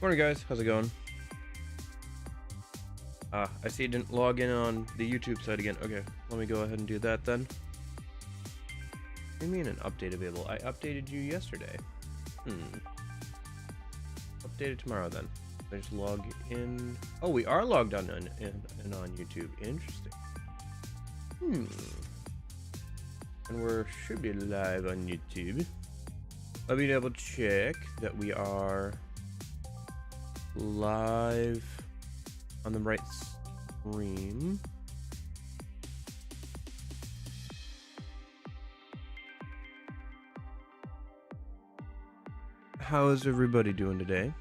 Morning guys, how's it going? I see it didn't log in on the YouTube site again. Okay, let me go ahead and do that then. What do you mean an update available? I updated you yesterday. Update it tomorrow then. I just log in. Oh, we are logged on and on YouTube. Interesting. And we should be live on YouTube. Let me double check that we are live on the right stream. How is everybody doing today?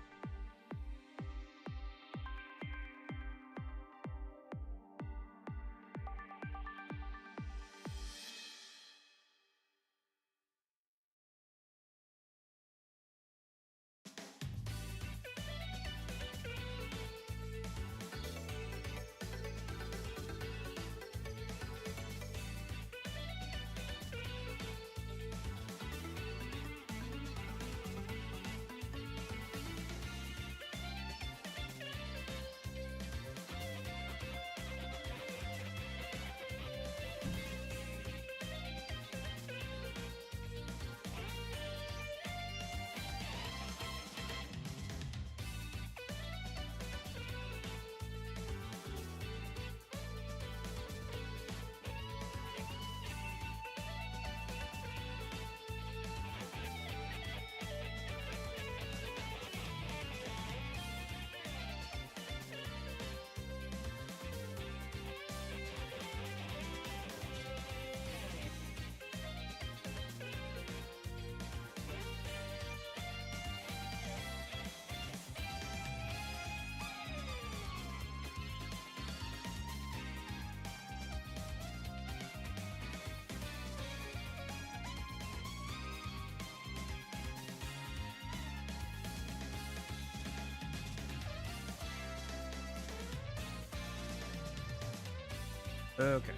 Okay.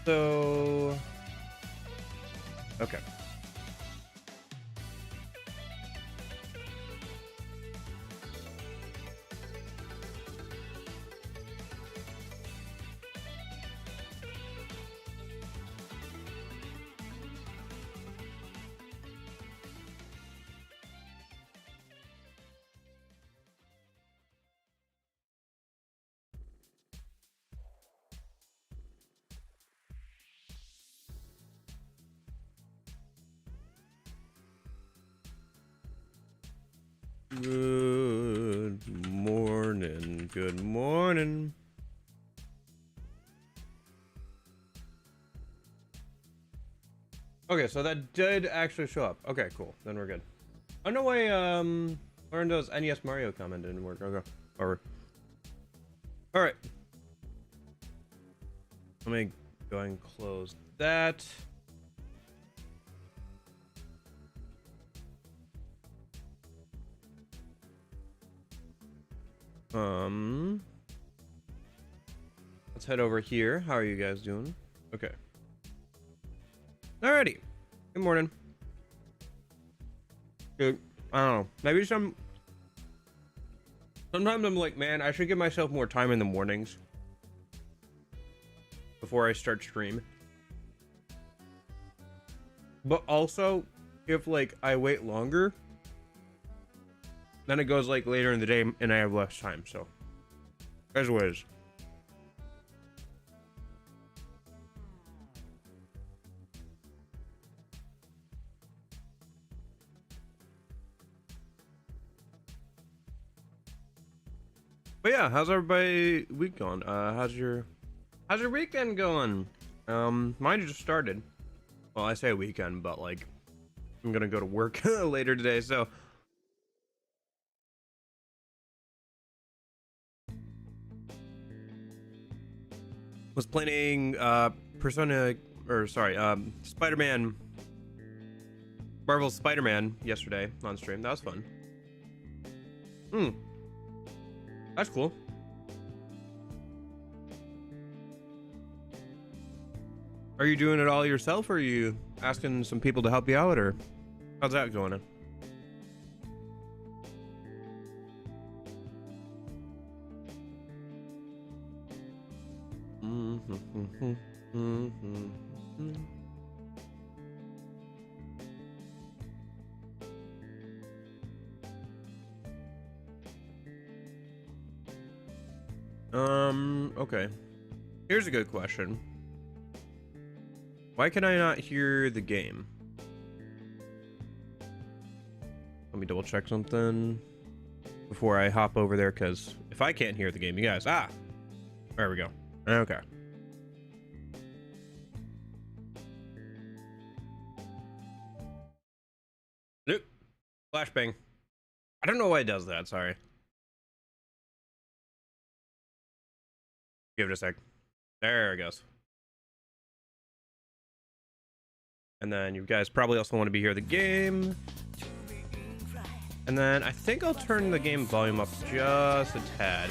So, okay. Good morning. Good morning. Okay, so that did actually show up. Okay, cool. Then we're good. Oh no way. Lorenzo's NES Mario comment didn't work. Okay. Over. All right. Let me go ahead and close that. Let's head over here. How are you guys doing? Okay. Alrighty. Good morning. Good. I don't know. Maybe sometimes I'm like, man, I should give myself more time in the mornings before I start stream. But also, if like I wait longer, then it goes like later in the day and I have less time, so as what it is. But yeah, how's everybody week going? How's your weekend going? Mine just started. Well, I say weekend, but like I'm gonna go to work later today, so was playing Spider-Man, Marvel's Spider-Man yesterday on stream. That was fun. That's cool. Are you doing it all yourself, or are you asking some people to help you out, or how's that going? Okay. Here's a good question. Why can I not hear the game? Let me double check something before I hop over there, because if I can't hear the game, you guys... There we go. Okay. Nope. Flashbang. I don't know why it does that, sorry. Give it a sec. There it goes. And then you guys probably also want to be here the game. And then I think I'll turn the game volume up just a tad.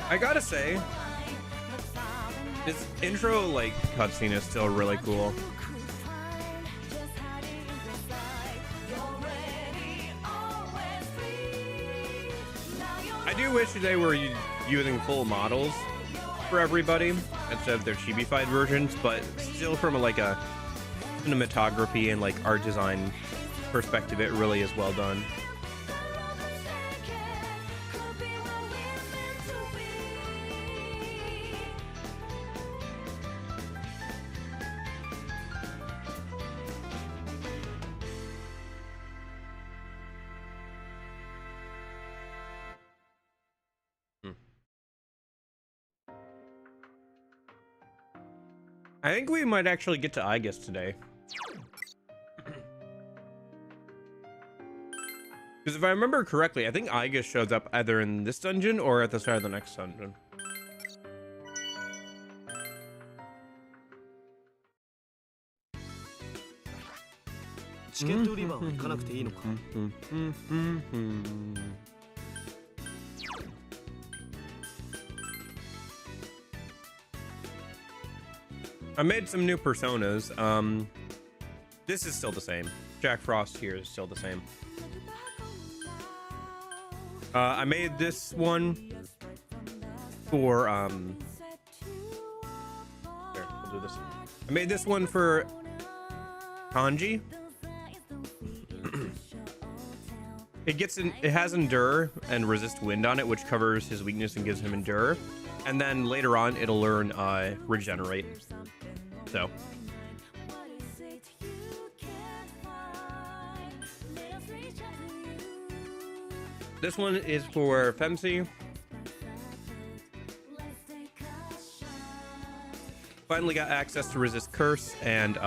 I gotta say, this intro like cutscene is still really cool. I do wish they were using full models for everybody instead of their chibi-fied versions, but still from a cinematography and like art design perspective, it really is well done. I think we might actually get to Aegis today. Because if I remember correctly, I think Aegis shows up either in this dungeon or at the start of the next dungeon. I made some new personas. This is still the same. Jack Frost here is still the same. I made this one for here, we'll do this. I made this one for Kanji. It has Endure and Resist Wind on it, which covers his weakness and gives him Endure. And then later on, it'll learn Regenerate. So. This one is for Femsi. Finally got access to Resist Curse and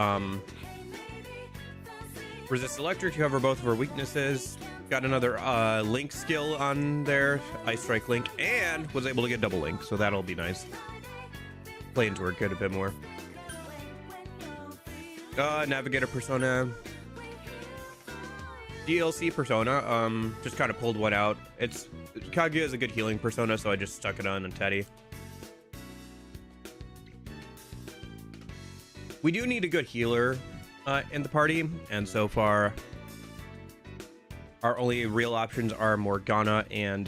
Resist Electric to cover both of her weaknesses. Got another Link skill on there, Ice Strike Link, and was able to get double Link, so that'll be nice. Play into her kit a bit more. Navigator persona. DLC persona, just kind of pulled one out. Kaguya is a good healing persona, so I just stuck it on Teddy. We do need a good healer in the party, and so far our only real options are Morgana and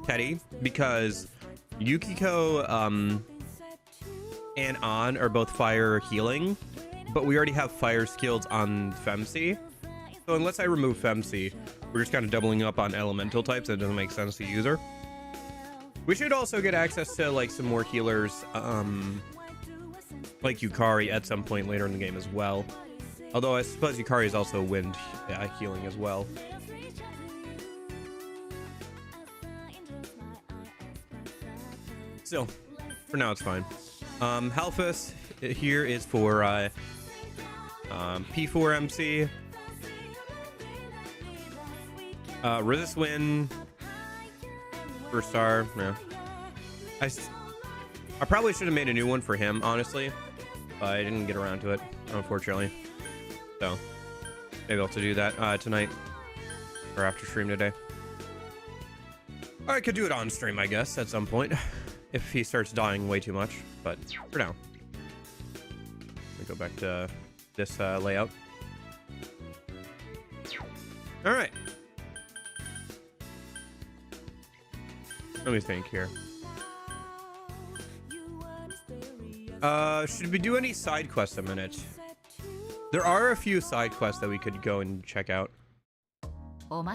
Teddy, because Yukiko and An are both fire healing, but we already have fire skills on Femsi. So unless I remove Femsi, we're just kind of doubling up on elemental types. It doesn't make sense to use her. We should also get access to like some more healers, like Yukari at some point later in the game as well. Although I suppose Yukari is also wind healing as well. Still, for now it's fine. Halphus here is for P4MC. Resist Wind. First star, yeah. I probably should have made a new one for him, honestly, but I didn't get around to it, unfortunately. So maybe I'll have to do that tonight or after stream today. Or I could do it on stream, I guess, at some point if he starts dying way too much. But for now, let me go back to this layout. All right. Let me think here. Should we do any side quests a minute? There are a few side quests that we could go and check out. Well,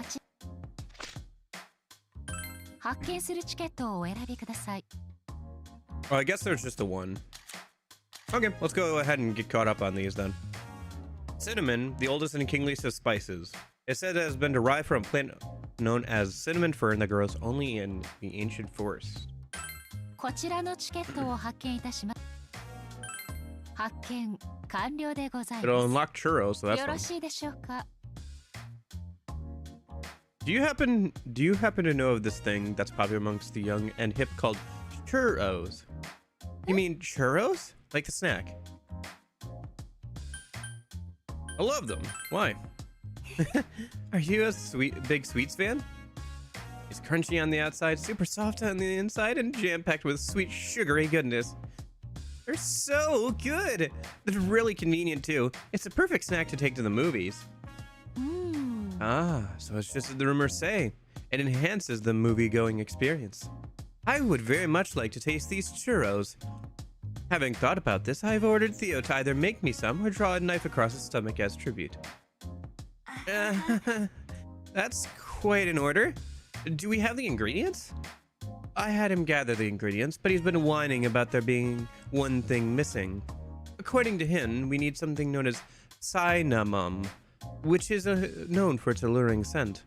I guess there's just the one. Okay, let's go ahead and get caught up on these then. Cinnamon, the oldest and kingliest of spices. It said it has been derived from a plant known as cinnamon fern that grows only in the ancient forest. It'll unlock churros, so that's fun. Do you happen to know of this thing that's popular amongst the young and hip called churros? You mean churros? Like the snack? I love them. Why? Are you a big sweets fan? It's crunchy on the outside, super soft on the inside, and jam-packed with sweet, sugary goodness. They're so good. They're really convenient too. It's a perfect snack to take to the movies. Ah, so it's just as the rumors say. It enhances the movie-going experience. I would very much like to taste these churros. Having thought about this, I've ordered Theo to either make me some or draw a knife across his stomach as tribute. That's quite an order. Do we have the ingredients? I had him gather the ingredients, but he's been whining about there being one thing missing. According to him, we need something known as cinnamon, which is known for its alluring scent.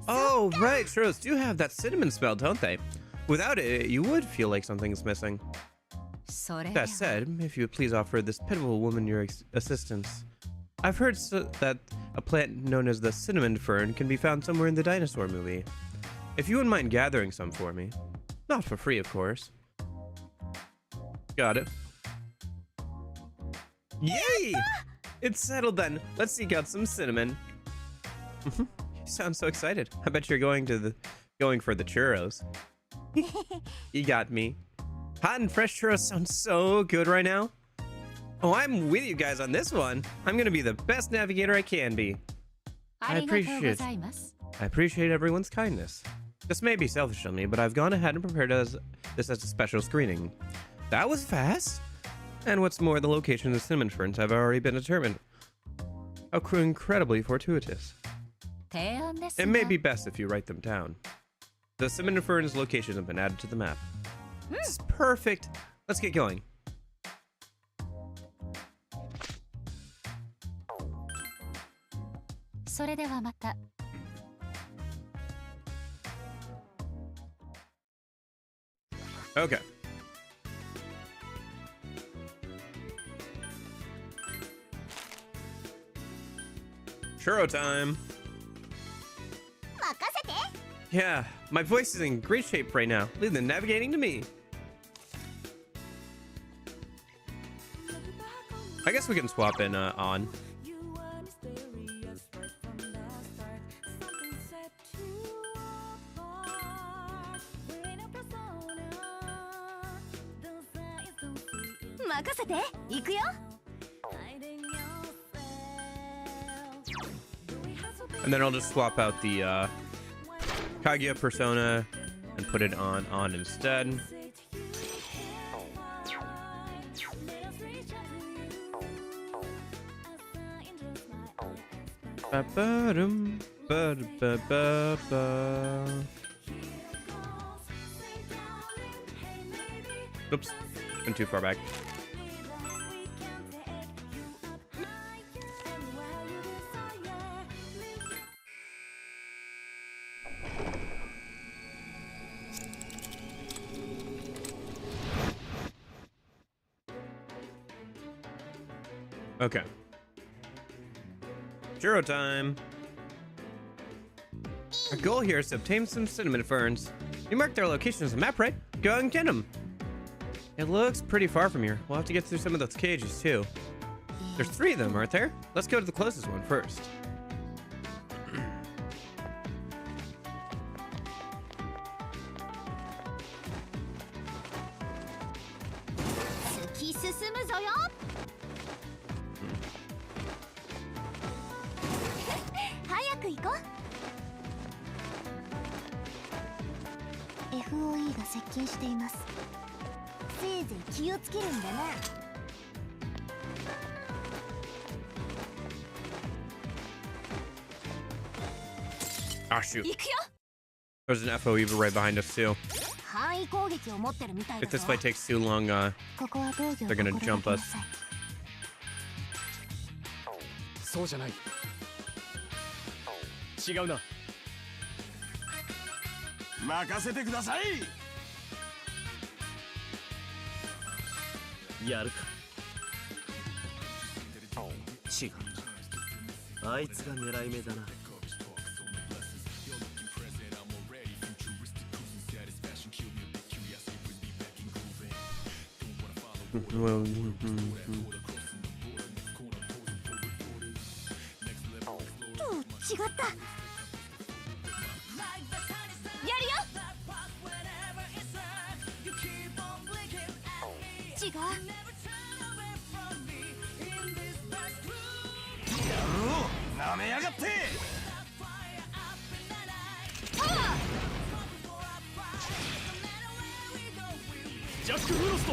Oh, right, churros do have that cinnamon smell, don't they? Without it, you would feel like something's missing. That said, if you would please offer this pitiful woman your assistance. I've heard that a plant known as the cinnamon fern can be found somewhere in the dinosaur movie. If you wouldn't mind gathering some for me. Not for free, of course. Got it. Yay! It's settled then. Let's seek out some cinnamon. You sound so excited. I bet you're going for the churros. You got me. Hot and fresh churros sound so good right now. Oh, I'm with you guys on this one. I'm gonna be the best navigator I can be. I appreciate everyone's kindness. This may be selfish of me, but I've gone ahead and prepared this as a special screening. That was fast. And what's more, the location of the cinnamon ferns have already been determined. How incredibly fortuitous. It may be best if you write them down. The cinnamon ferns' locations have been added to the map. This is perfect. Let's get going. Okay. Churro time. Yeah, my voice is in great shape right now. Leave the navigating to me. I guess we can swap in on. And then I'll just swap out the Kaguya persona and put it on instead. Oops, went too far back. Okay. Churro time. Our goal here is to obtain some cinnamon ferns. You marked their location as a map, right? Go and get them. It looks pretty far from here. We'll have to get through some of those cages too. There's 3 of them, aren't there? Let's go to the closest one first. FOE が接近しています。せいぜい気をつけるんだな。Ah, shoot. There's an FOE right behind us too. If this fight takes too long, they're gonna jump us. そうじゃない。違うな。任せてください。やるか。違う。あいつが狙い目だな。違った。やるよ。違う。なめやがって。ジャック・フロスト。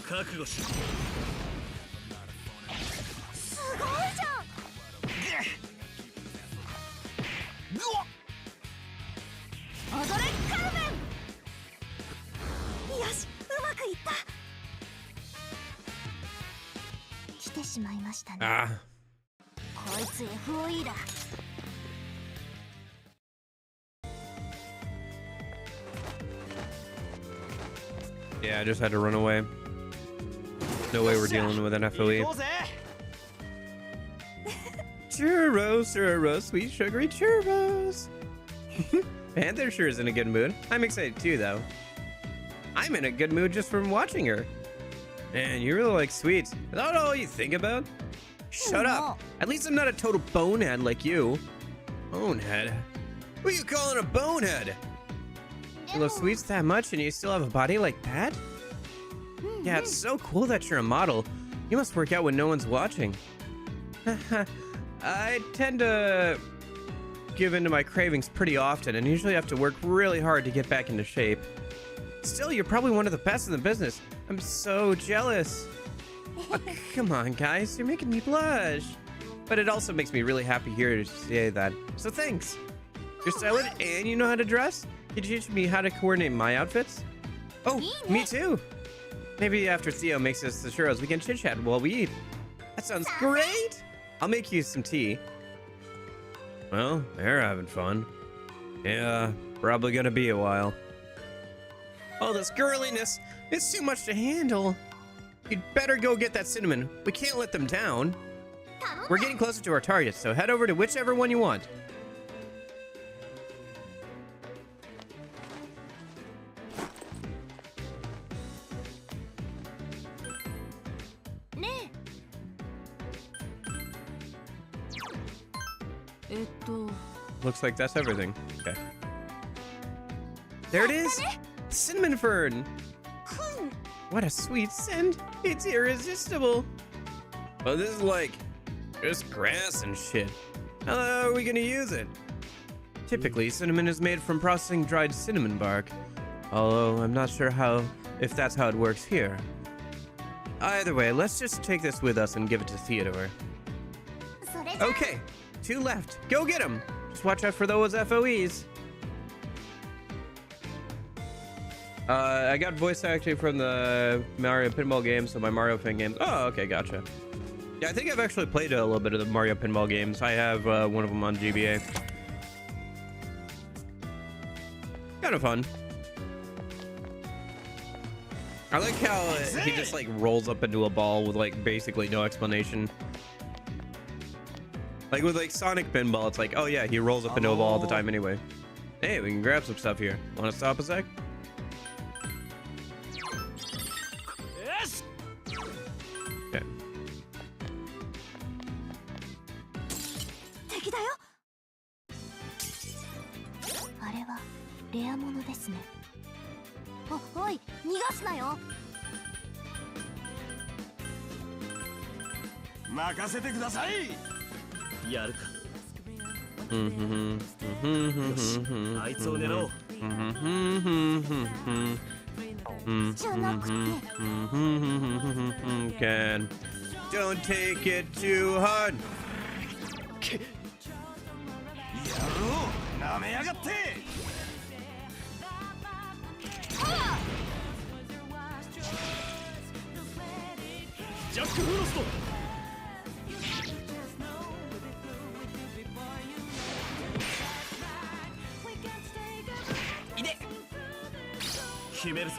覚悟しろ。すごいじゃん。踊れカルメン。よし、うまくいった。来てしまいましたね。Ah. こいつ FOE だ。Yeah, I just had to run away. No way we're dealing with an FOE. Churros, churros, sweet sugary churros. Panther sure is in a good mood. I'm excited too, though. I'm in a good mood just from watching her. Man, you really like sweets. Is that all you think about? Shut up. At least I'm not a total bonehead like you. Bonehead? Who are you calling a bonehead? You love sweets that much and you still have a body like that? Yeah, it's so cool that you're a model. You must work out when no one's watching. I tend to give in to my cravings pretty often and usually have to work really hard to get back into shape. Still, you're probably one of the best in the business. I'm so jealous. Oh, come on, guys, you're making me blush. But it also makes me really happy here to say that. So thanks. You're stylish and you know how to dress? Could you teach me how to coordinate my outfits? Oh, me too. Maybe after Theo makes us the churros, we can chit-chat while we eat. That sounds great. I'll make you some tea. Well, they're having fun. Yeah, probably gonna be a while. Oh, this girliness. It's too much to handle. You'd better go get that cinnamon. We can't let them down. We're getting closer to our target, so head over to whichever one you want. Looks like that's everything. Okay. There it is! Cinnamon fern! What a sweet scent! It's irresistible! But this is like just grass and shit. How are we gonna use it? Typically, cinnamon is made from processing dried cinnamon bark. Although I'm not sure if that's how it works here. Either way, let's just take this with us and give it to Theodore. Okay, 2 left. Go get them! Just watch out for those FOEs. I got voice acting from the Mario Pinball games, so my Mario fan games. Oh, okay, gotcha. Yeah, I think I've actually played a little bit of the Mario Pinball games. I have one of them on GBA. Kind of fun. I like how he just like rolls up into a ball with like basically no explanation. Like with like Sonic Pinball, it's like, oh yeah, he rolls up into a ball all the time anyway. Hey, we can grab some stuff here. Want to stop a sec? Yes. Okay. 敵だよ。あれはレアものですね。おい、逃がすなよ。任せてください。やるか。よし、あいつを狙おう。じゃなくて。Can don't take it too hard. やろう。なめやがって。ジャックフロスト。決めるぞ。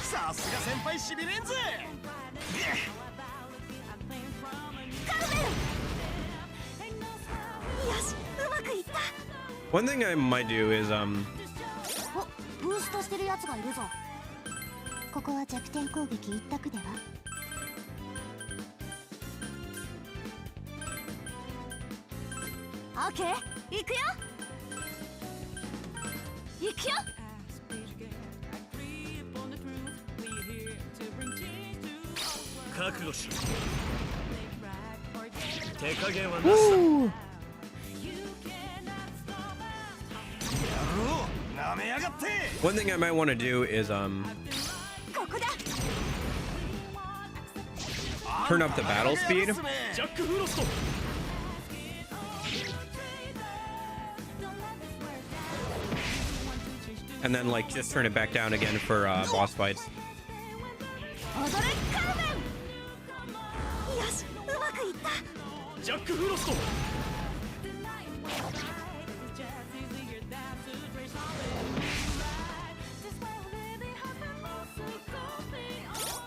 さすが先輩しびれんぜ。カルベル。よし、うまくいった。 One thing I might do is お、ブーストしてるやつがいるぞ。ここは弱点攻撃一択では。オッケー、行くよ。行くよ。覚悟しろ。手加減はなしだ。やろう。なめやがって。 one thing I might want to do is ここだ。 turn up the battle speed ジャックフロスト。 and then like just turn it back down again for boss fights. 踊れカルベン。よし、うまくいった。ジャックフロスト。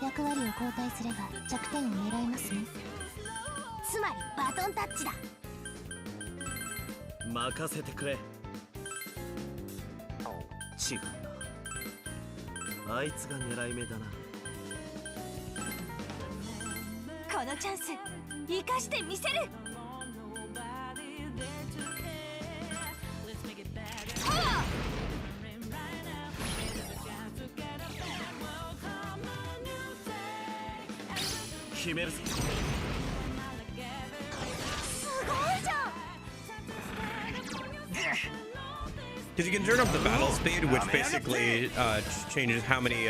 役割を交代すれば弱点を狙いますね。つまりバトンタッチだ。任せてくれ。違うな。あいつが狙い目だな。このチャンス生かしてみせる。決めるぞ。すごいじゃん。 Because you can turn up the battle speed, which basically changes how many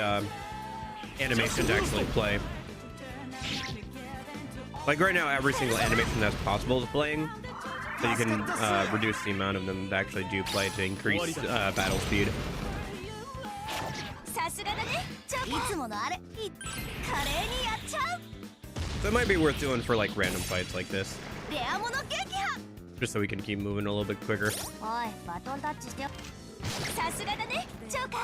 animations actually play. Like right now, every single animation that's possible is playing, so you can reduce the amount of them that actually do play to increase battle speed. さすがだね。いつものあれ、華麗にやっちゃう。 So it might be worth doing for like random fights like this, レアもの撃破。 just so we can keep moving a little bit quicker. おい、バトンタッチしてよ。さすがだね、ジョーカー。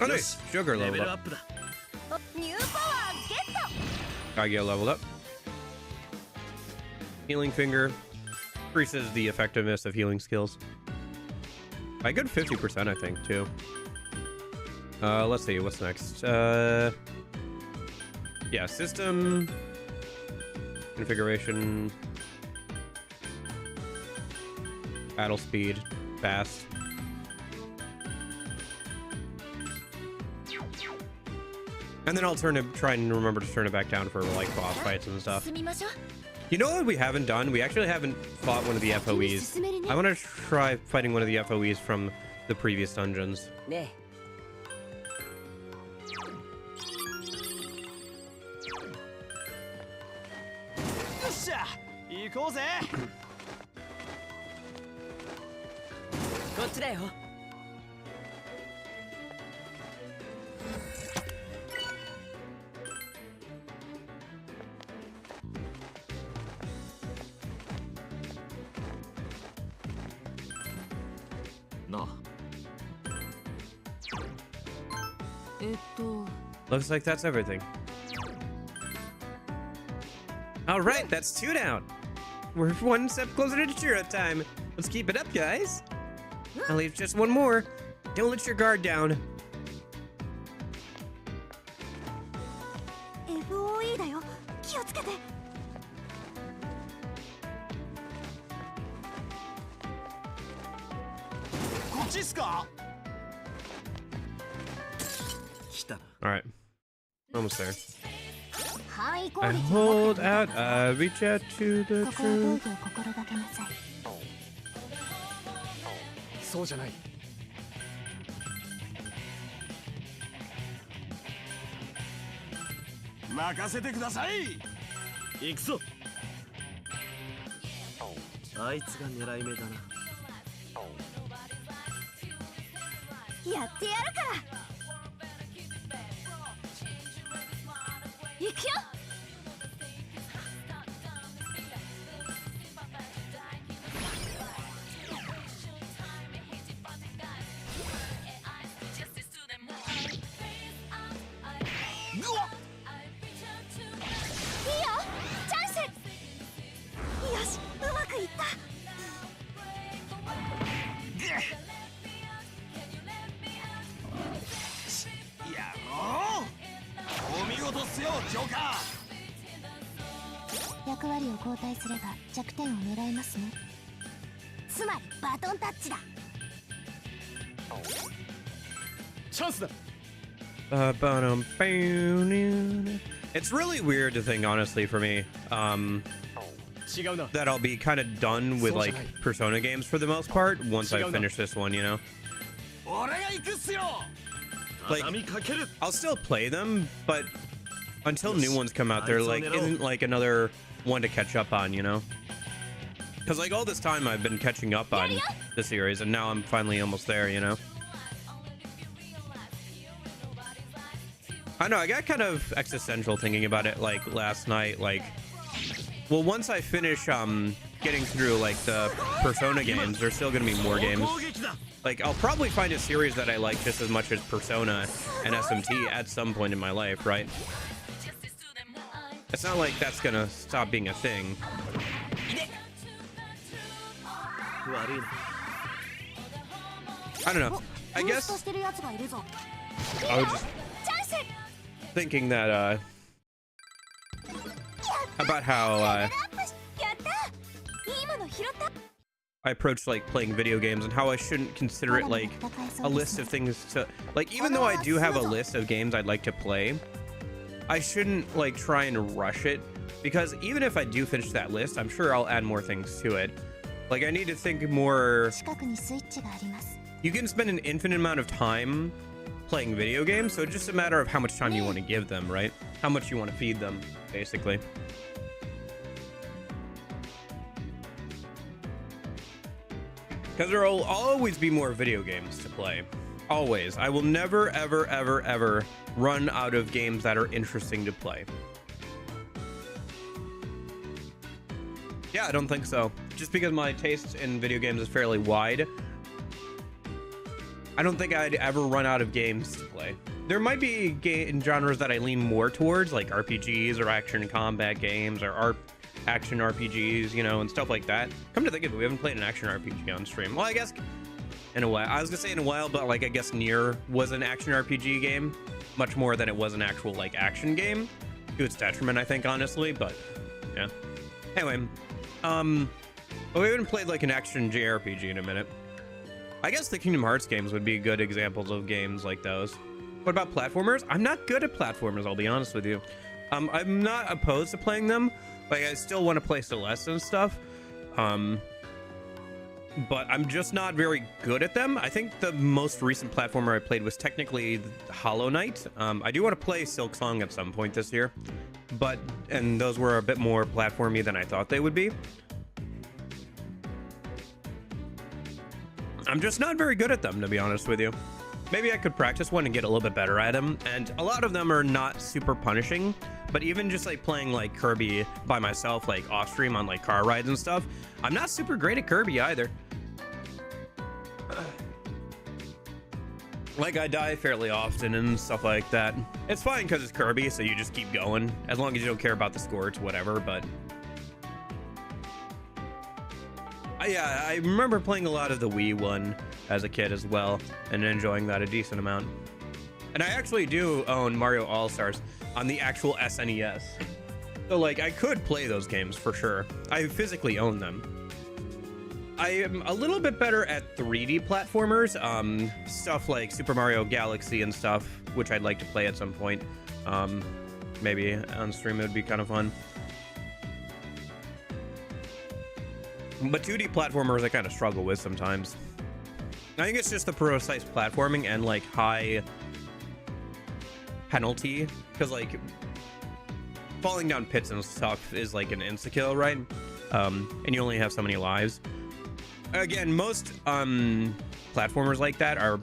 Oh, nice. Sugar レ leveled ベルア up. ップだ。ニューパワーゲット。 Kagyo leveled up. Healing Finger increases the effectiveness of healing skills by a good 50%, I think, too. Let's see, what's next? Yeah, system configuration, battle speed, fast. And then I'll try and remember to turn it back down for like boss fights and stuff. 進みましょう。 You know what we haven't done? We actually haven't fought one of the FOEs. I want to try fighting one of the FOEs from the previous dungeons. ねよっしゃ、行こうぜ。こっちだよ。なあ、Looks like that's everything. All right, that's 2 down. We're 1 step closer to Chiro time. Let's keep it up, guys. I'll leave just 1 more. Don't let your guard down. FOE だよ。気をつけて。こっちっすか？来たな。 All right, almost there. 範囲攻 I 撃 hold out, I reach out to the ここは truth. 防御を心がけなさい。そうじゃない。任せてください。行くぞ。あいつが狙い目だな。やってやるから行くよ。うわっ。いいよチャンス。よしうまくいった。やろう。お見事っすよ、ジョーカー。役割を交代すれば弱点を狙えますね。つまりバトンタッチだ。チャンスだ。It's really weird to think, honestly, for me, 違うな。 that I'll be kind of done with like Persona games for the most part once I finish this one, you know? 俺が行くっすよ。 Like, 畳みかける。 I'll still play them, but until new ones come out, there like isn't like another one to catch up on, you know? Because like all this time I've been catching up on the series, and now I'm finally almost there, you know? I know, I got kind of existential thinking about it like last night, like, well, once I finish getting through like the Persona games, there's still gonna be more games. 攻撃だ。 Like, I'll probably find a series that I like just as much as Persona and SMT at some point in my life, right? It's not like that's gonna stop being a thing. 悪いな。 I don't know. I ブースト guess してるやつがいるぞ。 I was just チャンス。 thinking that, about how, アップしやったいいもの拾った。 I approach like playing video games and how I shouldn't consider it like a list of things to like, even though I do have a list of games I'd like to play, I shouldn't like try and rush it, because even if I do finish that list, I'm sure I'll add more things to it. Like, I need to think more. 近くにスイッチがあります。 You can spend an infinite amount of time playing video games, so it's just a matter of how much time you want to give them, right? How much you want to feed them, basically. Because there will always be more video games to play. Always. I will never, ever, ever, ever run out of games that are interesting to play. Yeah, I don't think so. Just because my taste in video games is fairly wide, I don't think I'd ever run out of games to play. There might be genres that I lean more towards, like RPGs or action and combat games or action RPGs, you know, and stuff like that. Come to think of it, we haven't played an action RPG on stream. Well, I guess in a while. I was gonna say in a while, but like I guess Nier was an action RPG game, much more than it was an actual like action game. To its detriment, I think, honestly, but yeah. Anyway, well, we haven't played like an action JRPG in a minute. I guess the Kingdom Hearts games would be good examples of games like those. What about platformers? I'm not good at platformers, I'll be honest with you. I'm not opposed to playing them. Like, I still want to play Celeste and stuff. But I'm just not very good at them. I think the most recent platformer I played was technically Hollow Knight. I do want to play Silk Song at some point this year. And those were a bit more platformy than I thought they would be. I'm just not very good at them, to be honest with you. Maybe I could practice one and get a little bit better at them. And a lot of them are not super punishing, but even just like playing like Kirby by myself, like off stream on like car rides and stuff, I'm not super great at Kirby either. Like, I die fairly often and stuff like that. It's fine because it's Kirby, so you just keep going. As long as you don't care about the score, it's whatever, but... yeah, I remember playing a lot of the Wii one as a kid as well, and enjoying that a decent amount. And I actually do own Mario All-Stars on the actual SNES. So, like, I could play those games for sure. I physically own them. I am a little bit better at 3D platformers, stuff like Super Mario Galaxy and stuff, which I'd like to play at some point. Maybe on stream it would be kind of fun. But 2D platformers I kind of struggle with sometimes. I think it's just the precise platforming and like high penalty, because like falling down pits and stuff is like an insta-kill, right? And you only have so many lives. Again, most platformers like that are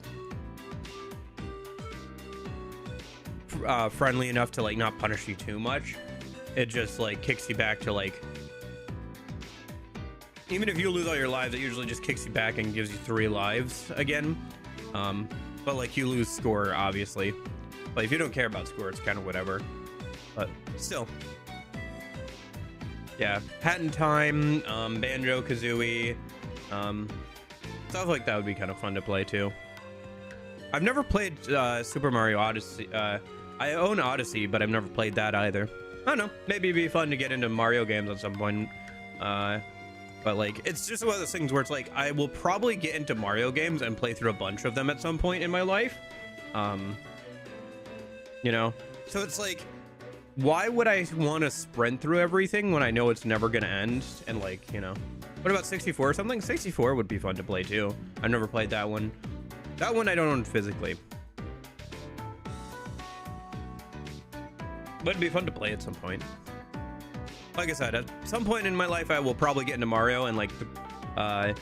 friendly enough to like not punish you too much. It just like kicks you back to like, even if you lose all your lives, it usually just kicks you back and gives you 3 lives again. But like you lose score, obviously. But if you don't care about score, it's kind of whatever. But still. Yeah, Hat in Time, Banjo-Kazooie, stuff like that would be kind of fun to play too. I've never played Super Mario Odyssey. I own Odyssey, but I've never played that either. I don't know, maybe it'd be fun to get into Mario games at some point. But like, it's just one of those things where it's like, I will probably get into Mario games and play through a bunch of them at some point in my life. You know, so it's like, why would I want to sprint through everything when I know it's never going to end? And like, you know, what about 64 or something? 64 would be fun to play too. I've never played that one. That one I don't own physically. But it'd be fun to play at some point. Like I said, at some point in my life, I will probably get into Mario and like 3D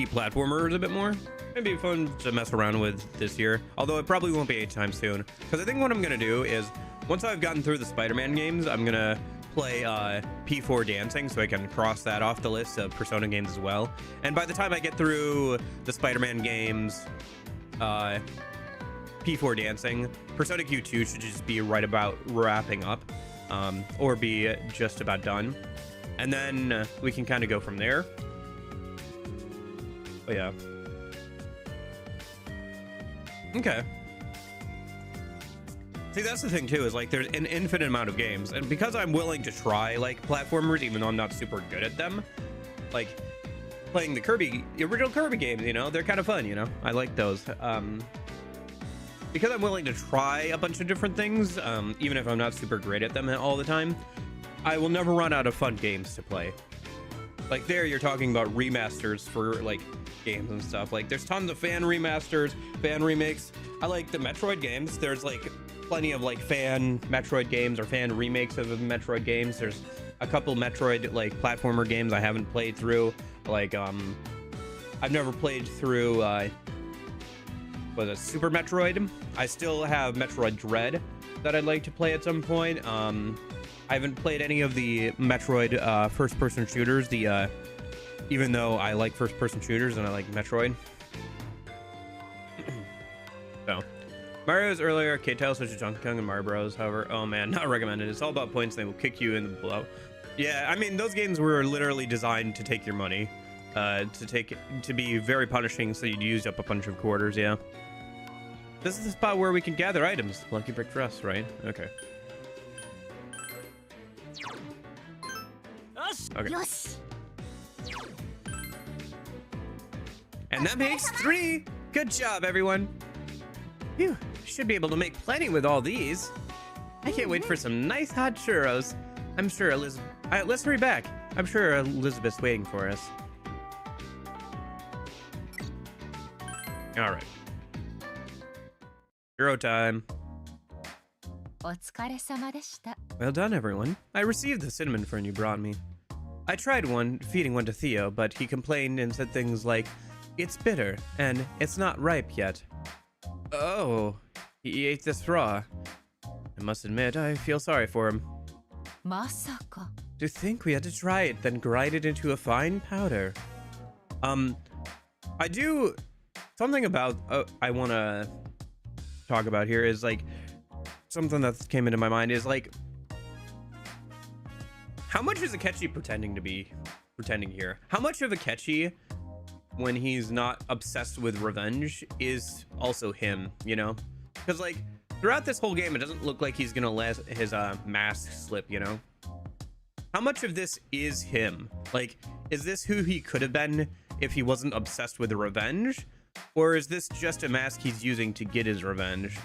platformers a bit more. It'd be fun to mess around with this year, although it probably won't be anytime soon. Because I think what I'm gonna do is, once I've gotten through the Spider-Man games, I'm gonna play P4 Dancing, so I can cross that off the list of Persona games as well. And by the time I get through the Spider-Man games, P4 Dancing, Persona Q2 should just be right about wrapping up. Or be just about done, and then we can kind of go from there. Oh yeah. Okay. See, that's the thing too, is like there's an infinite amount of games, and because I'm willing to try like platformers, even though I'm not super good at them, like playing the original Kirby games, you know, they're kind of fun, you know. I like those. Because I'm willing to try a bunch of different things, even if I'm not super great at them all the time, I will never run out of fun games to play. Like there, you're talking about remasters for like games and stuff. Like there's tons of fan remasters, fan remakes. I like the Metroid games. There's like plenty of like fan Metroid games or fan remakes of Metroid games. There's a couple Metroid like platformer games I haven't played through. Like I've never played through was it Super Metroid? I still have Metroid Dread that I'd like to play at some point. I haven't played any of the Metroid first-person shooters. Even though I like first-person shooters and I like Metroid. So, Mario's earlier arcade titles such as Donkey Kong and Mario Bros. However, oh man, not recommended. It's all about points. They will kick you in the blow. Yeah, I mean those games were literally designed to take your money, to be very punishing. So you'd use up a bunch of quarters. Yeah. This is the spot where we can gather items. Lucky brick for us, right? Okay. Okay. Yosh. And that makes 3. Good job, everyone. Phew, should be able to make plenty with all these. I can't wait for some nice hot churros. I'm sure Elizabeth... let's hurry back. I'm sure Elizabeth's waiting for us. All right. Churro time. Well done, everyone. I received the cinnamon fern you brought me. I tried feeding one to Theo, but he complained and said things like, "It's bitter," and "It's not ripe yet." Oh, he ate this raw. I must admit, I feel sorry for him. To think we had to try it, then grind it into a fine powder. I do something about I want to talk about here is like something that came into my mind is like, how much is Akechi pretending here? How much of Akechi, when he's not obsessed with revenge, is also him, you know? Because like throughout this whole game, it doesn't look like he's gonna let his mask slip, you know? How much of this is him? Like, is this who he could have been if he wasn't obsessed with revenge? Or is this just a mask he's using to get his revenge?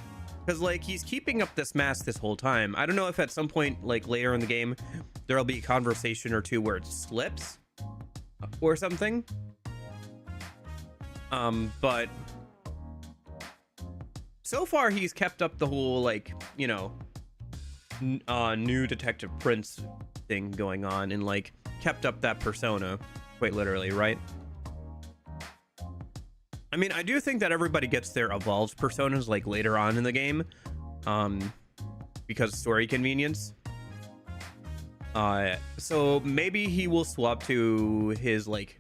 Because like he's keeping up this mask this whole time. I don't know if at some point like later in the game there'll be a conversation or two where it slips or something. But so far he's kept up the whole like, you know, new Detective Prince thing going on and like kept up that persona quite literally, right? I mean, I do think that everybody gets their evolved personas like later on in the game, because story convenience. So maybe he will swap to his like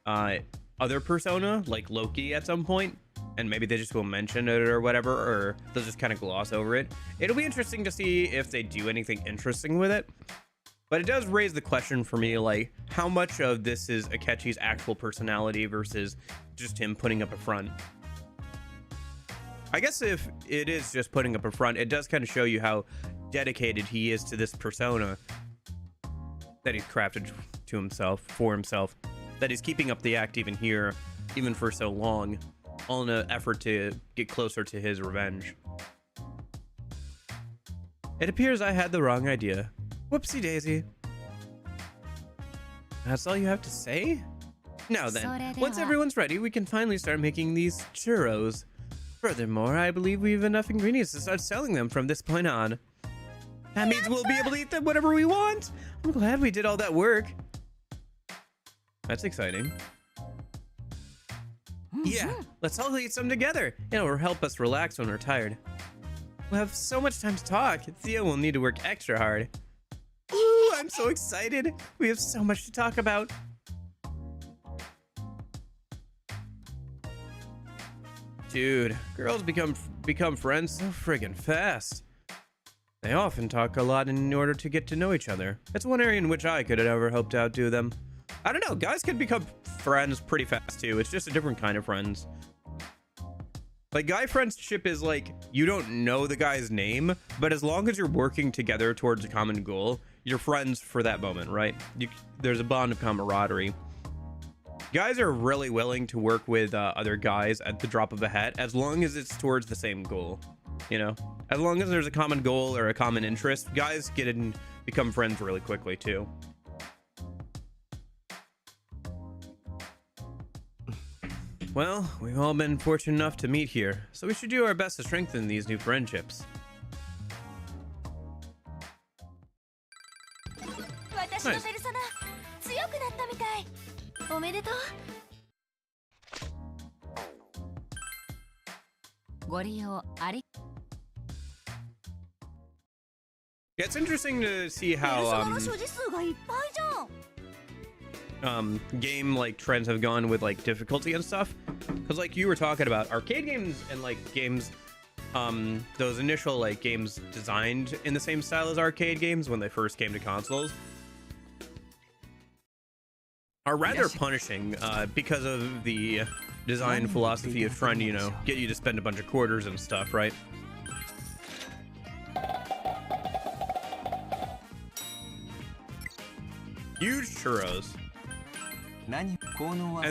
other persona, like Loki, at some point, and maybe they just will mention it or whatever, or they'll just kind of gloss over it. It'll be interesting to see if they do anything interesting with it. But it does raise the question for me, like, how much of this is Akechi's actual personality versus just him putting up a front? I guess if it is just putting up a front, it does kind of show you how dedicated he is to this persona that he's crafted to himself, for himself, that he's keeping up the act even here, even for so long, all in an effort to get closer to his revenge. It appears I had the wrong idea. Whoopsie daisy. That's all you have to say? Now then, once everyone's ready, we can finally start making these churros. Furthermore, I believe we have enough ingredients to start selling them from this point on. That means we'll be able to eat them whatever we want. I'm glad we did all that work. That's exciting. Yeah, let's all eat some together. It'll help us relax when we're tired. We'll have so much time to talk. Theo will need to work extra hard. Ooh, I'm so excited. We have so much to talk about. Dude, girls become friends so friggin' fast. They often talk a lot in order to get to know each other. It's one area in which I could have never hoped to outdo them. I don't know, guys can become friends pretty fast too. It's just a different kind of friends. Like, guy friendship is like, you don't know the guy's name, but as long as you're working together towards a common goal, you're friends for that moment, right? There's a bond of camaraderie. Guys are really willing to work with other guys at the drop of a hat, as long as it's towards the same goal, you know? As long as there's a common goal or a common interest, guys get and become friends really quickly too. Well, we've all been fortunate enough to meet here, so we should do our best to strengthen these new friendships. Nice. Yeah, it's interesting to see how game like trends have gone with like difficulty and stuff, because like you were talking about arcade games and like games, those initial like games designed in the same style as arcade games when they first came to consoles are rather punishing because of the design philosophy of trying to, you know, get you to spend a bunch of quarters and stuff, right? Huge churros. And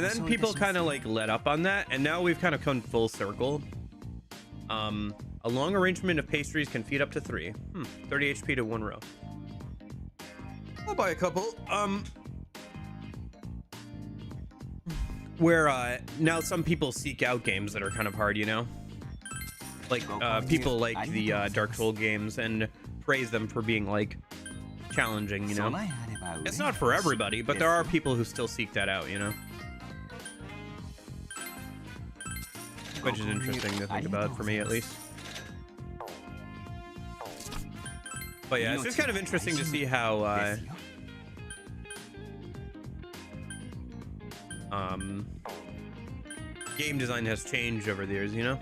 then people kind of like let up on that, and now we've kind of come full circle. A long arrangement of pastries can feed up to 3. 30 HP to 1 row. I'll buy a couple. Where now some people seek out games that are kind of hard, you know? Like people like the Dark Souls games and praise them for being like challenging, you know? It's not for everybody, but there are people who still seek that out, you know? Which is interesting to think about, for me at least. But yeah, it's just kind of interesting to see how game design has changed over the years, you know?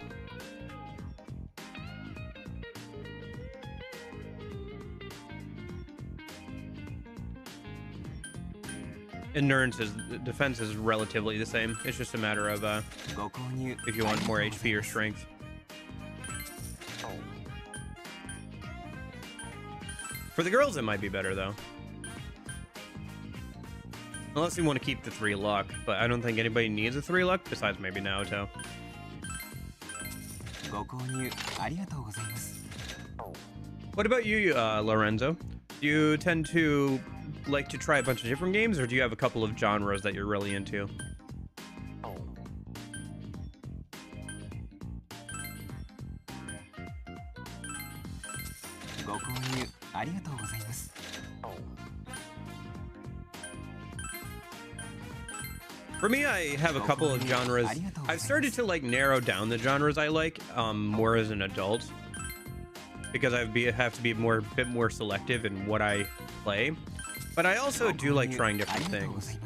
Endurance is defense is relatively the same. It's just a matter of if you want more HP or strength. For the girls, it might be better though. Unless you want to keep the 3 luck, but I don't think anybody needs a 3 luck besides maybe Naoto. What about you, Lorenzo? Do you tend to like to try a bunch of different games, or do you have a couple of genres that you're really into? For me, I have a couple of genres. I've started to like narrow down the genres I like more as an adult, because I have to be a bit more selective in what I play. But I also do like trying different things.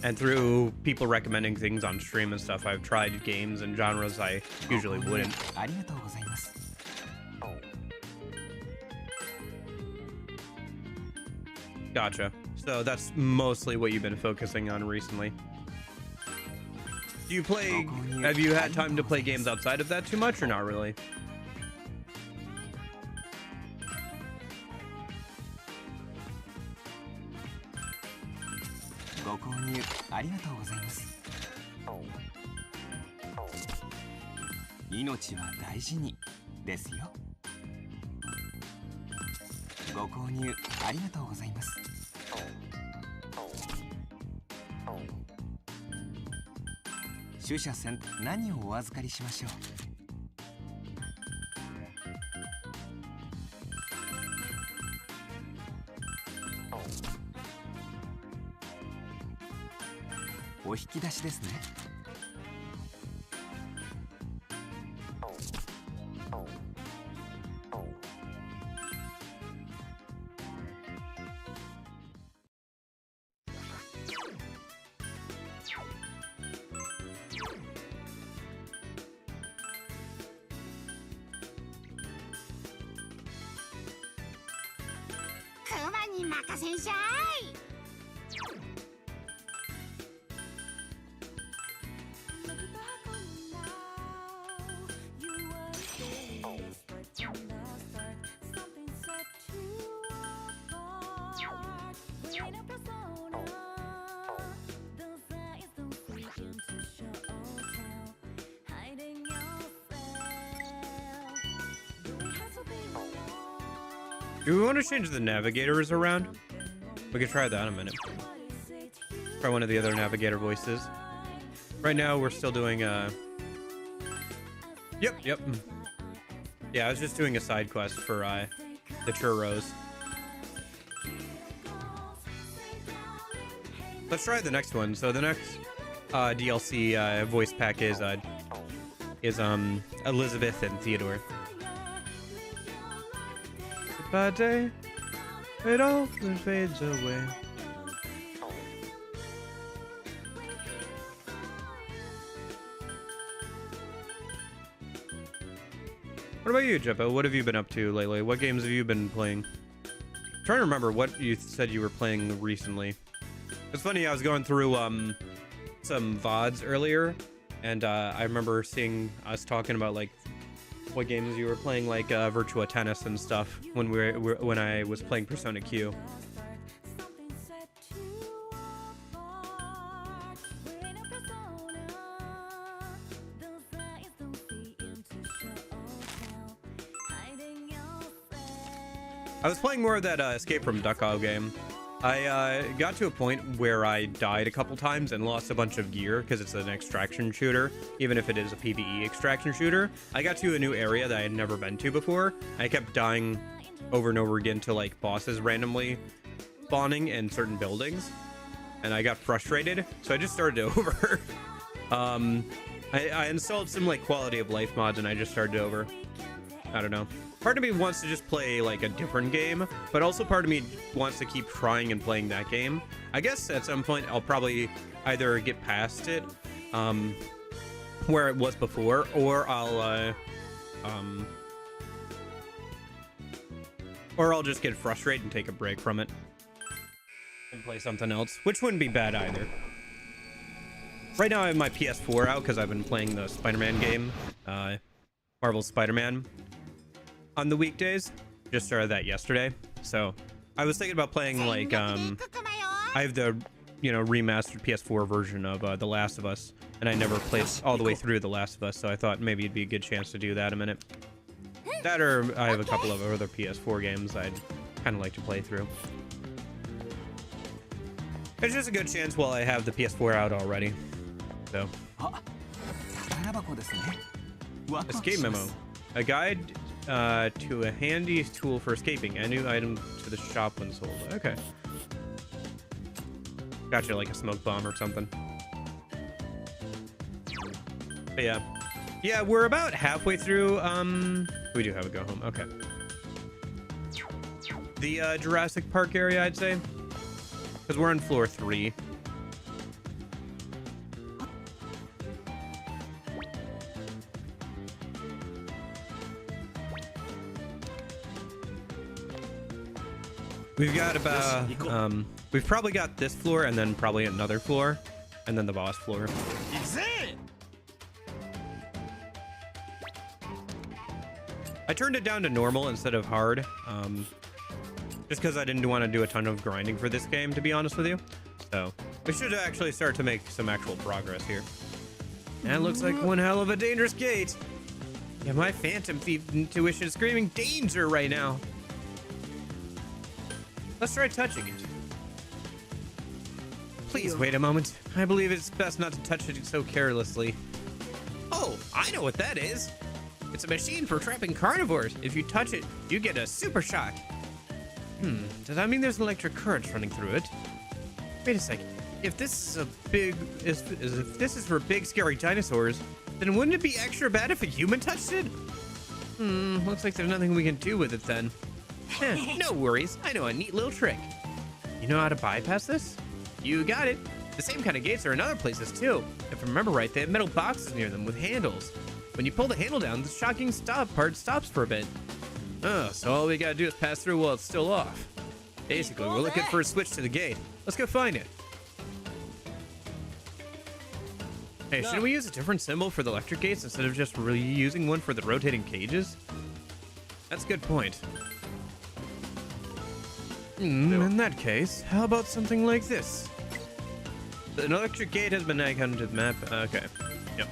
And through people recommending things on stream and stuff, I've tried games and genres I usually wouldn't. Gotcha. So that's mostly what you've been focusing on recently. Do you play, have you had time to play games outside of that too much, or not really? Do we want to change the navigators around? We could try that in a minute. Try one of the other navigator voices. Right now, we're still doing Yep. Yeah, I was just doing a side quest for the churros. Let's try the next one. So the next DLC voice pack is Elizabeth and Theodore. By day, it often fades away. What about you, Jeppo? What have you been up to lately? What games have you been playing? I'm trying to remember what you said you were playing recently. It's funny, I was going through some VODs earlier, and I remember seeing us talking about like what games you were playing, like Virtua Tennis and stuff, when I was playing Persona Q. I was playing more of that Escape from Duckow game. I got to a point where I died a couple times and lost a bunch of gear because it's an extraction shooter, even if it is a PvE extraction shooter. I got to a new area that I had never been to before. I kept dying over and over again to like bosses randomly spawning in certain buildings, and I got frustrated, so I just started over. I installed some like quality of life mods and I just started over. I don't know. Part of me wants to just play like a different game, but also part of me wants to keep trying and playing that game. I guess at some point I'll probably either get past it, where it was before, or I'll just get frustrated and take a break from it and play something else, which wouldn't be bad either. Right now I have my PS4 out because I've been playing the Spider-Man game, Marvel's Spider-Man, on the weekdays. Just started that yesterday, so I was thinking about playing like I have the remastered PS4 version of The Last of Us, and I never played all the way through The Last of Us, so I thought maybe it'd be a good chance to do that in a minute. That, or I have a couple of other PS4 games I'd kind of like to play through. It's just a good chance while I have the PS4 out already. So, escape memo: a guide to a handy tool for escaping. A new item to the shop when sold. Okay. Gotcha, like a smoke bomb or something. But yeah, we're about halfway through. We do have a go home. Okay. The Jurassic Park area, I'd say, because we're on floor 3. We've got about we've probably got this floor and then probably another floor and then the boss floor. I turned it down to normal instead of hard, just because I didn't want to do a ton of grinding for this game, to be honest with you. So we should actually start to make some actual progress here. And it looks like one hell of a dangerous gate. Yeah, my Phantom Thief intuition is screaming danger right now. Let's try touching it. Please wait a moment. I believe it's best not to touch it so carelessly. Oh, I know what that is. It's a machine for trapping carnivores. If you touch it, you get a super shock. Does that mean there's electric currents running through it? Wait a second. If this is if this is for big scary dinosaurs, then wouldn't it be extra bad if a human touched it? Looks like there's nothing we can do with it then. No worries. I know a neat little trick. You know how to bypass this? You got it. The same kind of gates are in other places too. If I remember right, they have metal boxes near them with handles. When you pull the handle down, the shocking stop part stops for a bit. So all we gotta do is pass through while it's still off. Basically, we're looking for a switch to the gate. Let's go find it. Hey, shouldn't we use a different symbol for the electric gates instead of just really using one for the rotating cages? That's a good point. In that case, how about something like this? An electric gate has been iconned to the map. Okay. Yep.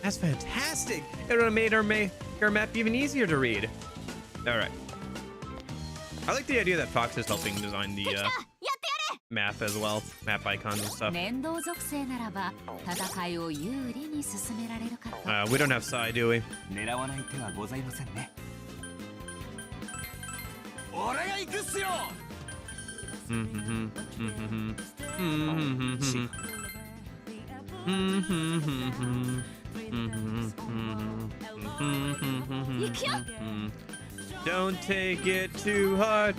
That's fantastic. It would have made our map even easier to read. All right. I like the idea that Fox is helping design the map as well, map icons and stuff. We don't have Sai, do we? Don't take it too hard.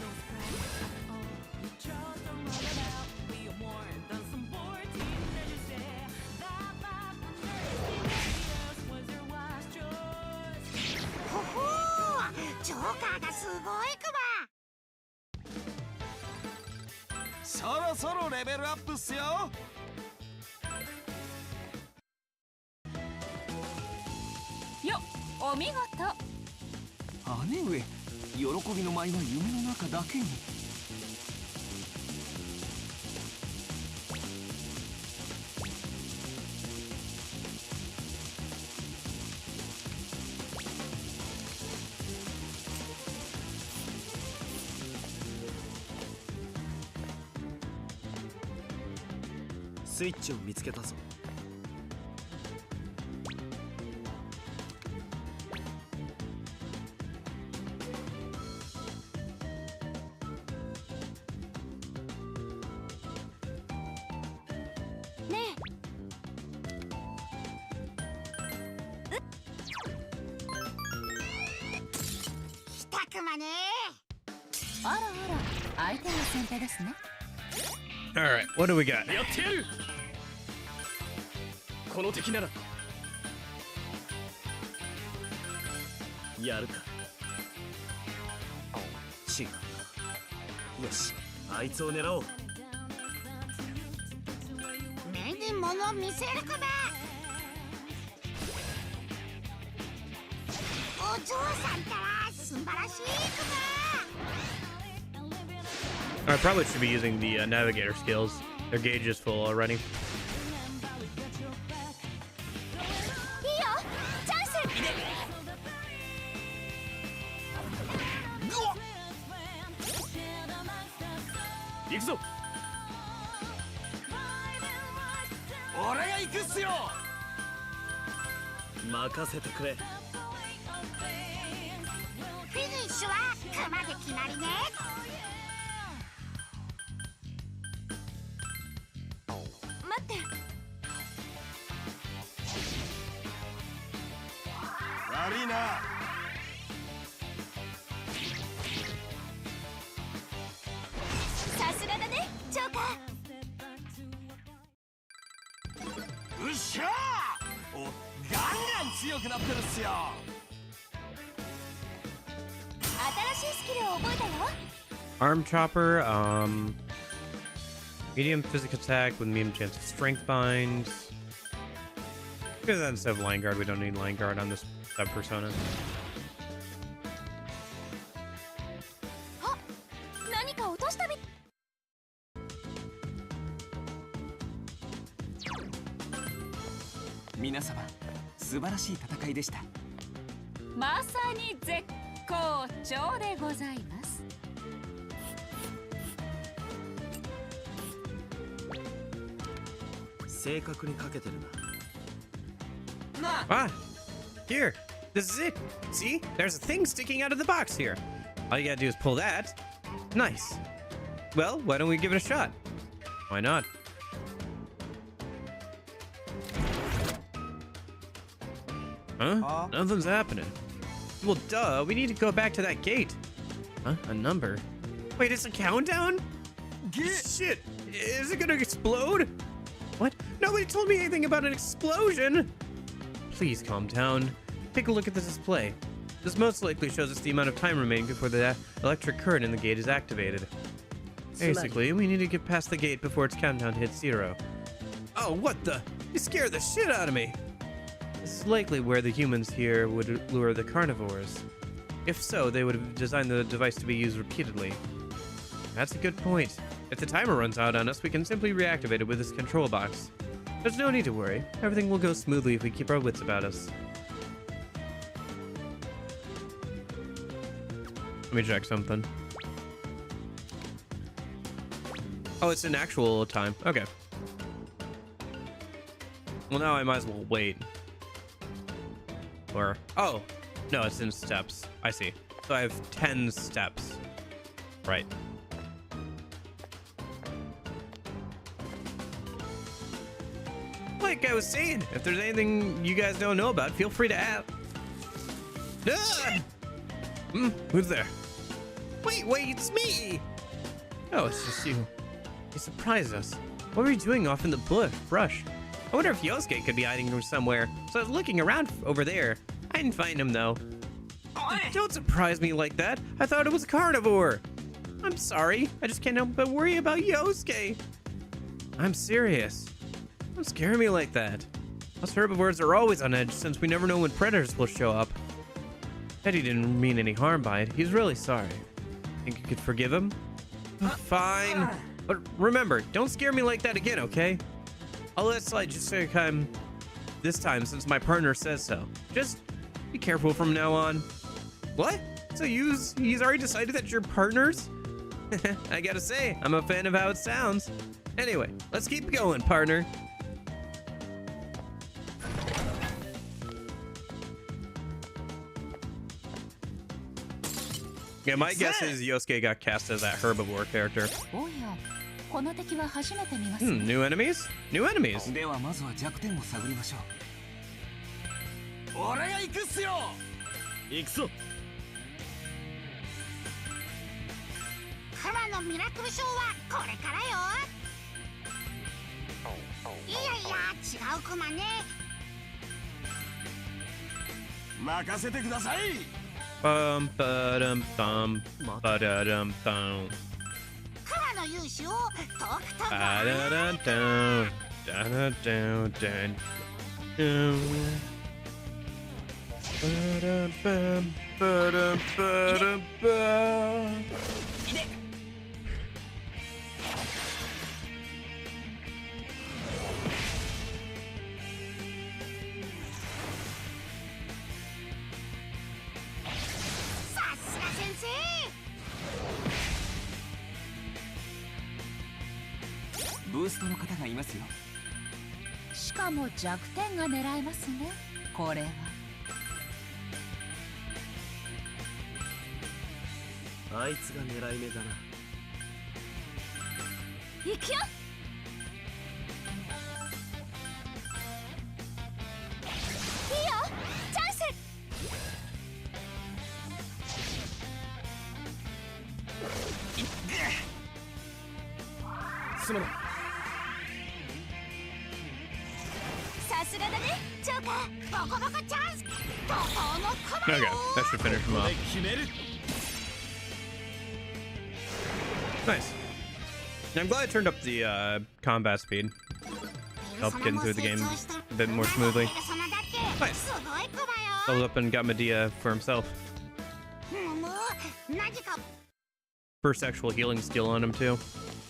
スイッチを見つけたぞ。All right, what do we got? この敵ならやるか。違う。よし、あいつを狙おう。目に物を見せるかな。お嬢さんったら素晴らしいかな。 I probably should be using the navigator skills. Their gauge is full already. いいよ、チャンス。行くぞ。俺が行くっすよ。任せてくれ。フィニッシュは熊で決まりね。待って。悪いな。さすがだね、ジョーカー。うっしゃー。お、ガンガン強くなってるっすよ。新しいスキルを覚えたよ。 Arm chopper, medium physical attack with medium chance of strength bind. Because instead of line guard, we don't need line guard on this sub persona. あ、何か落としたみ。皆様、素晴らしい戦いでした。まさに絶好調でございます。正確にかけてるな。 Ah, here. This is it. See? There's a thing sticking out of the box here. All you gotta do is pull that. Nice. Well, why don't we give it a shot? Why not? Huh? Nothing's happening. Well, duh. We need to go back to that gate. Huh? A number? Wait, it's a countdown? Shit. Is it gonna explode? What? Nobody told me anything about an explosion. Please calm down. Take a look at the display. This most likely shows us the amount of time remaining before the electric current in the gate is activated. Basically, we need to get past the gate before its countdown hits 0. Oh, what the? You scared the shit out of me. This is likely where the humans here would lure the carnivores. If so, they would have designed the device to be used repeatedly. That's a good point. If the timer runs out on us, we can simply reactivate it with this control box. There's no need to worry. Everything will go smoothly if we keep our wits about us. Let me check something. Oh, it's an actual time. Okay. Well, now I might as well wait. Or, oh, no, it's in steps. I see. So I have 10 steps. Right. Like I was saying, if there's anything you guys don't know about, feel free to ask. Ah! Who's there? Wait, it's me! Oh, it's just you. You surprised us. What were you doing off in the brush? I wonder if Yosuke could be hiding somewhere. So I was looking around over there. I didn't find him, though. Don't surprise me like that. I thought it was a carnivore. I'm sorry. I just can't help but worry about Yosuke. I'm serious. Don't scare me like that. Us herbivores are always on edge since we never know when predators will show up. Eddie didn't mean any harm by it. He's really sorry. Think you could forgive him? Fine. But remember, don't scare me like that again, okay? I'll let it slide just this time since my partner says so. Just be careful from now on. What? So he's already decided that you're partners? I gotta say, I'm a fan of how it sounds. Anyway, let's keep going, partner. Yeah, my guess is Yosuke got cast as that herbivore character. おや、この敵は初めて見ます。New enemies? New enemies. ではまずは弱点を探りましょう。俺が行くっすよ。行くぞ。クマのミラクルショーはこれからよ。いやいや違うクマね。任せてください。 Bum ba-dum bum ba-da-dum bum クマの勇姿をとくとく ba-da-dum dum da-da-dum dum dum ba-dum bum ba-dum ba-dum bum いで。さすが先生。ブーストの方がいますよ。しかも弱点が狙えますね。これはあいつが狙い目だな。行くよ。いいよ、チャンス。すまない。さすがだねジョーカー。ボコボコチャンス。怒涛のクマ Okay, よ。 that should finish him こ off. れ決める。 Nice. I'm glad I turned up the combat speed. Help getting through the game a bit more smoothly. そのだって Nice. すごいクマよ。 Leveled up and got Medea for himself. もう何か First actual healing skill on him too.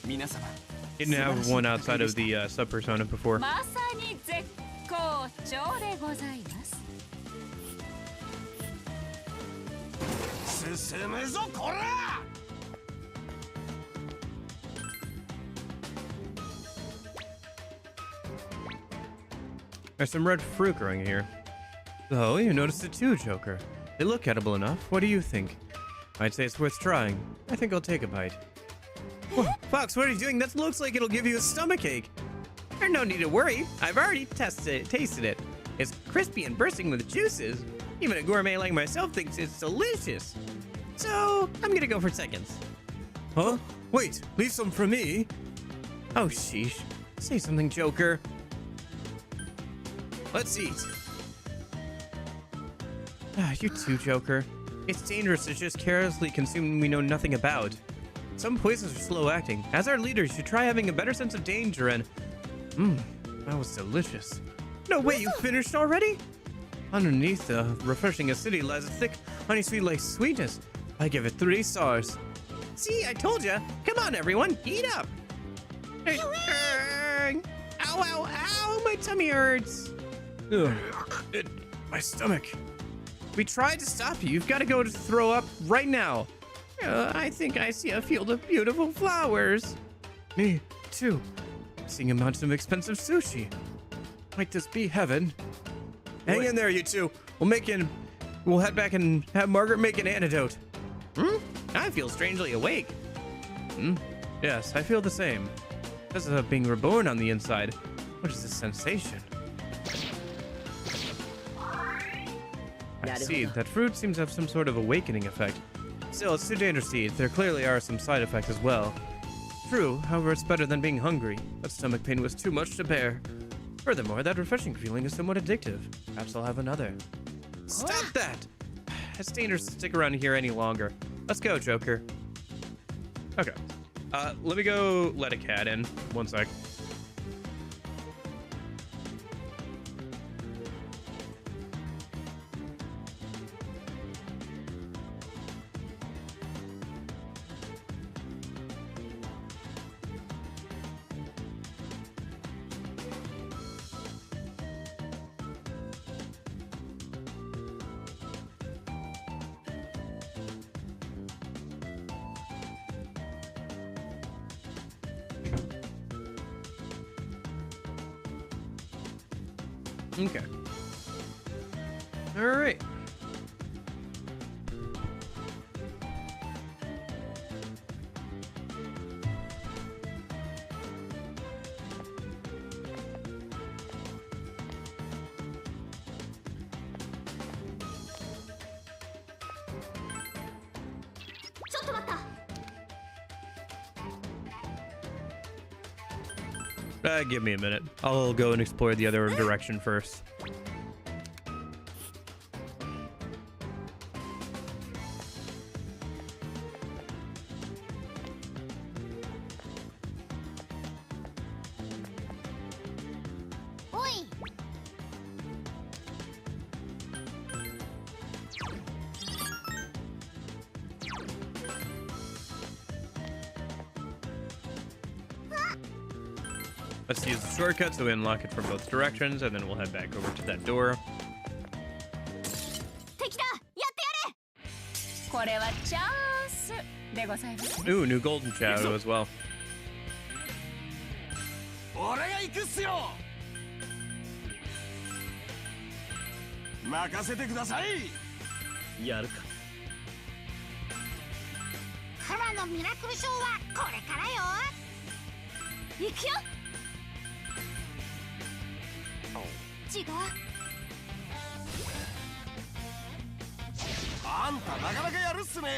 皆様 He didn't have one outside of the sub persona before. まさに絶好調でございます。進むぞこら。 There's some red fruit growing here. Oh, you noticed it too, Joker. They look edible enough. What do you think? I'd say it's worth trying. I think I'll take a bite. Whoa, Fox, what are you doing? That looks like it'll give you a stomachache. There's no need to worry. I've already tasted it. It's crispy and bursting with juices. Even a gourmet like myself thinks it's delicious. So, I'm gonna go for seconds. Huh? Wait, leave some for me. Oh, sheesh. Say something, Joker. Let's eat. Ah, you too, Joker. It's dangerous to just carelessly consume we know nothing about. Some poisons are slow acting. As our leader, you should try having a better sense of danger and... that was delicious. No way, you finished already? Underneath the refreshing acidity lies a thick, honey sweet-like sweetness. I give it 3 stars. See, I told ya. Come on, everyone, eat up. Ow, ow, ow, my tummy hurts. Ugh, my stomach. We tried to stop you. You've got to go to throw up right now. I think I see a field of beautiful flowers. Me, too. Seeing a mountain of expensive sushi. Might this be heaven? Hang in there, you two. We'll head back and have Margaret make an antidote. I feel strangely awake. Yes, I feel the same. This is being reborn on the inside. What is this sensation? I see. That fruit seems to have some sort of awakening effect. Still, it's too dangerous to eat. There clearly are some side effects as well. True, however, it's better than being hungry. That stomach pain was too much to bear. Furthermore, that refreshing feeling is somewhat addictive. Perhaps I'll have another. Stop that! It's dangerous to stick around here any longer. Let's go, Joker. Okay. Let me go let a cat in. One sec. Okay. All right. Give me a minute. I'll go and explore the other direction first. Let's use the shortcut so we unlock it from both directions, and then we'll head back over to that door. 敵だ、やってやれ。これはチャンスでございますね。 Ooh, new golden shadow as well. 俺が行くっすよ。任せてください。やるか。カラのミラクルショーはこれからよ。行くよ。違う。あんたなかなかやるっすね。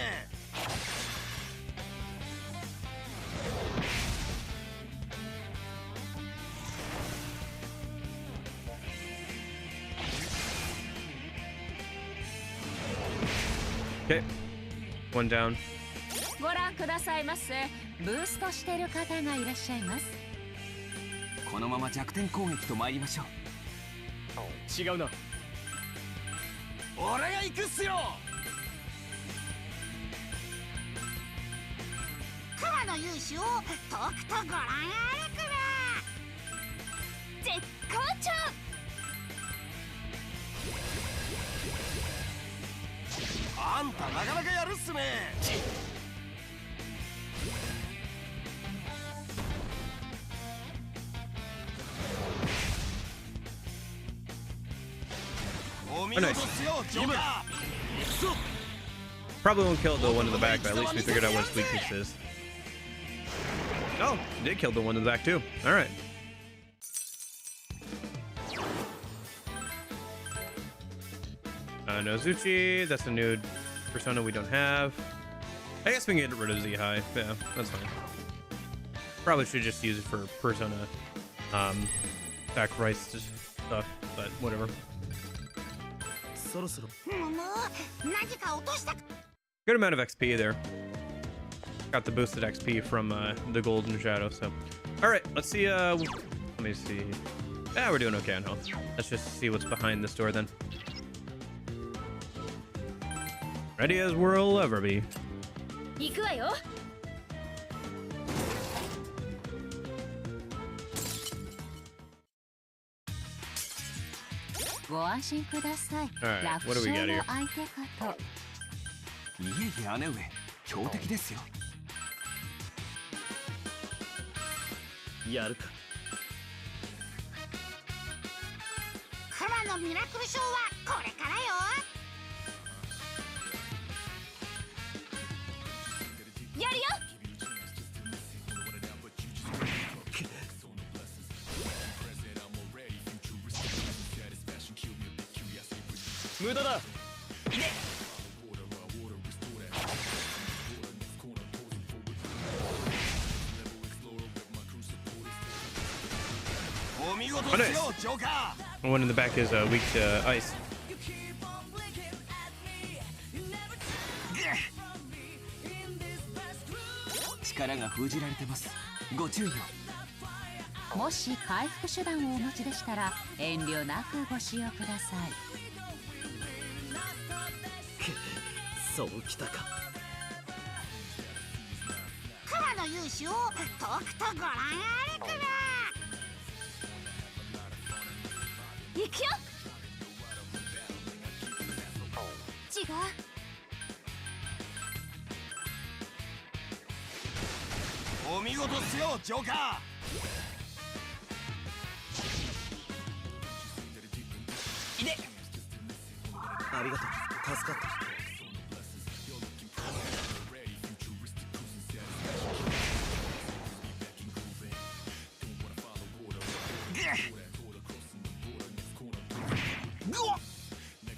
Okay, one down. ご覧くださいませ。ブーストしてる方がいらっしゃいます。このまま弱点攻撃と参りましょう。違うな。俺が行くっすよ。カラの勇姿をとくとご覧あれくら。絶好調。あんたなかなかやるっすね。お見事っすよ、ジョーカー。 Probably won't kill the one in the back, but at least we figured out what his weakness is. Oh, did kill the one in the back too. All right. Nozuchi, that's a new persona we don't have. I guess we can get rid of Z-High. Yeah, that's fine. Probably should just use it for persona sacrifice stuff, but whatever. そろそろ。何か落とした。 Good amount of XP there. Got the boosted XP from the golden shadow. So, all right, let's see. Let me see. Yeah, we're doing okay on health. Let's just see what's behind this door then. Ready as we'll ever be. 行くわよ。ご安心ください。 Alright, 楽 what do we 勝 got の here? 相手かと。いえいえ、姉上、強敵ですよ。やるか。カラのミラクルショーはこれからよ。やるよ。無駄だ。お見事ですよ、ジョーカー。 The one in the back is weak to ice. 力が封じられてます。ご注意を。もし回復手段をお持ちでしたら遠慮なくご使用ください。そうきたか。カラの勇姿をとくとご覧あれくら。行くよ。違う。お見事っすよ、ジョーカー。ありがとう。助かった。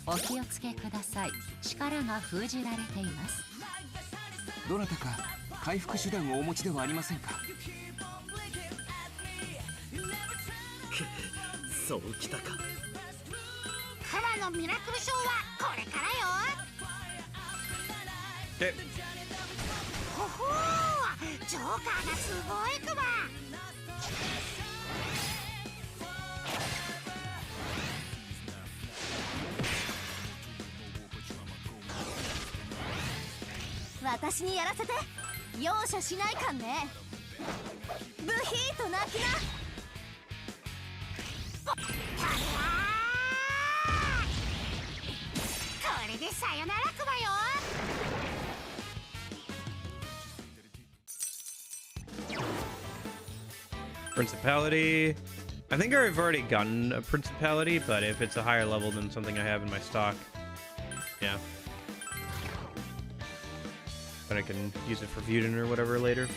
お気をつけください。力が封じられています。どなたか回復手段をお持ちではありませんか。そうきたか。クマのミラクルショーはこれからよ。 Okay. ほほー、ジョーカーがすごいクマ。私にやらせて。容赦しないかんね。ブヒーと泣きな。これでさよならクマよ。 Principality. I think I've already gotten a principality, but if it's a higher level than something I have in my stock, yeah. But I can use it for Vuden or whatever later.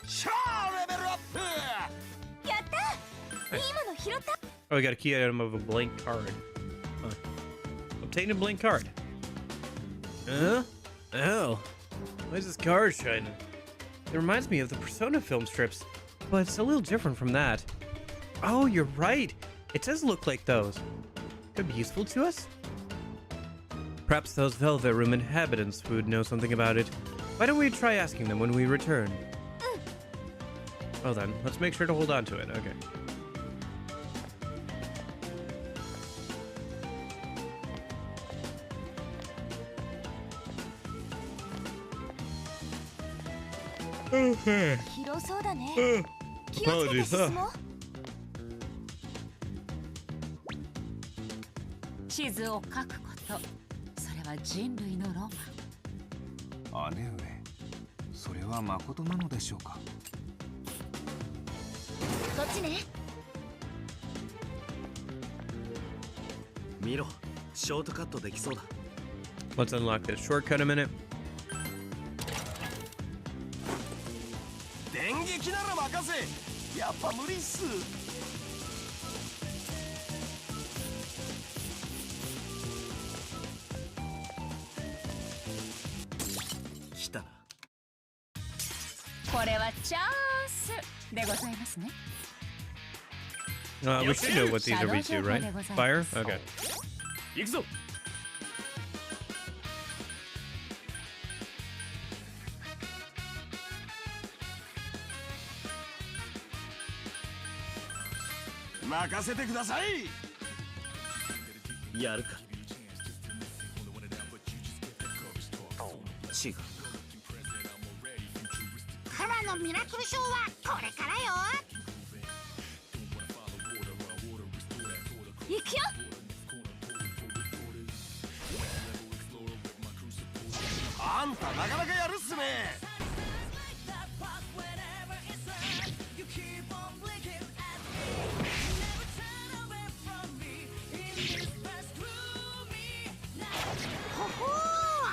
シャーレベルアップ。やった。いいもの拾った。 Oh, we got a key item of a blank card. Huh. Obtain a blank card. Huh? Oh. Why is this card shining? It reminds me of the Persona film strips, but it's a little different from that. Oh, you're right. It does look like those. Could be useful to us? Perhaps those Velvet Room inhabitants would know something about it. Why don't we try asking them when we return? Well then, let's make sure to hold on to it. Okay. Okay. 広そうだね。 Apologies, 気をつけて進もう。地図を書くこと、それは人類のロマン。姉上、それは誠なのでしょうか。こっちね。見ろ、ショートカットできそうだ。 Let's unlock this shortcut a minute. 電撃なら任せ。やっぱ無理っす。来たな。これはチャンスでございますね。We should know what these are we do, right? Fire? Okay. 行くぞ。任せてください。やるか。違う。クマのミラクルショーはこれからよ。行くよ。あんたなかなかやるっすね。ほほ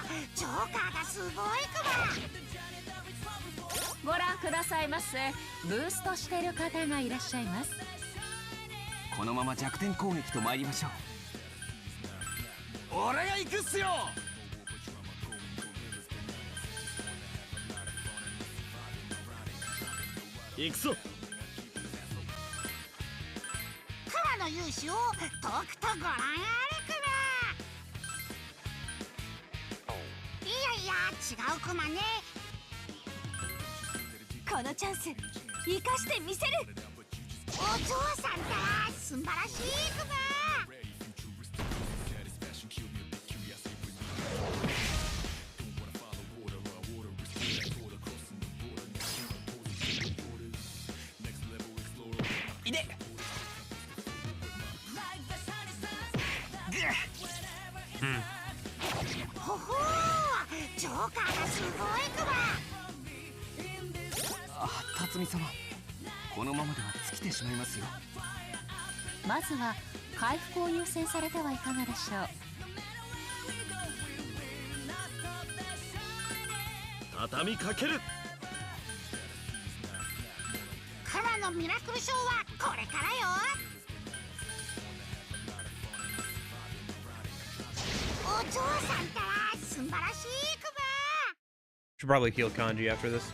ー、ジョーカーがすごいクマ。ご覧くださいませ。ブーストしている方がいらっしゃいます。このまま弱点攻撃と参りましょう。俺が行くっすよ。行くぞ。クマの勇姿をとくとご覧あれクマ。いやいや、違うクマね。このチャンス生かしてみせる。お嬢さんったら素晴らしいクマ。いで。ほほー、ジョーカーがすごいクマ。あ、辰巳様、このままでは尽きてしまいますよ。まずは回復を優先されてはいかがでしょう。畳みかける。クマのミラクルショーはこれからよ。お嬢さんったら素晴らしいクマ。 Should probably heal Kanji after this.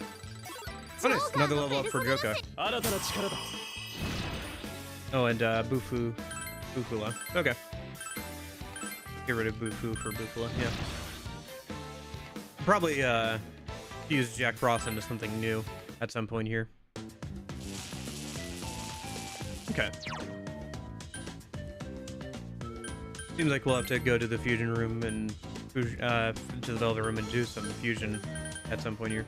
Oh, nice. Another level up for Joka. 新たな力だ Oh, and Bufula. Okay. Get rid of Bufu for Bufula, yeah. Probably use Jack Frost into something new at some point here. Okay. Seems like we'll have to go to the fusion room and to the Velvet room and do some fusion at some point here.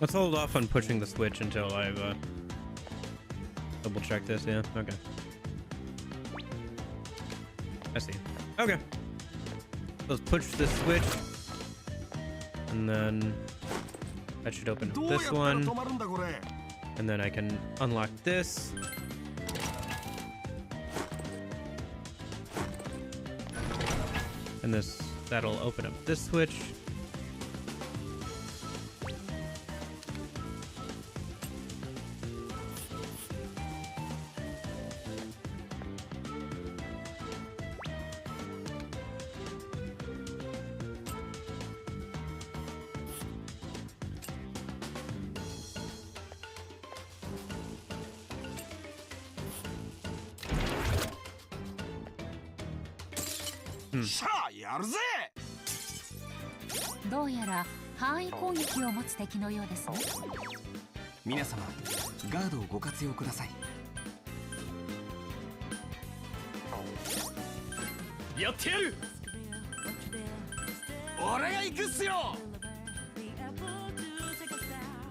Let's hold off on pushing the switch until I've double checked this. Yeah, okay. I see. Okay. Let's push this switch, and then that should open up this one, and then I can unlock this. And that'll open up this switch. Hmm. どうやら範囲攻撃を持つ敵のようですね。皆様、ガードをご活用ください。やってやる俺が行くっすよ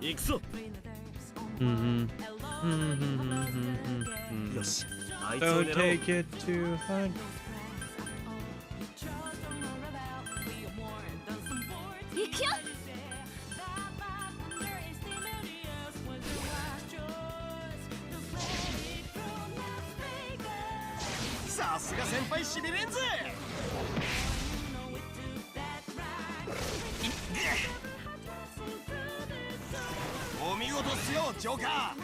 行くぞよしあいつを Don't 狙おう take it too hard. 行くよ。さすが先輩しびれんぜお見事っすよジョーカー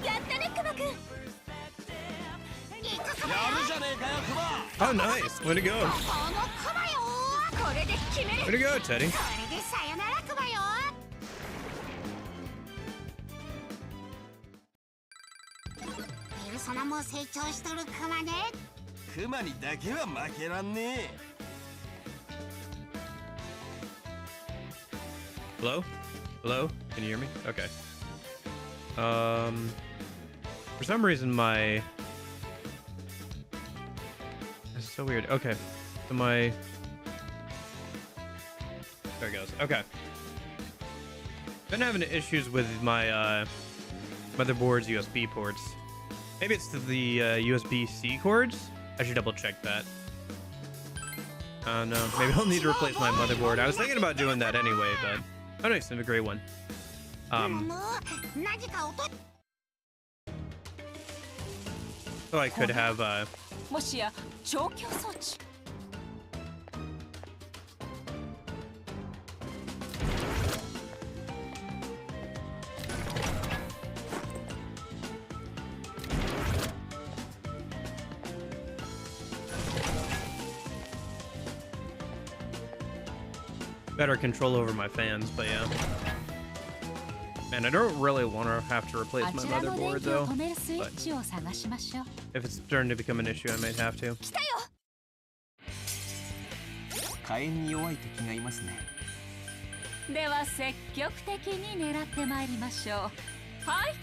やったねクマくん。やるじゃねえかよクマ Oh, nice. Way to go. このクマよ。これで決める。 Way to go, Teddy. これでさよならクマよ。ペルソナも成長しとるクマね。クマにだけは負けらんねえ Hello? Hello? Can you hear me? Okay. For some reason my... This is so weird. Okay. So my... There it goes. Okay. Been having issues with my motherboard's USB ports. Maybe it's the USB-C cords? I should double check that. No, maybe I'll need to replace my motherboard. I was thinking about doing that anyway, but... Oh, nice. Have a great one. So I could have, もしや調教装置。better control over my fans, but yeah. Man, I don't really want to have to replace あ my ちらの電 motherboard 気を though. 止めるスイッチを探しましょう。 If it's starting to become an issue, I might have to. 来たよ。火炎に弱い敵がいますねでは積極的に狙ってまいりましょう。はい。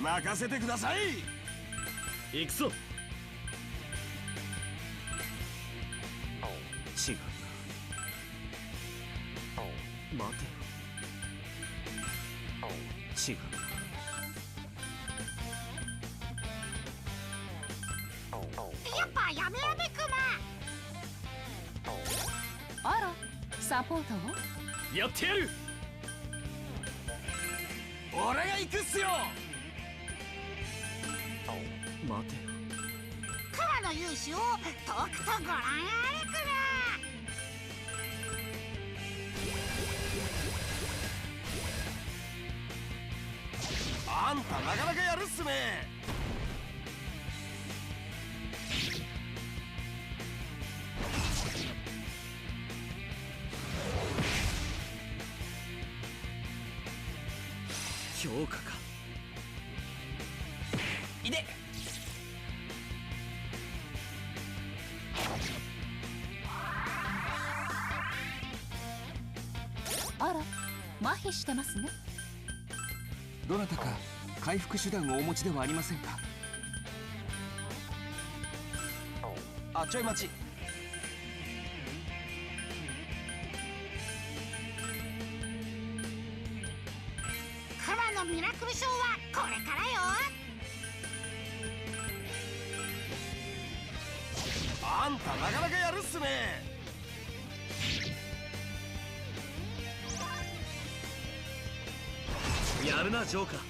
任せてください行くぞ違うな待てよ違う。やっぱやめやめクマ。あらサポートをやってやる。俺が行くっすよ。待て。クマの勇姿をとくとご覧あれクあんたなかなかやるっすね。評価か。いで。あら麻痺してますね。どなたか回復手段をお持ちではありませんか。あ、ちょい待ち。マ。クマのミラクルショーはこれからよ。あんたなかなかやるっすね。やるなジョーカー。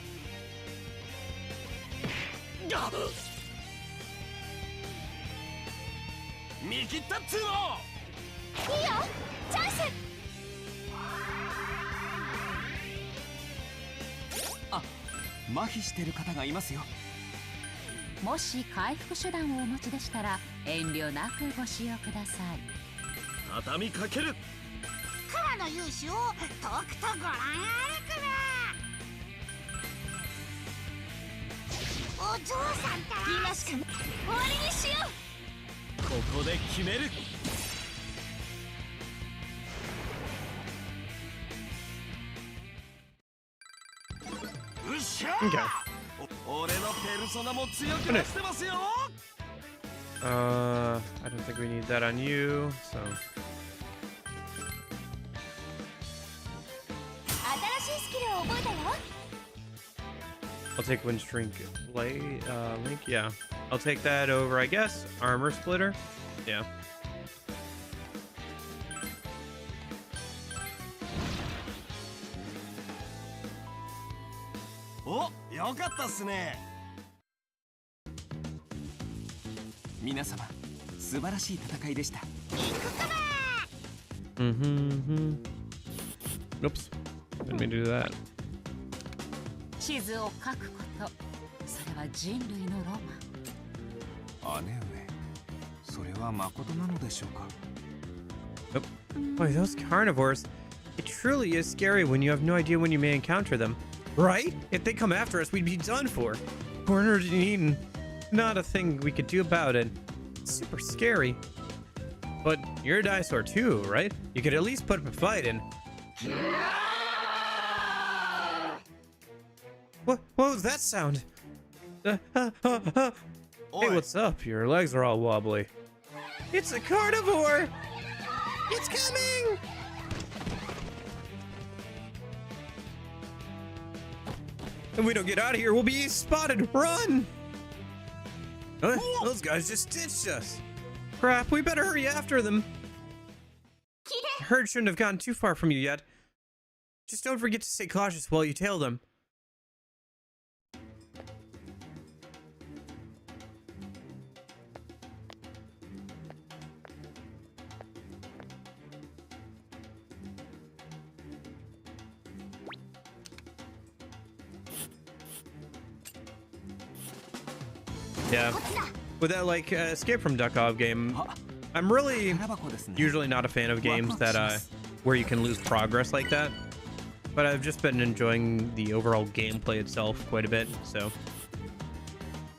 見切ったっつうの。いいよチャンス。あ、麻痺してる方がいますよ。もし回復手段をお持ちでしたら遠慮なくご使用ください。畳みかける。クマの勇姿をとくとご覧あれクマ。お嬢さんたら今しか終わりにしよう。ここで決める。うっしゃ Okay. お俺のペルソナも強くなってますよ。I don't think we need that on you, so. 新しいスキルを覚えたよ。 I'll take Wind Shrink. Link, yeah. I'll take that over, I guess. Armor Splitter? Yeah. お、よかったっすね。皆様、素晴らしい戦いでした。Oops. Didn't mean to do that. 地図を書くことそれは人類のロマン。姉上、それは誠なのでしょうか。 Boy, those carnivores. It truly is scary when you have no idea when you may encounter them. Right? If they come after us, we'd be done for. Cornered and eaten. Not a thing we could do about it. It's super scary. But you're a dinosaur too, right? You could at least put up a fight and... What was that sound? Hey, what's up? Your legs are all wobbly. It's a carnivore! It's coming! If we don't get out of here, we'll be spotted. Run! Those guys just ditched us. Crap, we better hurry after them. The herd shouldn't have gotten too far from you yet. Just don't forget to stay cautious while you tail them. Yeah. With that, like, Escape from Duckov game, I'm really usually not a fan of games that, where you can lose progress like that. But I've just been enjoying the overall gameplay itself quite a bit, so...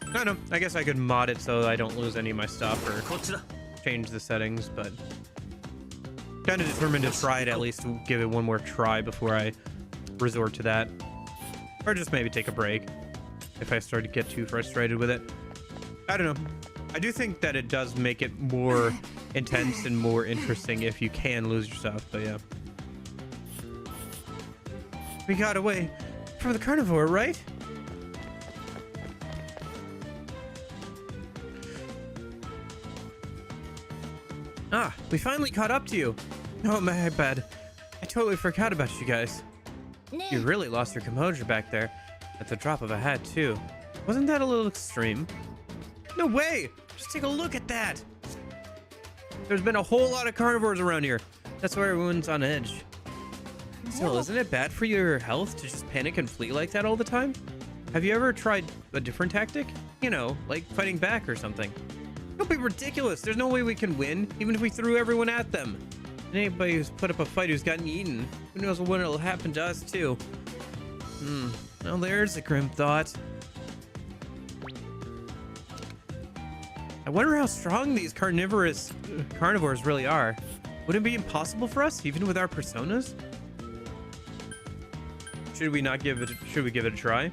I don't know, I guess I could mod it so I don't lose any of my stuff or change the settings, but... Kind of determined to try it, at least give it one more try before I resort to that. Or just maybe take a break if I start to get too frustrated with it. I don't know. I do think that it does make it more intense and more interesting if you can lose your stuff, but yeah. We got away. from the carnivore, right? Ah, we finally caught up to you. Oh, my bad. I totally forgot about you guys. You really lost your composure back there. At the drop of a hat, too. Wasn't that a little extreme? No way! Just take a look at that! There's been a whole lot of carnivores around here. That's why everyone's on edge. Still, isn't it bad for your health to just panic and flee like that all the time? Have you ever tried a different tactic? You know, like fighting back or something. Don't be ridiculous. There's no way we can win, even if we threw everyone at them. And anybody who's put up a fight who's gotten eaten, who knows when it'll happen to us too. Well, there's a grim thought. I wonder how strong these carnivores really are. Would it be impossible for us, even with our personas? Should we give it a try?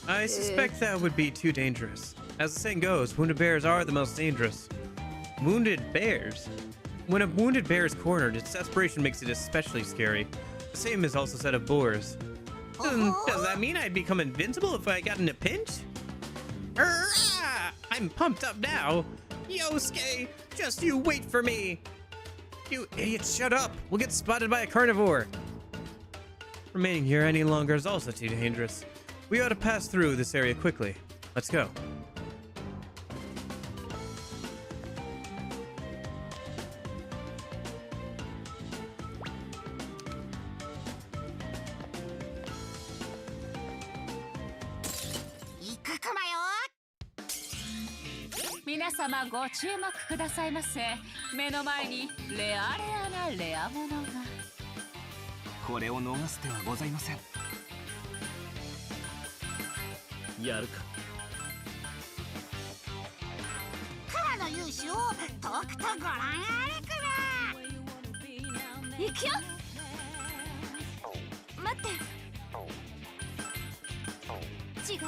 I suspect that would be too dangerous. As the saying goes, wounded bears are the most dangerous. Wounded bears? When a wounded bear is cornered, its desperation makes it especially scary. The same is also said of boars. Does that mean I'd become invincible if I got in a pinch? Hurrah! I'm pumped up now. Yosuke, just you wait for me. You idiots, shut up. We'll get spotted by a carnivore. Remaining here any longer is also too dangerous. We ought to pass through this area quickly. Let's go. Ikukumayo. 皆様ご注目くださいませ。目の前にレアなレアものが。これを逃す手はございません。やるか。カラの勇姿をとくとご覧あれから。行くよ。待って。違う。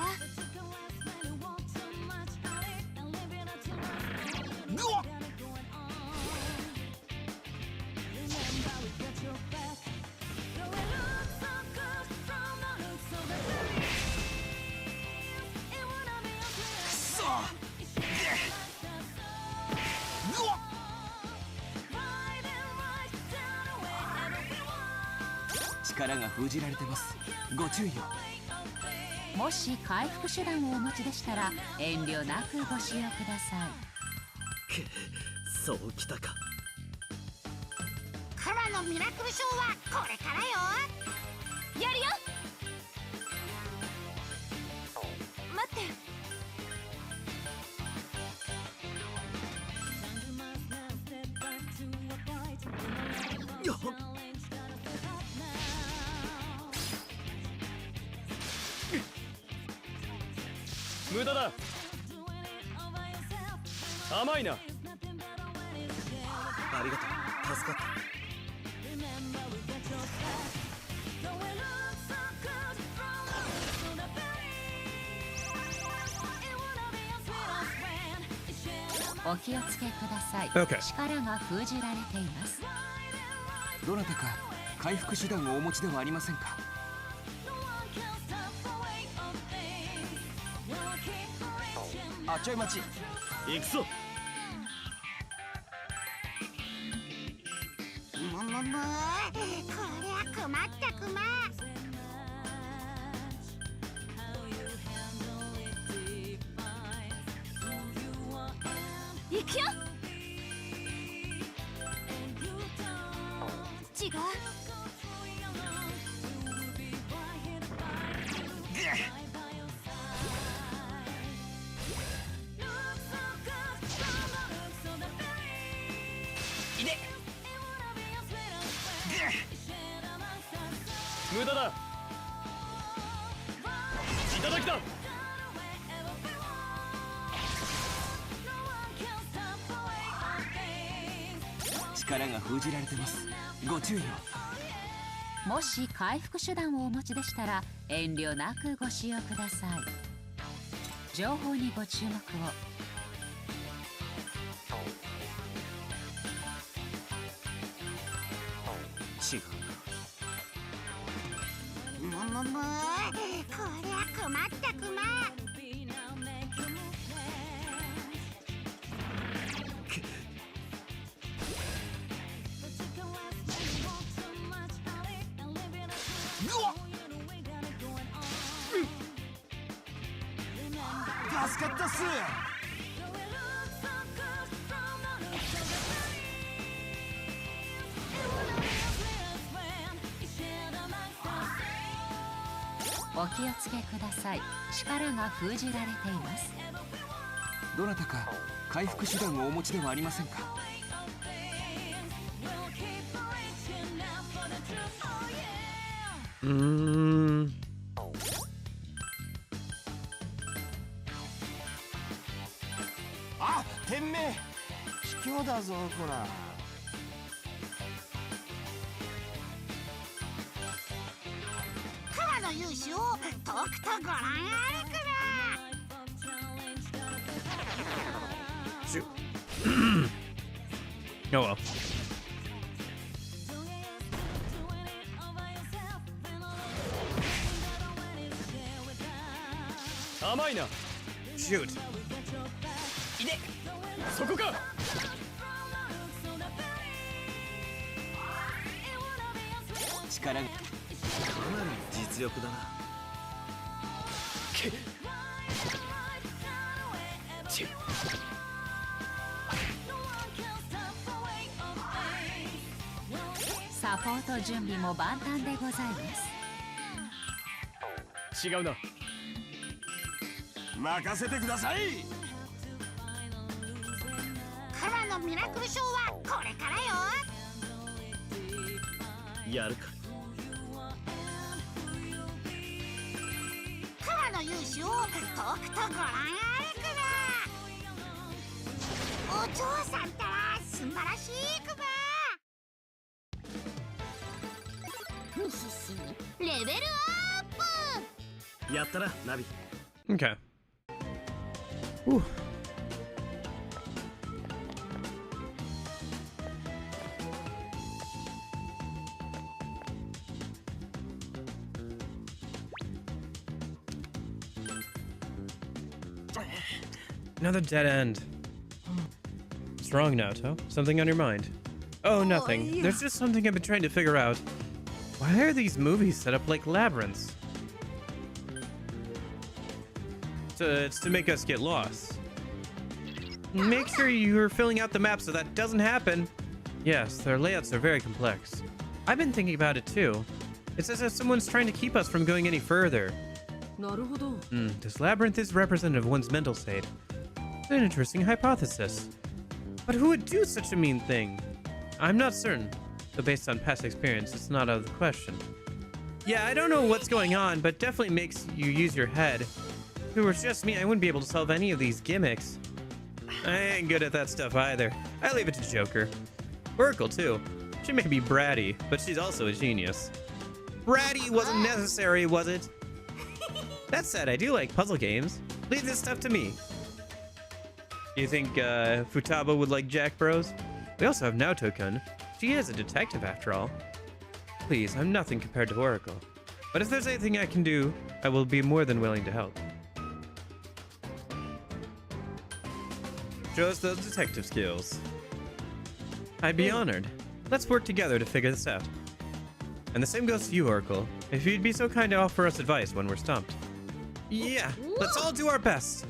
うわっ！力が封じられてます。ご注意を。もし回復手段をお持ちでしたら遠慮なくご使用ください。そうきたか。カラのミラクルショーはこれからよ。やるよ。待って。よっ。無駄だ。甘いな。ありがとう。助かった。お気をつけください。Okay. 力が封じられています。どなたか回復手段をお持ちではありませんか？あちょい待ち。行くぞ。こりゃ困ったクマ。行くよ。違う。無駄だ。いただきだ。力が封じられてます。ご注意を。もし回復手段をお持ちでしたら遠慮なくご使用ください。情報にご注目を。違う。むむ、こりゃ困ったクマ。助かったっす。お気をつけください。力が封じられています。どなたか回復手段をお持ちではありませんか？あ、天命卑怯だぞこら。クマの勇姿をとくとご覧あれクマ。Shoot. Oh well. 甘いな。 Shoot. いで、そこか。力がかなり実力だな。けちサポート準備も万端でございます。違うな。任せてください。クマのミラクルショーはこれからよ。やるか。クマの勇姿をとくとご覧あれクマ。お嬢さんったら素晴らしいクマ。ふひひレベルアップ。やったな、ナビ。 Okay. Whew. Another dead end. What's wrong, Naoto? Something on your mind? Oh, nothing. yeah. There's just something I've been trying to figure out. Why are these movies set up like labyrinths? It's to make us get lost. Make sure you're filling out the map so that doesn't happen. Yes, their layouts are very complex. I've been thinking about it too. It's as if someone's trying to keep us from going any further. This labyrinth is representative of one's mental state. An interesting hypothesis. But who would do such a mean thing? I'm not certain, though based on past experience, it's not out of the question. Yeah, I don't know what's going on, but definitely makes you use your head. If it was just me, I wouldn't be able to solve any of these gimmicks. I ain't good at that stuff either. I leave it to Joker. Oracle, too. She may be bratty, but she's also a genius. Bratty wasn't necessary, was it? That said, I do like puzzle games. Leave this stuff to me. You think Futaba would like Jack Bros? We also have Naoto-kun. She is a detective after all. Please, I'm nothing compared to Oracle. But if there's anything I can do, I will be more than willing to help. Show us those detective skills. I'd be honored. Let's work together to figure this out. And the same goes to you, Oracle. If you'd be so kind to offer us advice when we're stumped. Yeah, let's all do our best.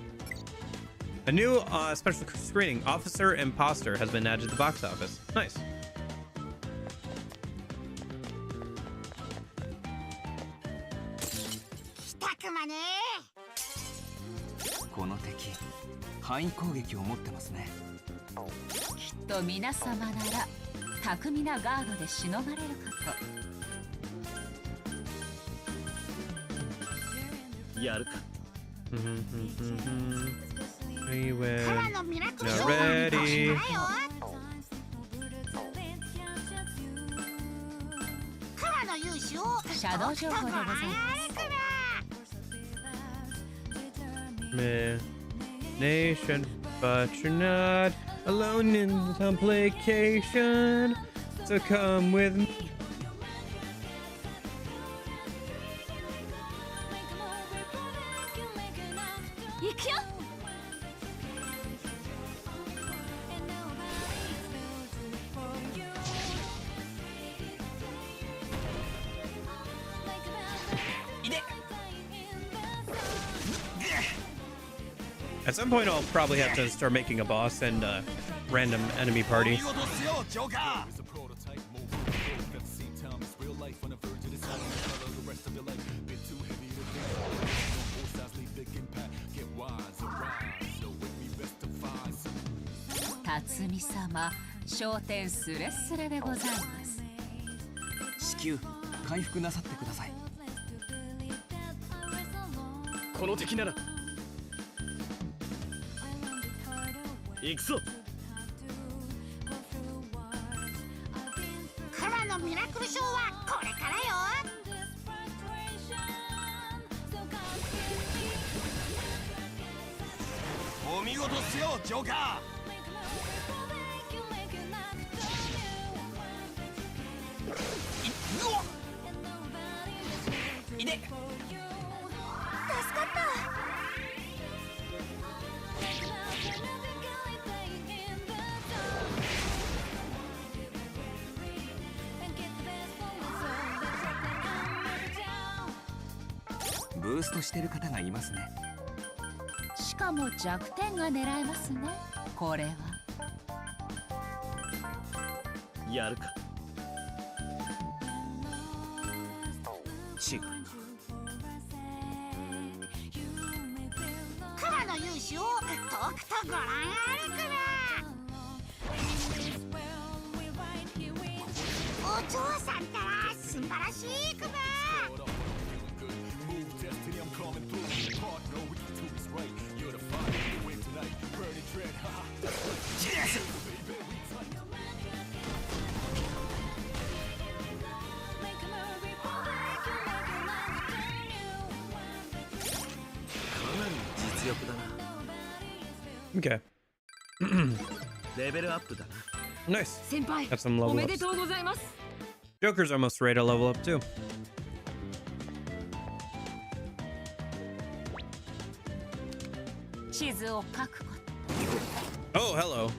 A new special screening, Officer Imposter, has been added to the box office. Nice. 来たクマね。この敵範囲攻撃を持ってますね。きっと皆様なら巧みなガードでしのがれるかと。やるか。We ク win. マのミラクルショ Not ーは ready. これからよ。クマの勇姿をシャドウ情報でございます。Nation, but you're not alone in the complication. So come with me. At some point, I'll probably have to start making a boss and random enemy party. 見事っすよジョーカ 辰巳様、焦点スレスレでございます。至急回復なさってください。この敵なら行くぞ。カラのミラクルショーはこれからよ。お見事っすよジョーカいで。助かった。ーブーストしてる方がいますね。しかも弱点が狙えますね。これはやるか。違う。カラの勇姿をとくとご覧あれくら。お嬢さんったら素晴らしいくば。実力だな。 Okay. レベルアップだな。 Nice. 先輩、 Got some お level めで ups. とうございます。 Joker's almost ready to level up too. 地図を書くこと。 Oh, hello.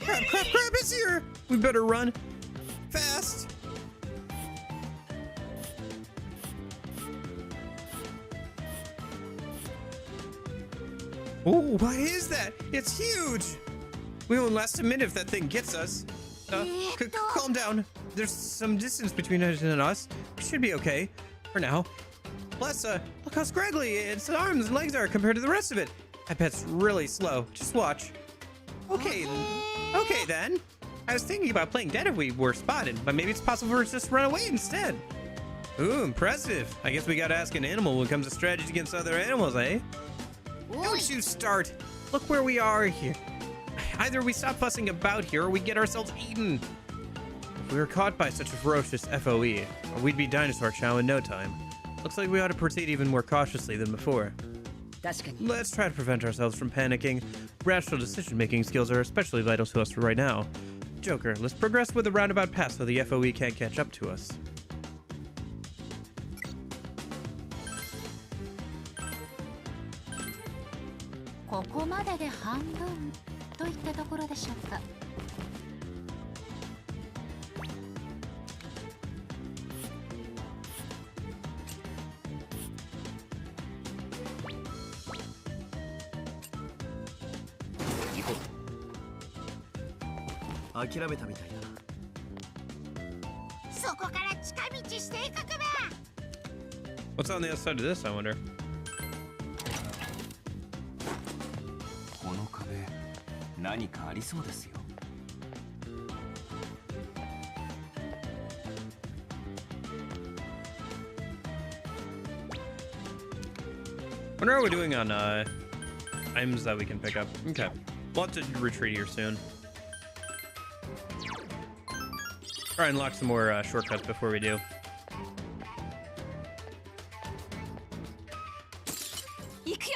Crap, crap, crap, it's here! We better run. Fast! Oh, what is that? It's huge! We won't last a minute if that thing gets us. Calm down. There's some distance between it and us. We should be okay. For now. Plus, look how scraggly its arms and legs are compared to the rest of it. I bet it's really slow. Just watch. Okay then. I was thinking about playing dead if we were spotted, but maybe it's possible for us to just run away instead. Ooh, impressive. I guess we gotta ask an animal when it comes to strategy against other animals, eh? Don't you start. Look where we are here. Either we stop fussing about here or we get ourselves eaten. If we were caught by such a ferocious FOE, we'd be dinosaur chow in no time. Looks like we ought to proceed even more cautiously than before. 確かに。 Let's try to prevent ourselves from panicking. Rational decision-making skills are especially vital to us right now. Joker, let's progress with a roundabout path so the FOE can't catch up to us. ここまでで半分といったところでしょうか。諦めたみたいだな。そこから近道していくくば。 What's on the other side of this, I wonder? この壁何かありそうですよ。 What are we doing on items that we can pick up? Okay. We'll have to retreat here soon. Try and unlock some more shortcuts before we do. 行くよ。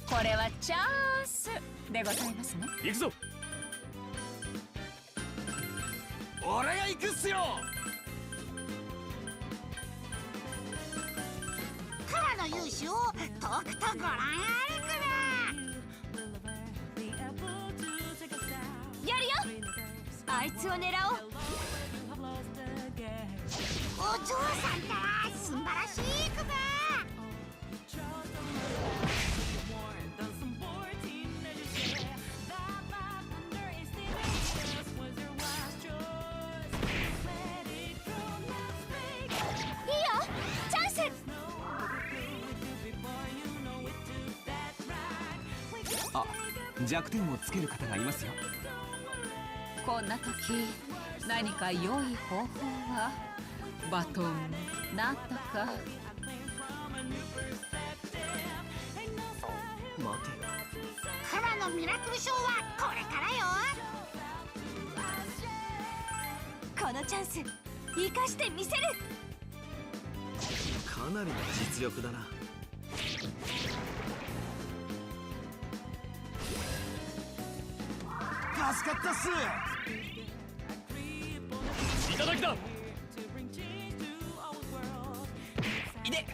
これはチャンスでございますね。行くぞ。俺が行くっすよ。カラの勇姿をとくとご覧あれくら。やるよ。あいつを狙おう。お嬢さんったら素晴らしいくば。弱点をつける方がいますよ。こんな時何か良い方法は。バトンなんとか。待て。カラのミラクルショーはこれからよ。このチャンス生かしてみせる。かなりの実力だな。助かったっす。いただきだ。いで。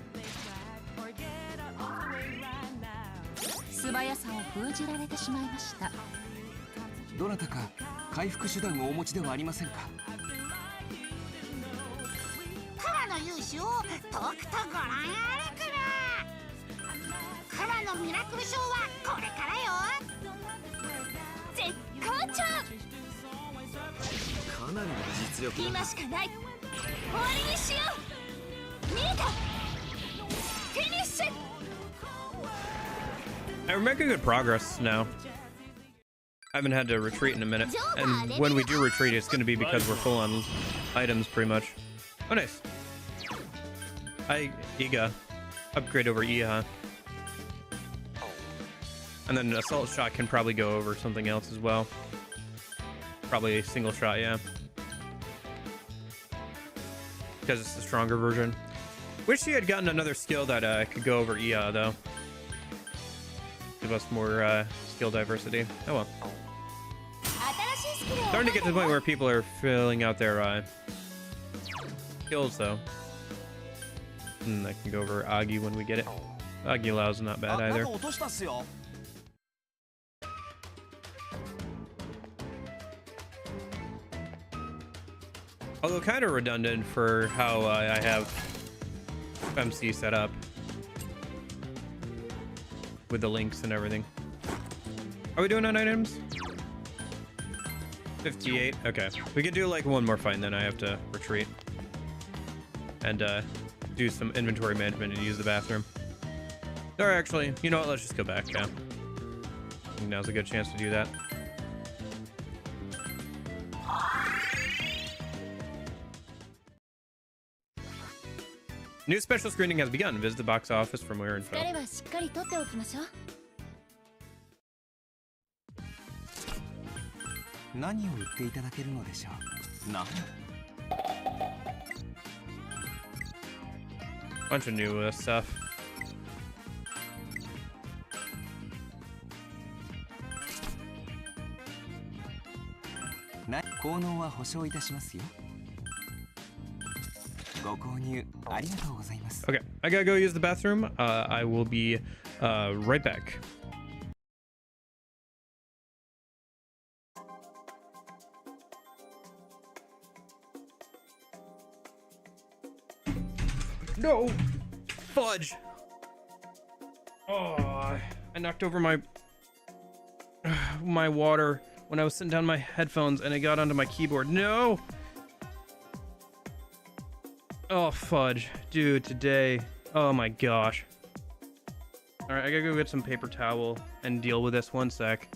素早さを封じられてしまいました。どなたか回復手段をお持ちではありませんか。カラの勇姿をとくとご覧あれくら。カラのミラクルショーはこれからよ。絶好調。かなりの実力だな。今しかない。終わりにしよう。見えた。フィニッシュ。We're making good progress now. I haven't had to retreat in a minute, and when we do retreat, it's going to be because we're full on items, pretty much. Oh, nice. Iga. Upgrade over Iha. And then an assault shot can probably go over something else as well. Probably a single shot, yeah. Because it's the stronger version. Wish he had gotten another skill that could go over Iha, though. Give us more skill diversity. Oh well. Starting to get to the point where people are filling out their skills, though. And I can go over Agi when we get it. Aguilau's not bad either. Although kind of redundant for how I have MC set up. With the links and everything. Are we doing on items? 58. Okay. We can do like one more fight and then I have to retreat. And do some inventory management and use the bathroom. Or actually, you know what? Let's just go back. Yeah. I think now's a good chance to do that. New special screening has begun. Visit the box office for more info. 疲れはしっかりとっておきましょう。何を売っていただけるのでしょう。な。Bunch of new stuff. 効能は保証いたしますよ。ご購入ありがとうございます。 Okay, I gotta go use the bathroom. I will be right back. No! Fudge! Oh, I knocked over my water when I was sitting down my headphones and it got onto my keyboard. No! Oh, fudge. Dude, today. Oh my gosh. Alright, I gotta go get some paper towel and deal with this. 1 sec.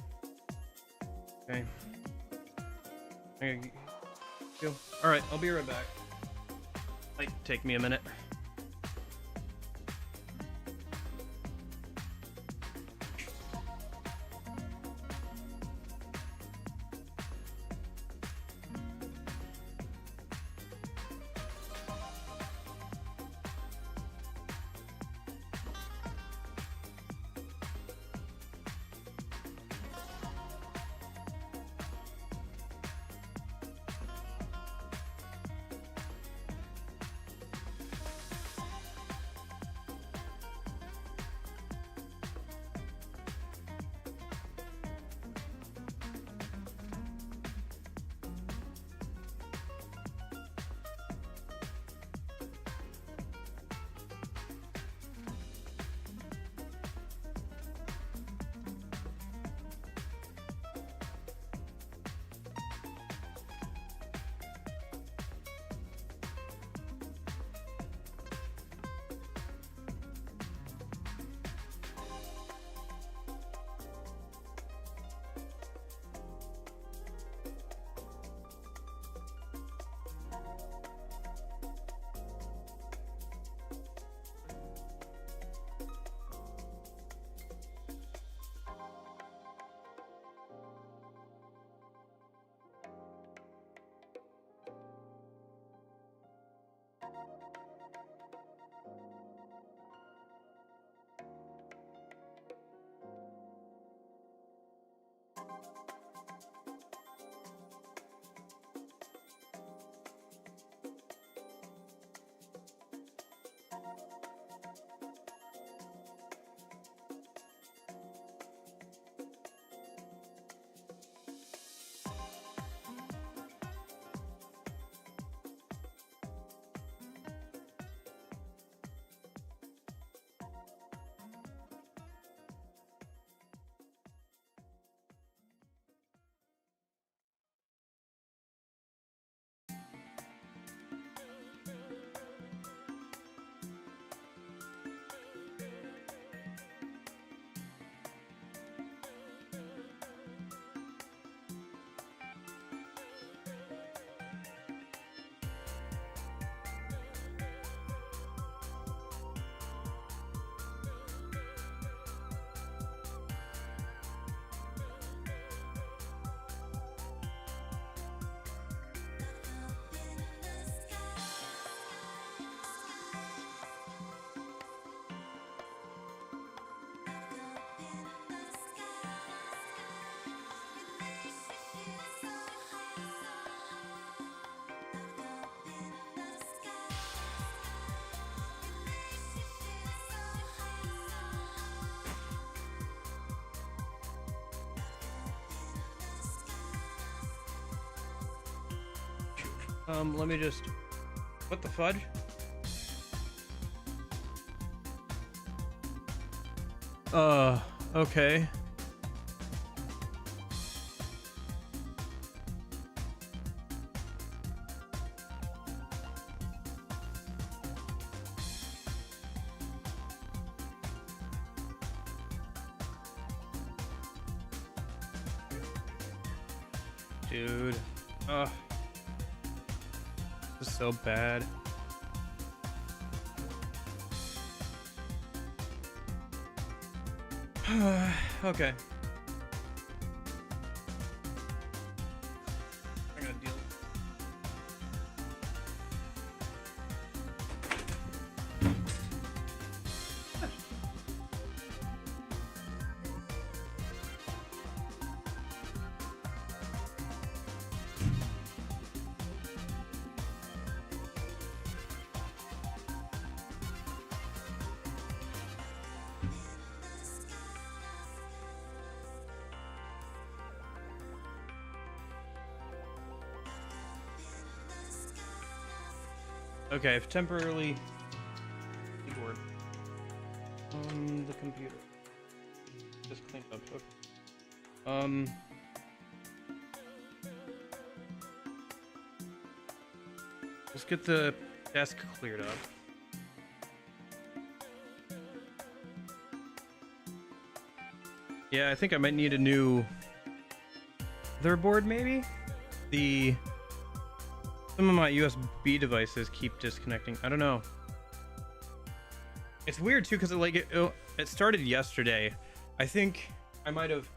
Okay. Alright, I'll be right back. Might take me a minute. Let me just... What the fudge? Okay. Dude. Ugh. This is so bad. Okay. I'm gonna deal. Okay, I've temporarily keyboard on the computer. Just cleaned up. Okay. Let's get the desk cleared up. Yeah, I think I might need a new motherboard, maybe? Some of my USB devices keep disconnecting. I don't know. It's weird too, because it started yesterday. I think I might have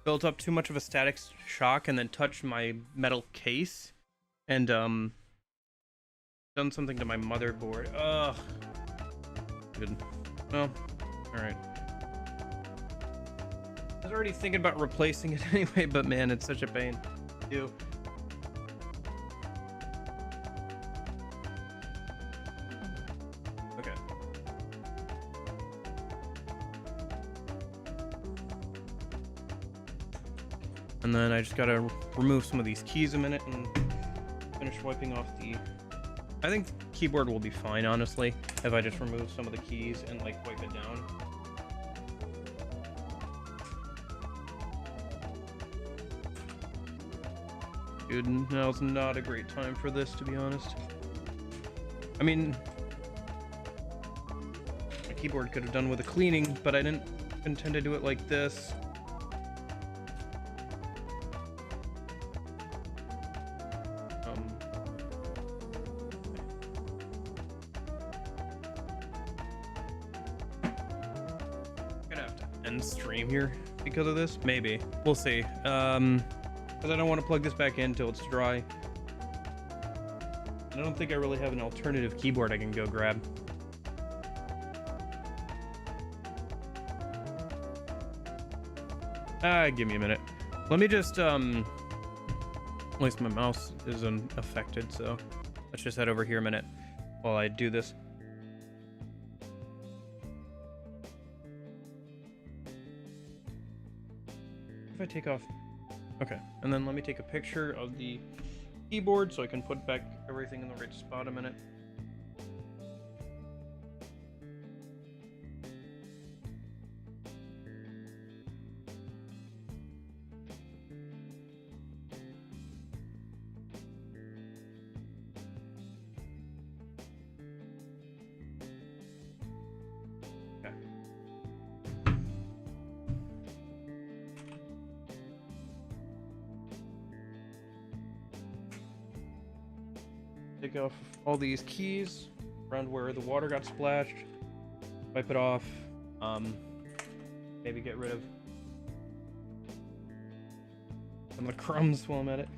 built up too much of a static shock and then touched my metal case and done something to my motherboard. Ugh. Good. Well, all right. I was already thinking about replacing it anyway, but man, it's such a pain. Ew. Okay. And then I just gotta remove some of these keys a minute and finish wiping off the... I think the keyboard will be fine, honestly, if I just remove some of the keys and like wipe it down. Dude, now's not a great time for this, to be honest. I mean, my keyboard could have done with a cleaning, but I didn't intend to do it like this. Gonna have to end stream here because of this. Maybe. We'll see. Because I don't want to plug this back in until it's dry. And I don't think I really have an alternative keyboard I can go grab. Give me a minute. Let me just, at least my mouse isn't affected, so let's just head over here a minute while I do this. If I take off... Okay, and then let me take a picture of the keyboard so I can put back everything in the right spot a minute. Okay. Take off all these keys around where the water got splashed, wipe it off, maybe get rid of some of the crumbs while I'm at it.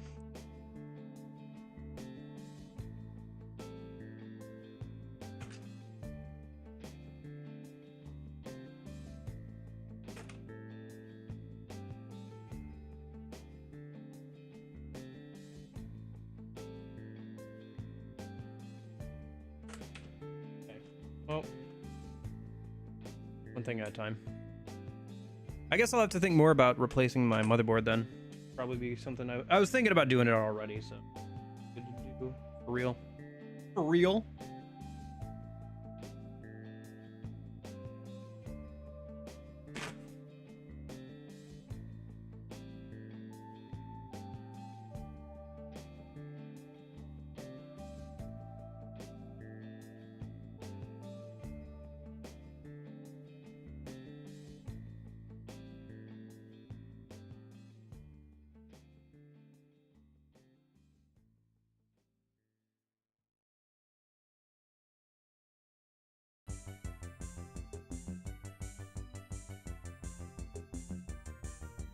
Well, one thing at a time. I guess I'll have to think more about replacing my motherboard then. Probably be something I was thinking about doing it already, so could For real. For real.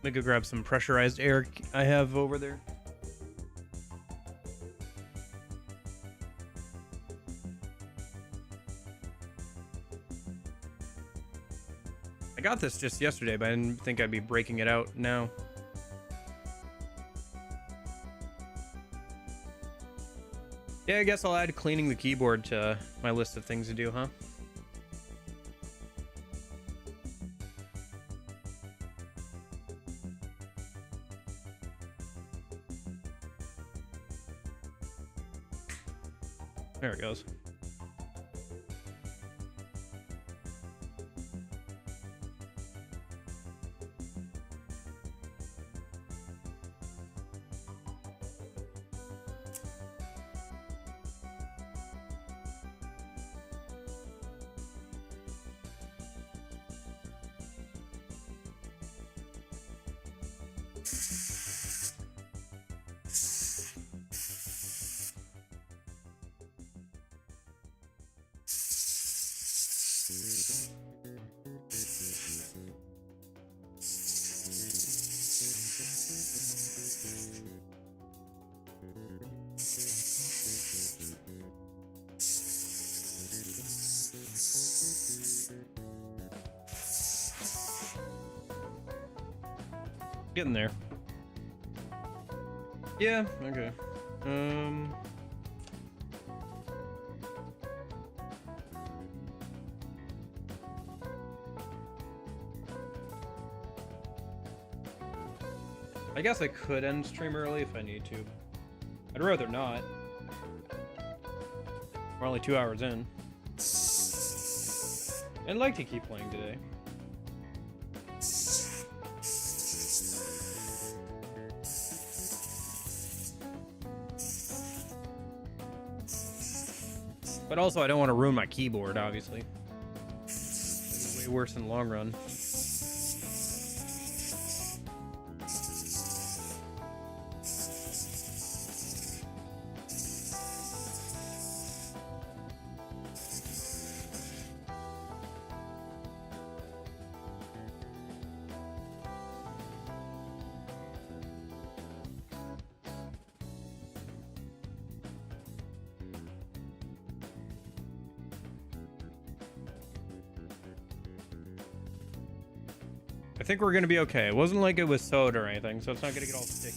Let me go grab some pressurized air I have over there. I got this just yesterday, but I didn't think I'd be breaking it out now. Yeah, I guess I'll add cleaning the keyboard to my list of things to do, huh? There it goes. Getting there. Yeah, okay. I guess I could end stream early if I need to. I'd rather not. We're only 2 hours in. I'd like to keep playing today. But also, I don't want to ruin my keyboard, obviously. It's way worse in the long run. I think we're gonna be okay. It wasn't like it was soda or anything, so it's not gonna get all sticky.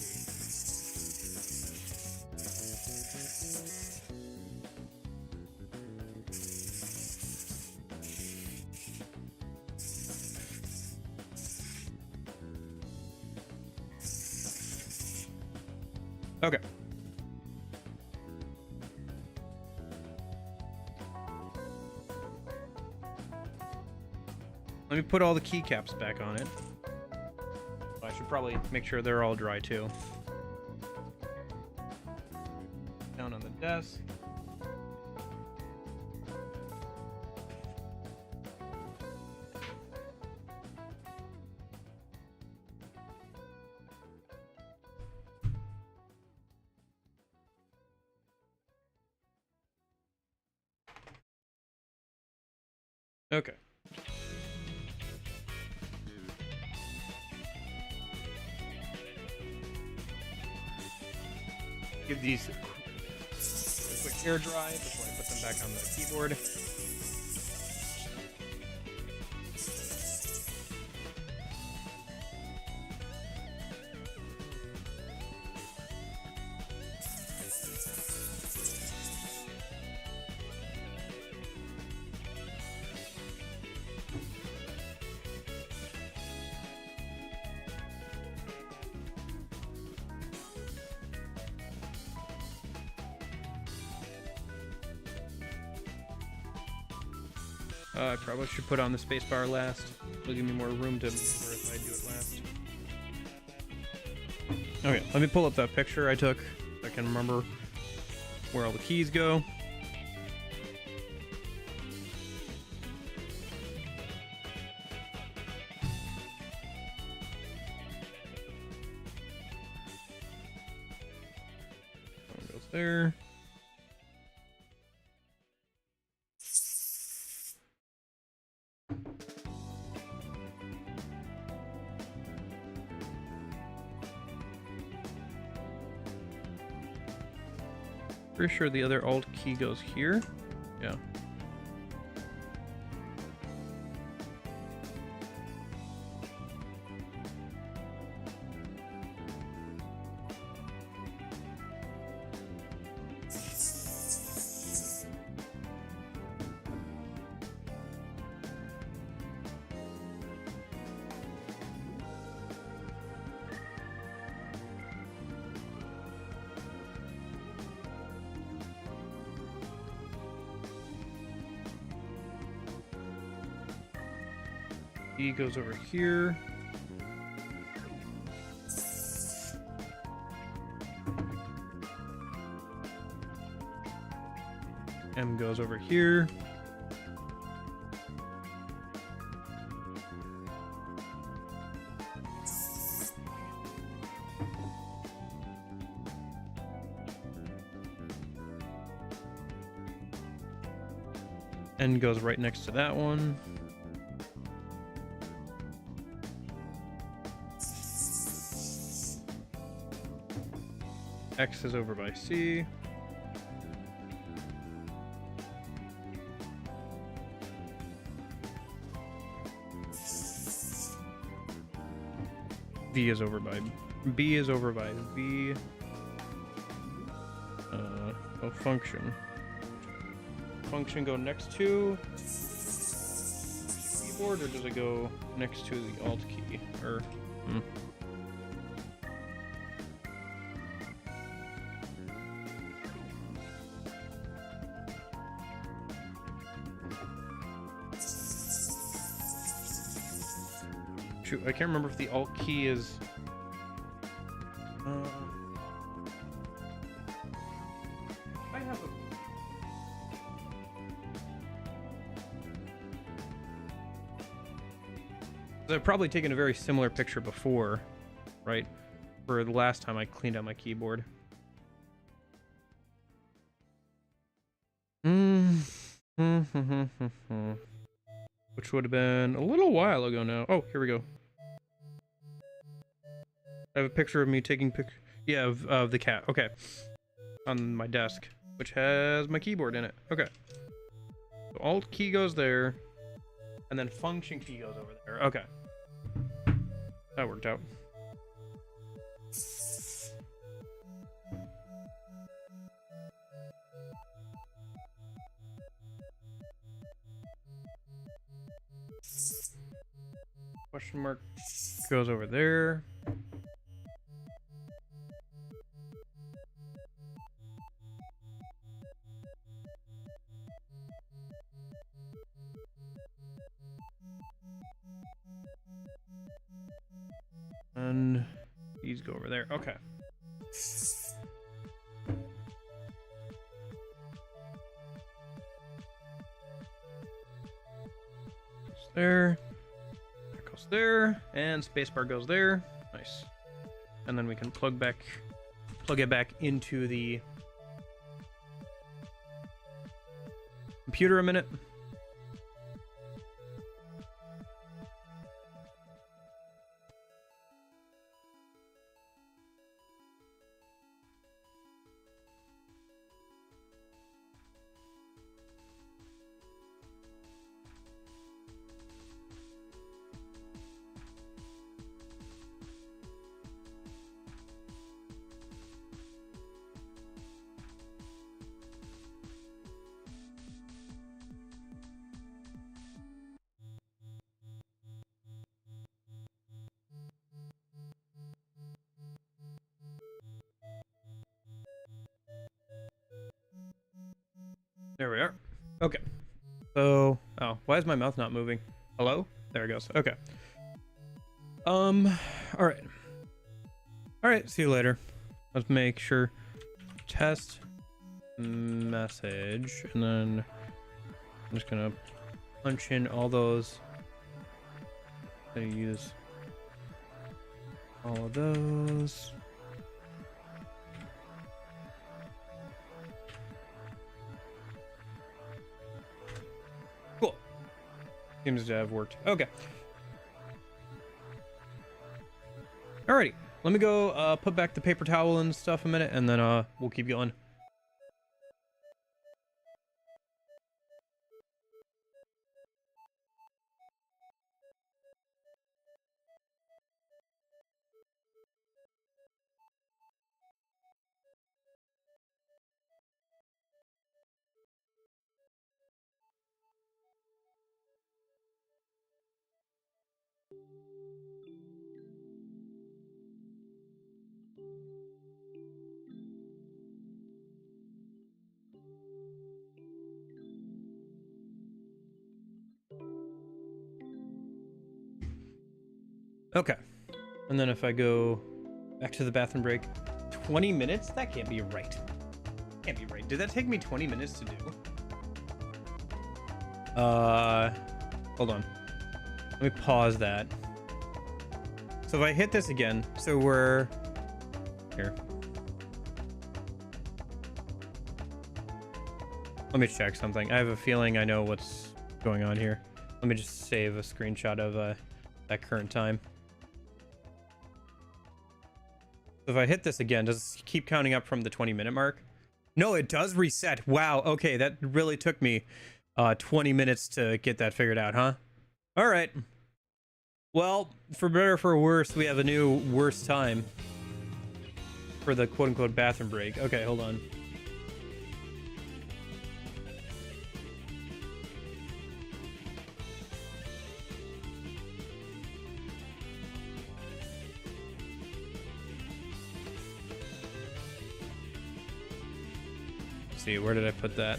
Okay. Let me put all the keycaps back on it. I should probably make sure they're all dry too. Down on the desk. Okay. Give these a quick air dry before I put them back on the keyboard. I probably should put on the spacebar last. It'll give me more room to maneuver if I do it last. Okay, let me pull up that picture I took. I can remember where all the keys go. One goes there. Pretty sure the other alt key goes here. Yeah. E goes over here. M goes over here. N goes right next to that one. X is over by C. V is over by B is over by V. Oh, function. Function go next to keyboard, or does it go next to the alt key? Or shoot, I can't remember if the alt key is. I have a. I've probably taken a very similar picture before, right? For the last time I cleaned out my keyboard. Which would have been a little while ago now. Oh, here we go. I have a picture of me taking of the cat. Okay. On my desk, which has my keyboard in it. Okay. So alt key goes there, and then function key goes over there. Okay. That worked out. Question mark goes over there. And these go over there. Okay. There. That goes there. And spacebar goes there. Nice. And then we can plug it back into the computer a minute. There we are. Okay. So Oh, why is my mouth not moving? Hello? There it goes. Okay. All right. All right, see you later. Let's make sure. Test message, and then I'm just gonna punch in all those. I'm gonna use all of those. Cool. Seems to have worked. Okay. Alrighty. Let me go put back the paper towel and stuff a minute, and then we'll keep going. Okay. And then if I go back to the bathroom break, 20 minutes? That can't be right. Can't be right. Did that take me 20 minutes to do? Hold on. Let me pause that. So if I hit this again, so we're here. Let me check something. I have a feeling I know what's going on here. Let me just save a screenshot of that current time. So if I hit this again, does it keep counting up from the 20-minute mark? No, it does reset. Wow. Okay, that really took me 20 minutes to get that figured out, huh? All right. Well, for better or for worse, we have a new worst time for the quote-unquote bathroom break. Okay, hold on. Let's see, where did I put that?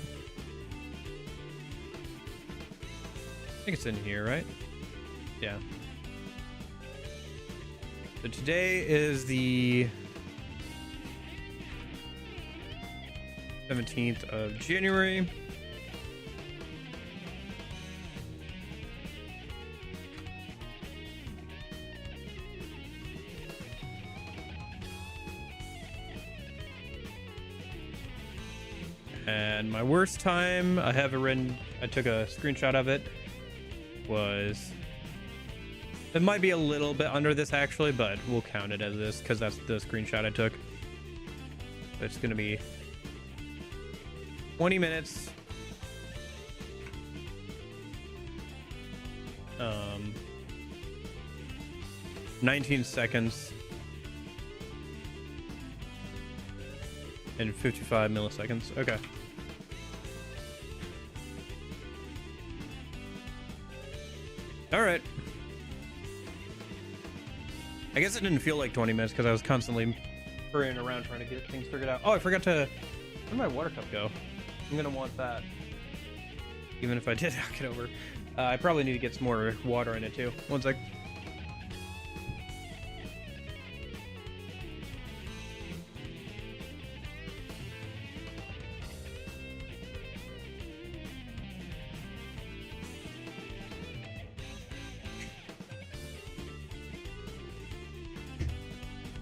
I think it's in here, right? Yeah. So today is the 17th of January. And my worst time, I have it written, I took a screenshot of it, was... It might be a little bit under this actually, but we'll count it as this because that's the screenshot I took. So it's gonna be 20 minutes. 19 seconds. And 55 milliseconds. Okay. All right. I guess it didn't feel like 20 minutes because I was constantly hurrying around trying to get things figured out. Oh, I forgot to... Where'd my water cup go? I'm gonna want that. Even if I did knock it over. I probably need to get some more water in it too. One sec.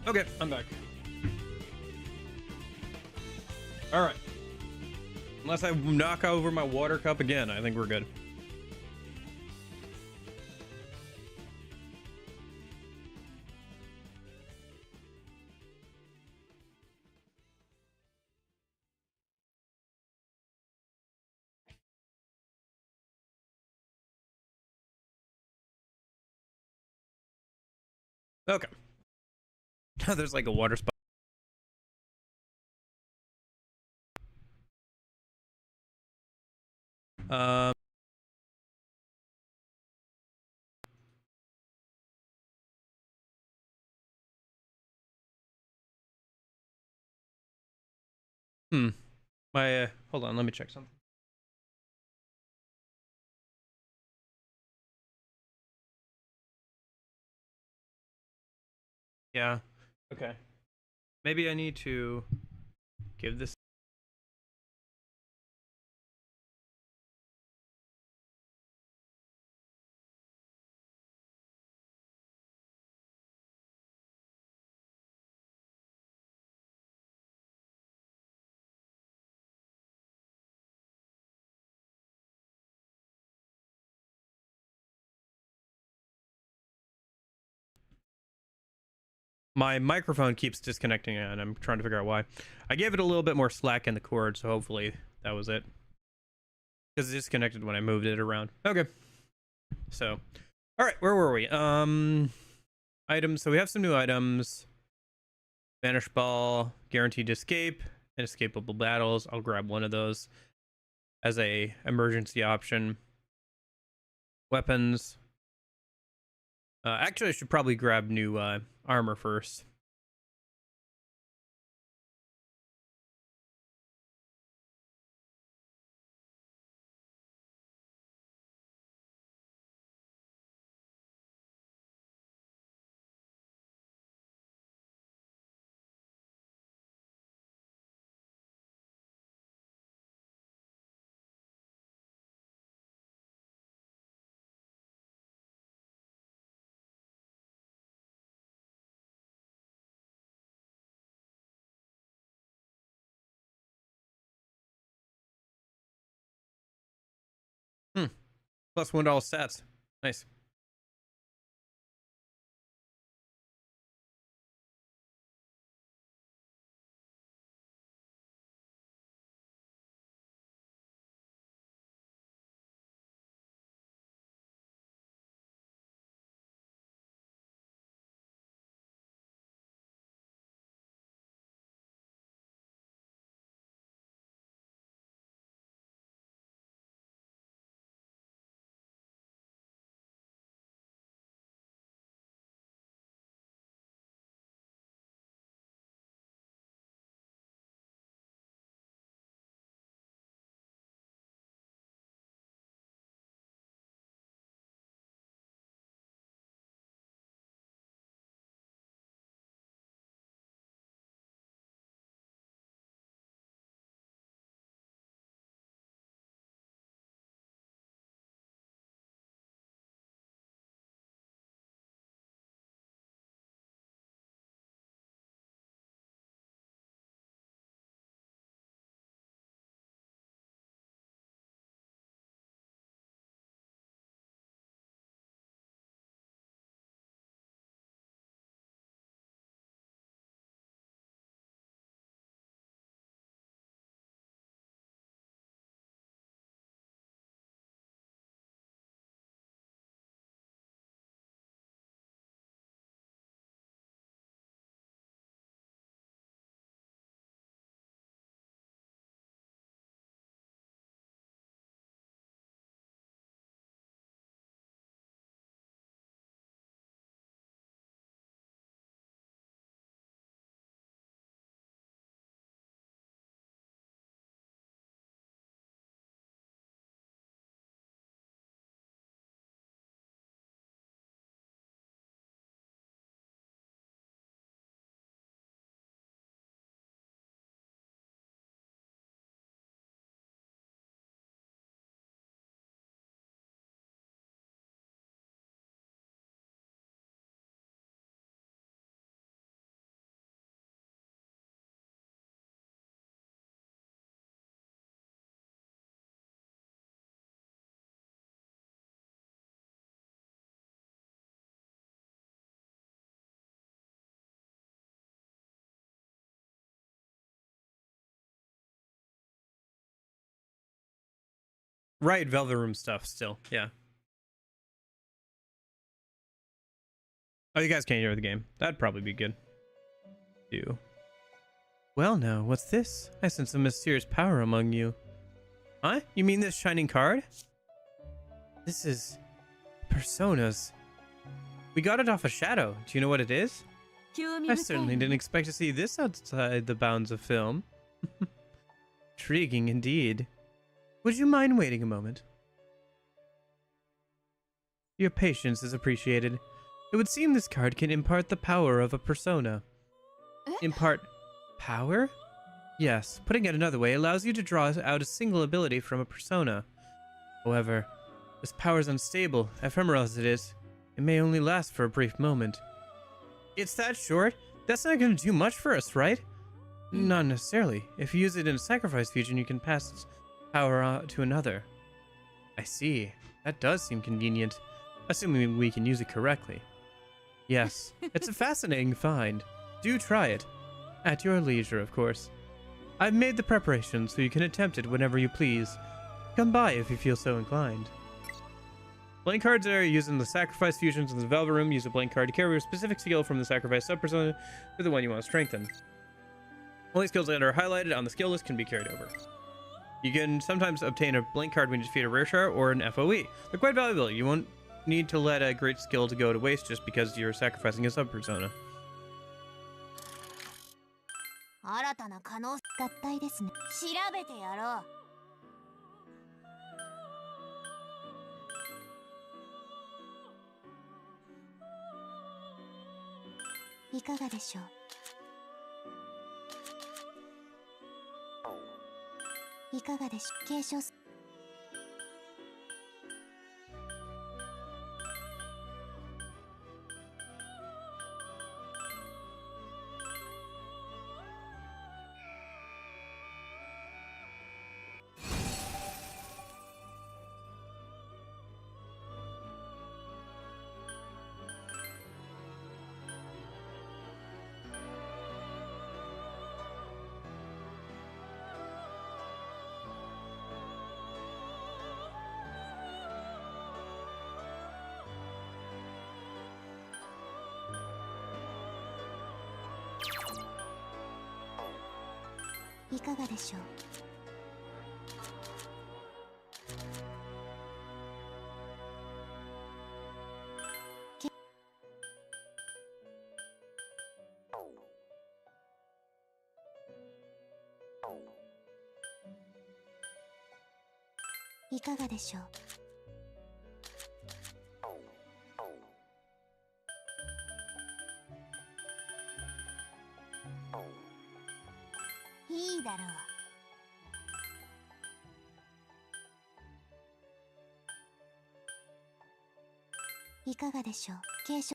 Okay, I'm back. All right. Unless I knock over my water cup again, I think we're good. Okay. There's like a water spot. Um. My hold on, let me check something. Yeah. Okay. Maybe I need to give this. My microphone keeps disconnecting and I'm trying to figure out why. I gave it a little bit more slack in the cord, so hopefully that was it. Because it disconnected when I moved it around. Okay. So, all right, where were we? Items. So we have some new items. Vanish ball, guaranteed escape, inescapable battles. I'll grab one of those as a emergency option. Weapons. Actually, I should probably grab new armor first. Plus one to all stats. Nice. Right, Velvet Room stuff still. Yeah. Oh, you guys can't hear the game. That'd probably be good. Do. Well, now, what's this? I sense some mysterious power among you. Huh? You mean this shining card? This is Persona's. We got it off a shadow. Do you know what it is? I certainly didn't expect to see this outside the bounds of film. Intriguing indeed. Would you mind waiting a moment? Your patience is appreciated. It would seem this card can impart the power of a persona. Impart power? Yes, putting it another way, allows you to draw out a single ability from a persona. However, this power is unstable, ephemeral as it is. It may only last for a brief moment. It's that short? That's not going to do much for us, right? Not necessarily. If you use it in a sacrifice fusion, you can pass its power to another. I see. That does seem convenient, assuming we can use it correctly. Yes, it's a fascinating find. Do try it. At your leisure, of course. I've made the preparations so you can attempt it whenever you please. Come by if you feel so inclined. Blank cards are used in the sacrifice fusions in the Velvet Room. Use a blank card to carry a specific skill from the sacrifice sub-persona to the one you want to strengthen. Only skills that are highlighted on the skill list can be carried over. You can sometimes obtain a blank card when you defeat a rare shard or an FOE. They're quite valuable. You won't need to let a great skill to go to waste just because you're sacrificing a sub-persona. 新たな可能性合体ですね。調べてやろう。いかがでしょう。いかがでしょう。継承す。いかがでしょう。いかがでしょう。いいだろう。いかがでしょう。継承。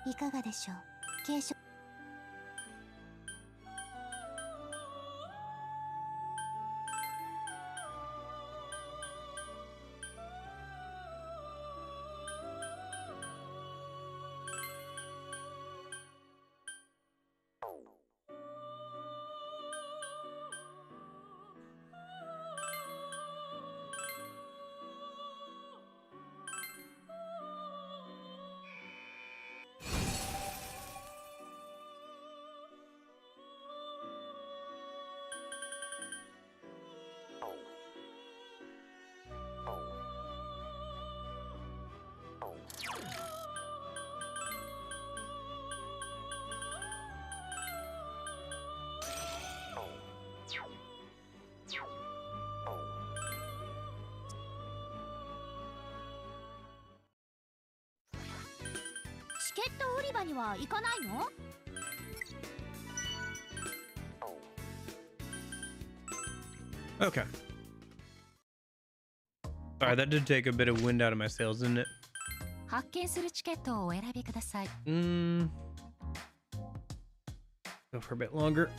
いかがでしょう。継承。チケット売り場には行かないの？ Okay. Sorry, that did take a bit of wind out of my sails, didn't it? 発見するチケットをお選びください。Go for a bit longer.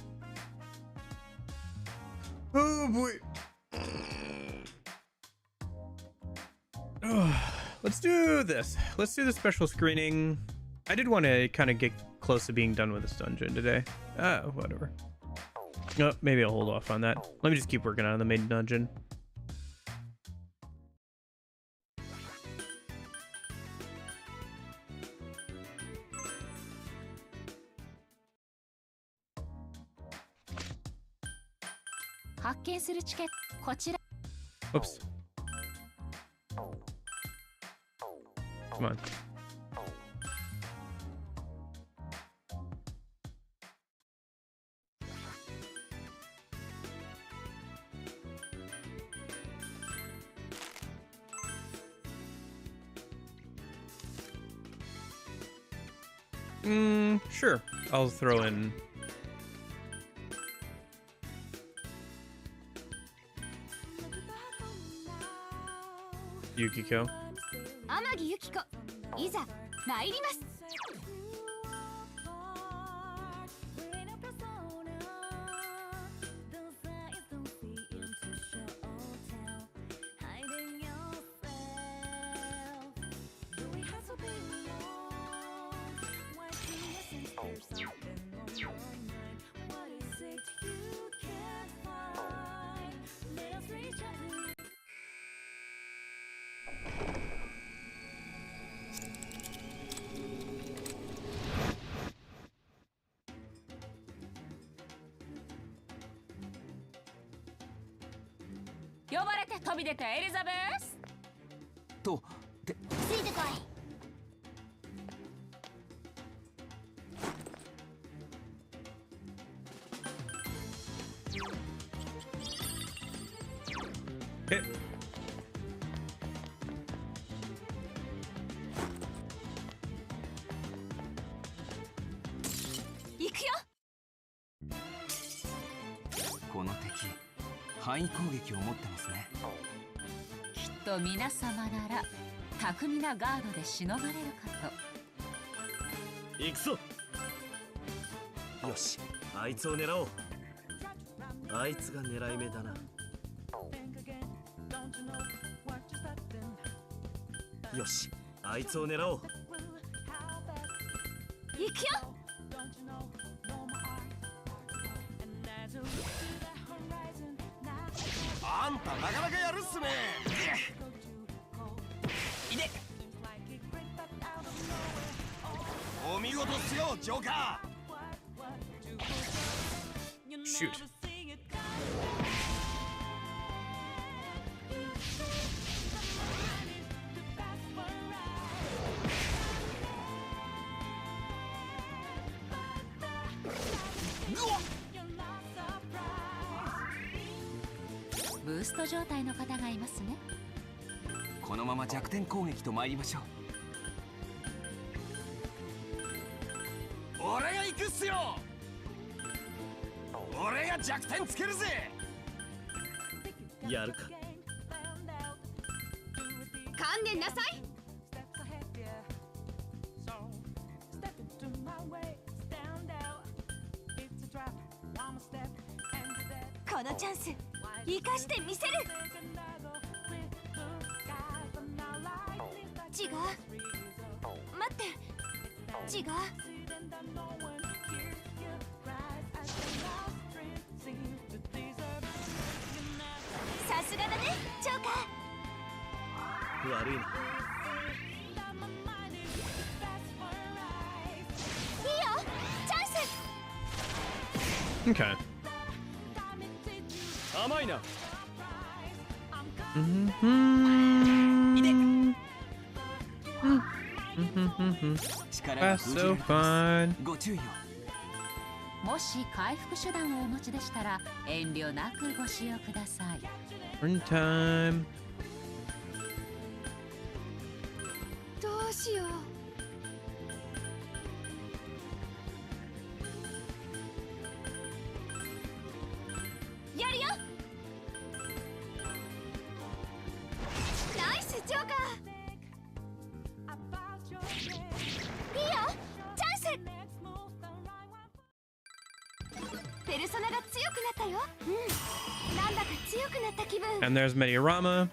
Oh boy. Let's do this. Let's do the special screening. I did want to kind of get close to being done with this dungeon today. Whatever. Oh, maybe I'll hold off on that. Let me just keep working on the main dungeon. Oops. Come on. Sure. I'll throw in Yukiko. 天城ゆき子、いざ参ります。呼ばれて飛び出てエリザベスとついてこい。え行くよ。この敵範囲攻撃を持ってますね。きっと皆様なら巧みなガードでしのがれるかと。行くぞ。よし、あいつを狙おう。あいつが狙い目だな。よし、あいつを狙おう。行くよ。あんたなかなかやるっすね。いで。お見事っすよ、ジョーカー。Shoot. Boost ブースト状態の方がいますね。このまま弱点攻撃と参りましょう。俺が行くっすよ。俺が弱点つけるぜ。やるか。観念なさい。このチャンス生かしてみせる。違う、待って違う。さすがだね、ジョーカー。悪いな。いいよ、チャンス。 Okay. 甘いな。力が That's 封じら so れてます。 fun. ご注意を。もし回復手段をお持ちでしたら遠慮なくご使用ください。Run time. どうしよう。やるよ。ナイスジョーカー。いいよ、チャンス。ペルソナが強くなったよ。なんだか強くなった気分。 And there's Mediorama.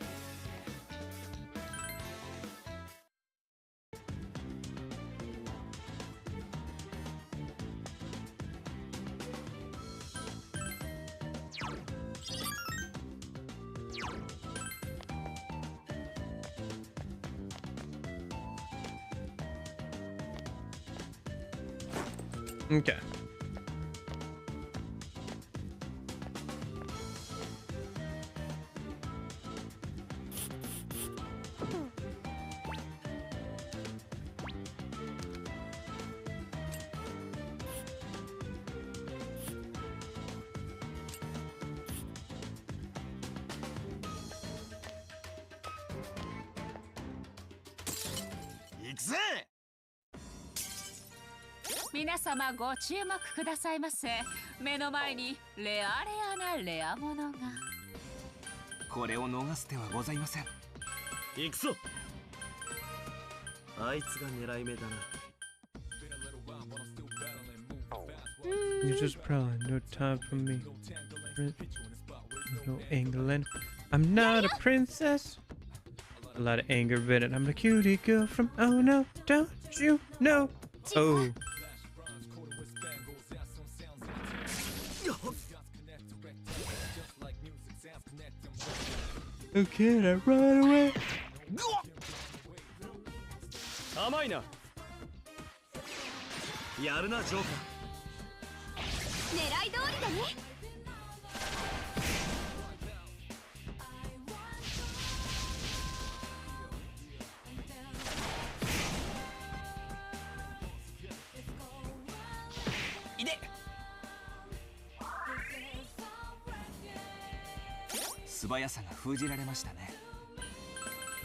Okay.皆様ご注目くださいませ。目の前にレアなレアものが。これを逃す手はございません。行くぞ。あいつが狙い目だな。You're just prowling, no time for me. No angling. I'm not a princess. A lot of anger in it. I'm a cutie girl from Oh no, don't you know? Oh. Oh, can I run away? 甘いな。やるなジョーカ狙い通りだね。いで。素早さが封じられましたね。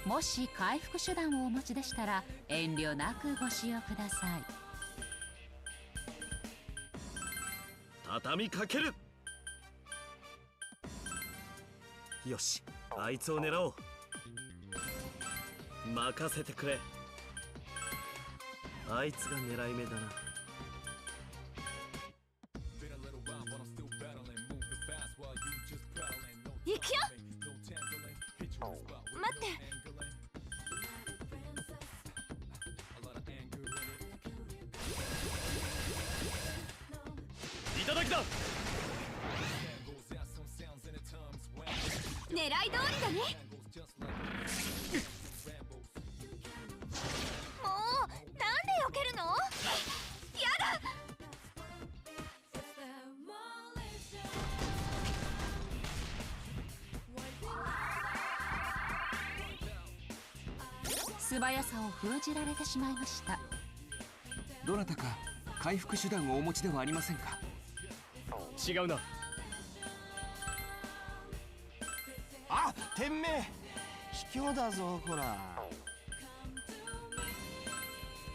もし回復手段をお持ちでしたら遠慮なくご使用ください。畳みかける。よし、あいつを狙おう。任せてくれ。あいつが狙い目だな。行くよ。待って。いただきだ。狙い通りだね。もうなんで避けるの？やだ。素早さを封じられてしまいました。どなたか回復手段をお持ちではありませんか？違うな。あ、てめえ卑怯だぞこら。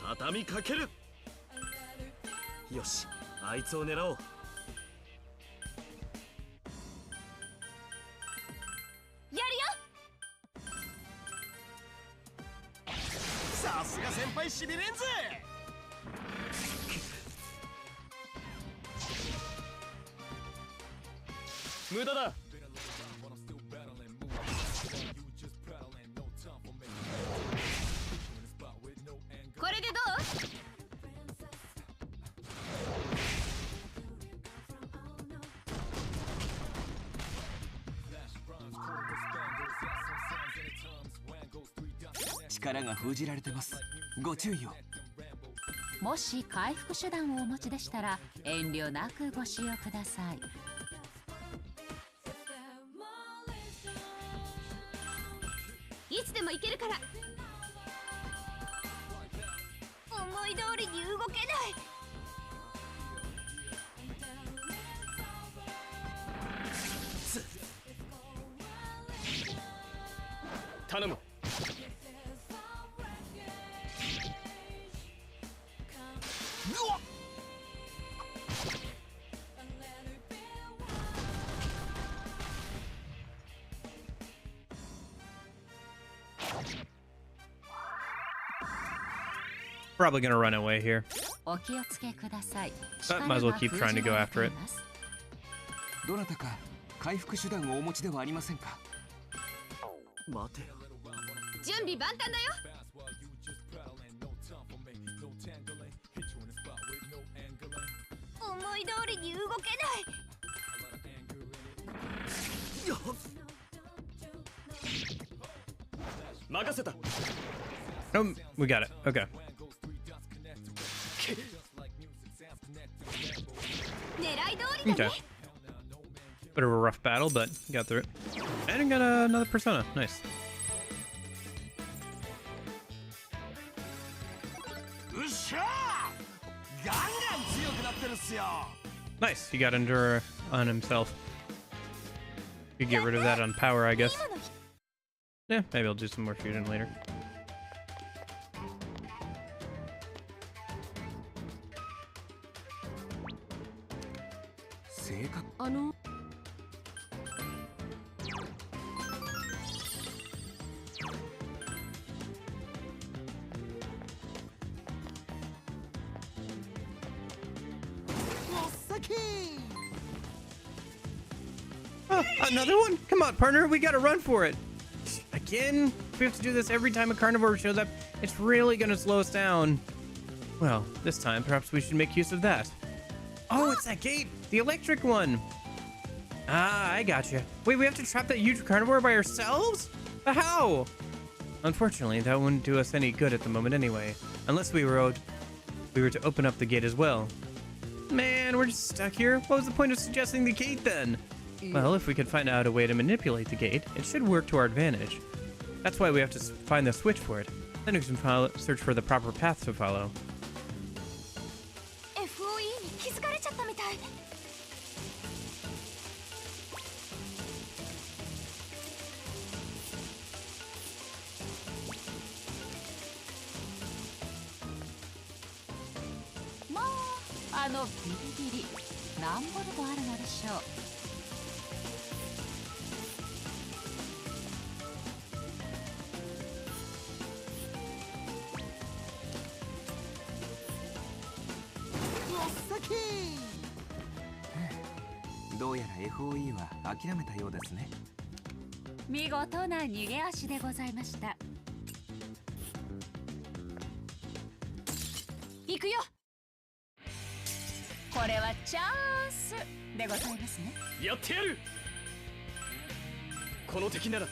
畳みかける。よし、あいつを狙おう。やるよ。さすが先輩しびれんぜ。無駄だ。これでどう？力が封じられてます。ご注意を。もし回復手段をお持ちでしたら遠慮なくご使用ください。いつでも行けるから。思い通りに動けない。頼む。Probably gonna run away here. お気をつけください。 Might as well keep trying to go after it. どなたか回復手段をお持ちではありませんか？待てよ。準備万端だよ。思い通りに動けない。任せた。Oh, we got it. Okay. Okay. Bit of a rough battle, but got through it. And I got another persona. Nice. うっしゃーガンガン強くなってるっすよ Nice. He got Endure on himself. Could get rid of that on power, I guess. Yeah, maybe I'll do some more fusion later. 性格Oh, another one? Come on, partner. We gotta run for it. Again? We have to do this every time a carnivore shows up. It's really gonna slow us down. Well, this time, perhaps we should make use of that. Oh, it's that gate. The electric one. Ah, I gotcha. Wait, we have to trap that huge carnivore by ourselves? But how? Unfortunately, that wouldn't do us any good at the moment anyway. Unless we were to open up the gate as well. Man, we're just stuck here. What was the point of suggesting the gate then? Well, if we could find out a way to manipulate the gate, it should work to our advantage. That's why we have to find the switch for it. Then we can search for the proper path to follow. FOE に気づかれちゃったみたい。まあ、あのビリビリ何ボルトあるのでしょう。どうやら FOE は諦めたようですね。見事な逃げ足でございました。行くよ。これはチャンスでございますね。やってやる。この敵なら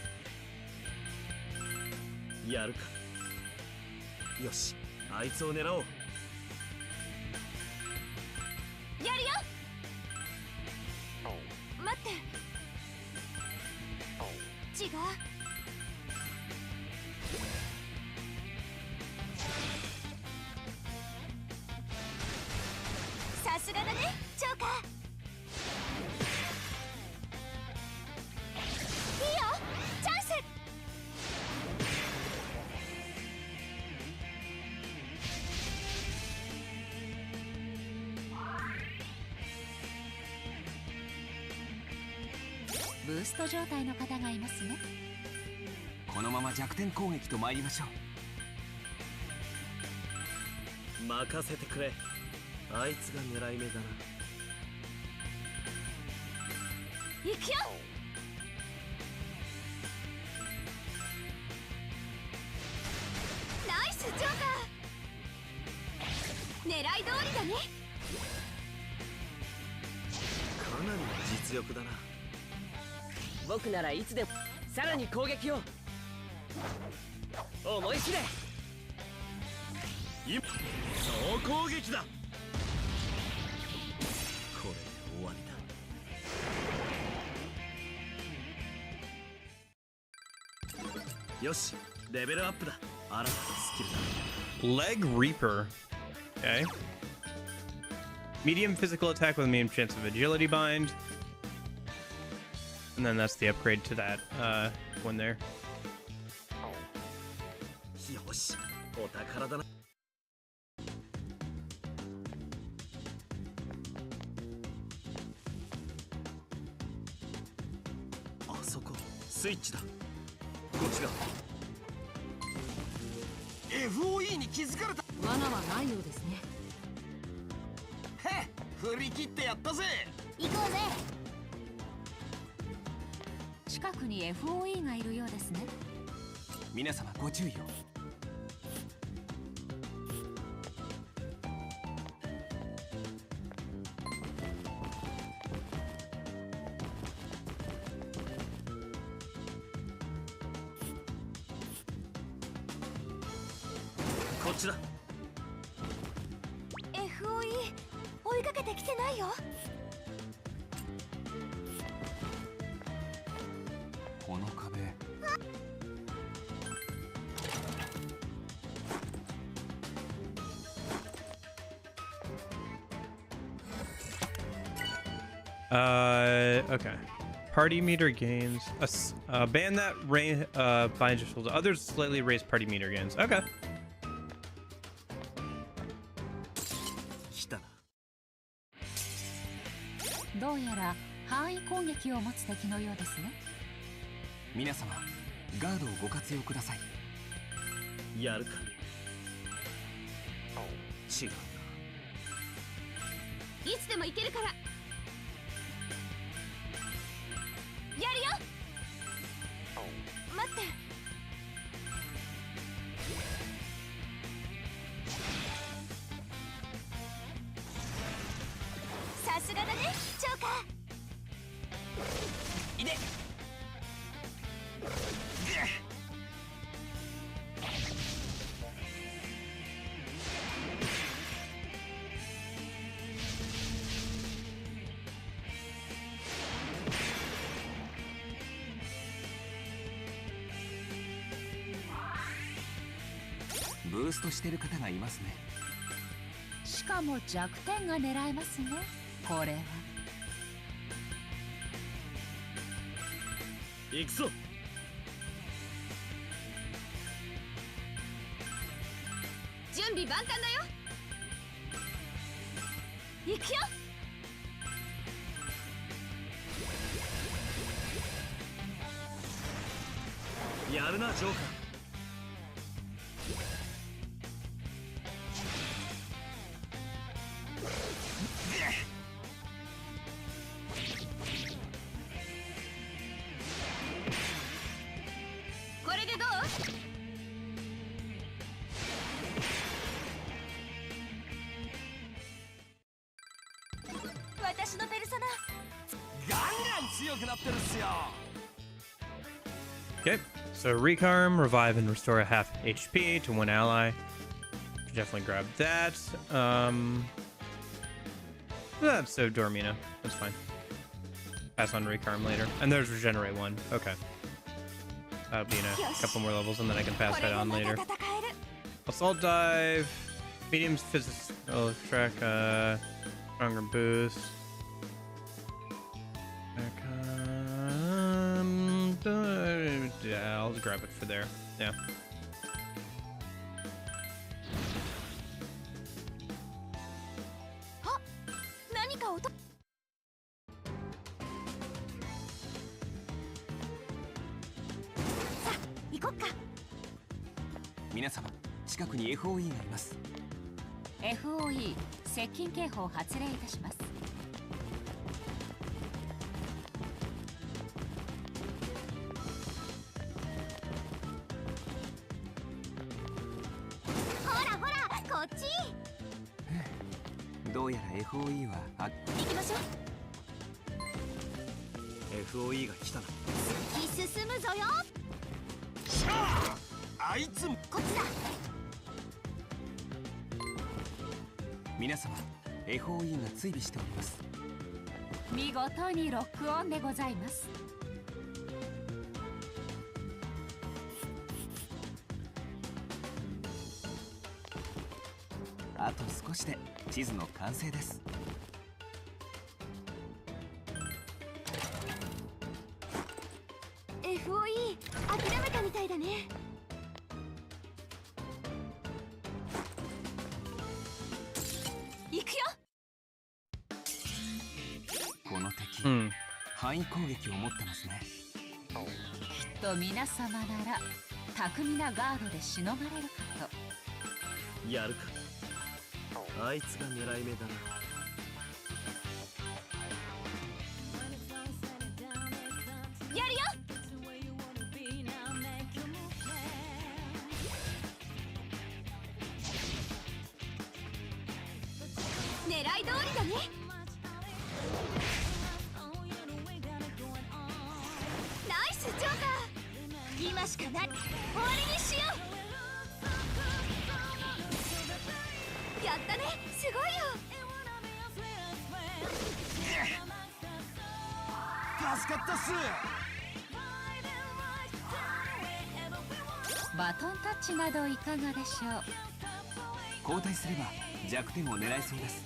やるか。よし、あいつを狙おう。やるよ。待って。違う。さすがだね、ジョーカー。いいよ、チャンス。ブースト状態の方がいますね。このまま弱点攻撃と参りましょう。任せてくれ。あいつが狙い目だな。行くよ。ナイスジョーカー。狙い通りだね。かなりの実力だな。僕ならいつでもさらに攻撃を思い切れ。今総攻撃だ。これで終わりだ。よし、レベルアップだ。新たなスキルだ。 Leg Reaper. Okay. Medium physical attack with a medium chance of agility bind. And then that's the upgrade to that one there. よし、お宝だな。あそこ、スイッチだ。こっちだ。FOE に気づかれた。罠はないようですね。へっ、振り切ってやったぜ。行こうぜ。近くに FOE がいるようですね。皆様ご注意を。こっちだ。 FOE 追いかけてきてないよ。この壁。Okay. Party meter gains. A band that binds your souls. Others slightly raise party meter gains. Okay. 来たな。どうやら範囲攻撃を持つ敵のようですね。皆様、ガードをご活用ください。やるか。違うな。いつでも行けるから。やるよ。待って。さすがだね、ジョーカー。いで。ブーストしてる方がいますね。しかも弱点が狙えますね。これは行くぞ。準備万端だよ。行くよ。やるなジョーカー。これでどう？私のペルソナ。ガンガン強くなってるっすよ。 Okay. So recarm, revive, and restore a half HP to one ally. Should definitely grab that. So Dormina. That's fine. Pass on recarm later. And there's regenerate one. Okay. That'll be in a couple more levels, and then I can pass that on later. Assault dive, medium physical track, stronger boost. Yeah, I'll grab it for there. Yeah. FOE がいます。 FOE 接近警報発令いたします。ほらほら、こっち。どうやら FOE は行きましょう。 FOE が来たな。先進むぞよ。しゃあ、あいつもこっちだ。皆様 FOE が追尾しております。見事にロックオンでございます。あと少しで地図の完成です。FOE 諦めたみたいだね。行くよ。この敵、範囲攻撃を持ってますね。きっと皆様なら巧みなガードでしのがれるかと。やるか。あいつが狙い目だな。やるよ。狙い通りだね。ナイスジョーカー。今しかない。終わりにしよう。やったね、すごいよ。助かったっす。バトンタッチなどいかがでしょう。交代すれば弱点を狙えそうです。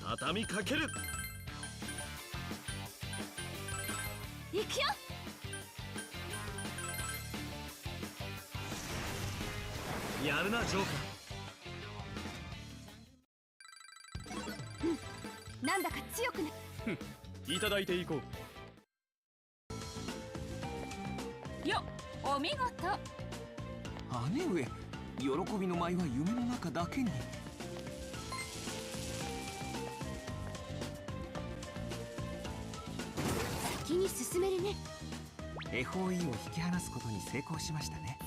畳みかける。行くよ。やるなジョーカなんだか強くな。ー。いただいていこう。よっ、お見事。姉上、喜びの舞は夢の中だけに。先に進めるね。 FOE を引き離すことに成功しましたね。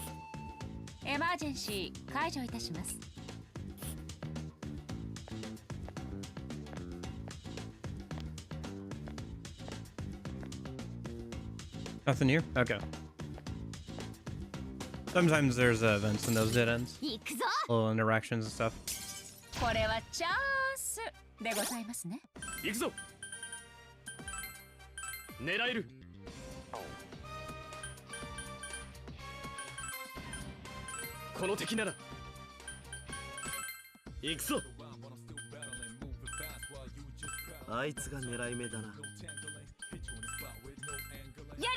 エマージェンシー解除いたします。Nothing here? Okay. Sometimes there's events in those dead ends. 行くぞ。 Little interactions and stuff. これはチャンスでございますね。行くぞ。狙える。この敵なら行くぞ。あいつが狙い目だな。やるよ。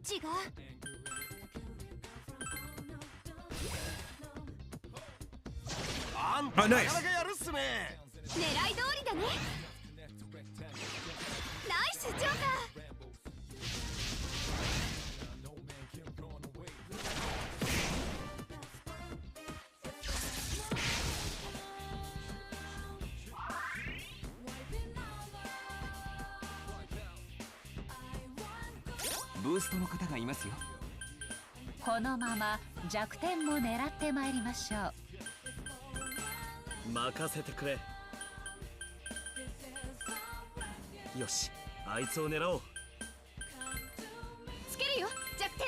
違う。あん Oh, た nice. なかなかやるっすね。狙い通りだね。ナイスジョーカー。ブーストの方がいますよ。このまま弱点も狙ってまいりましょう。任せてくれ。よし、あいつを狙おう。つけるよ弱点。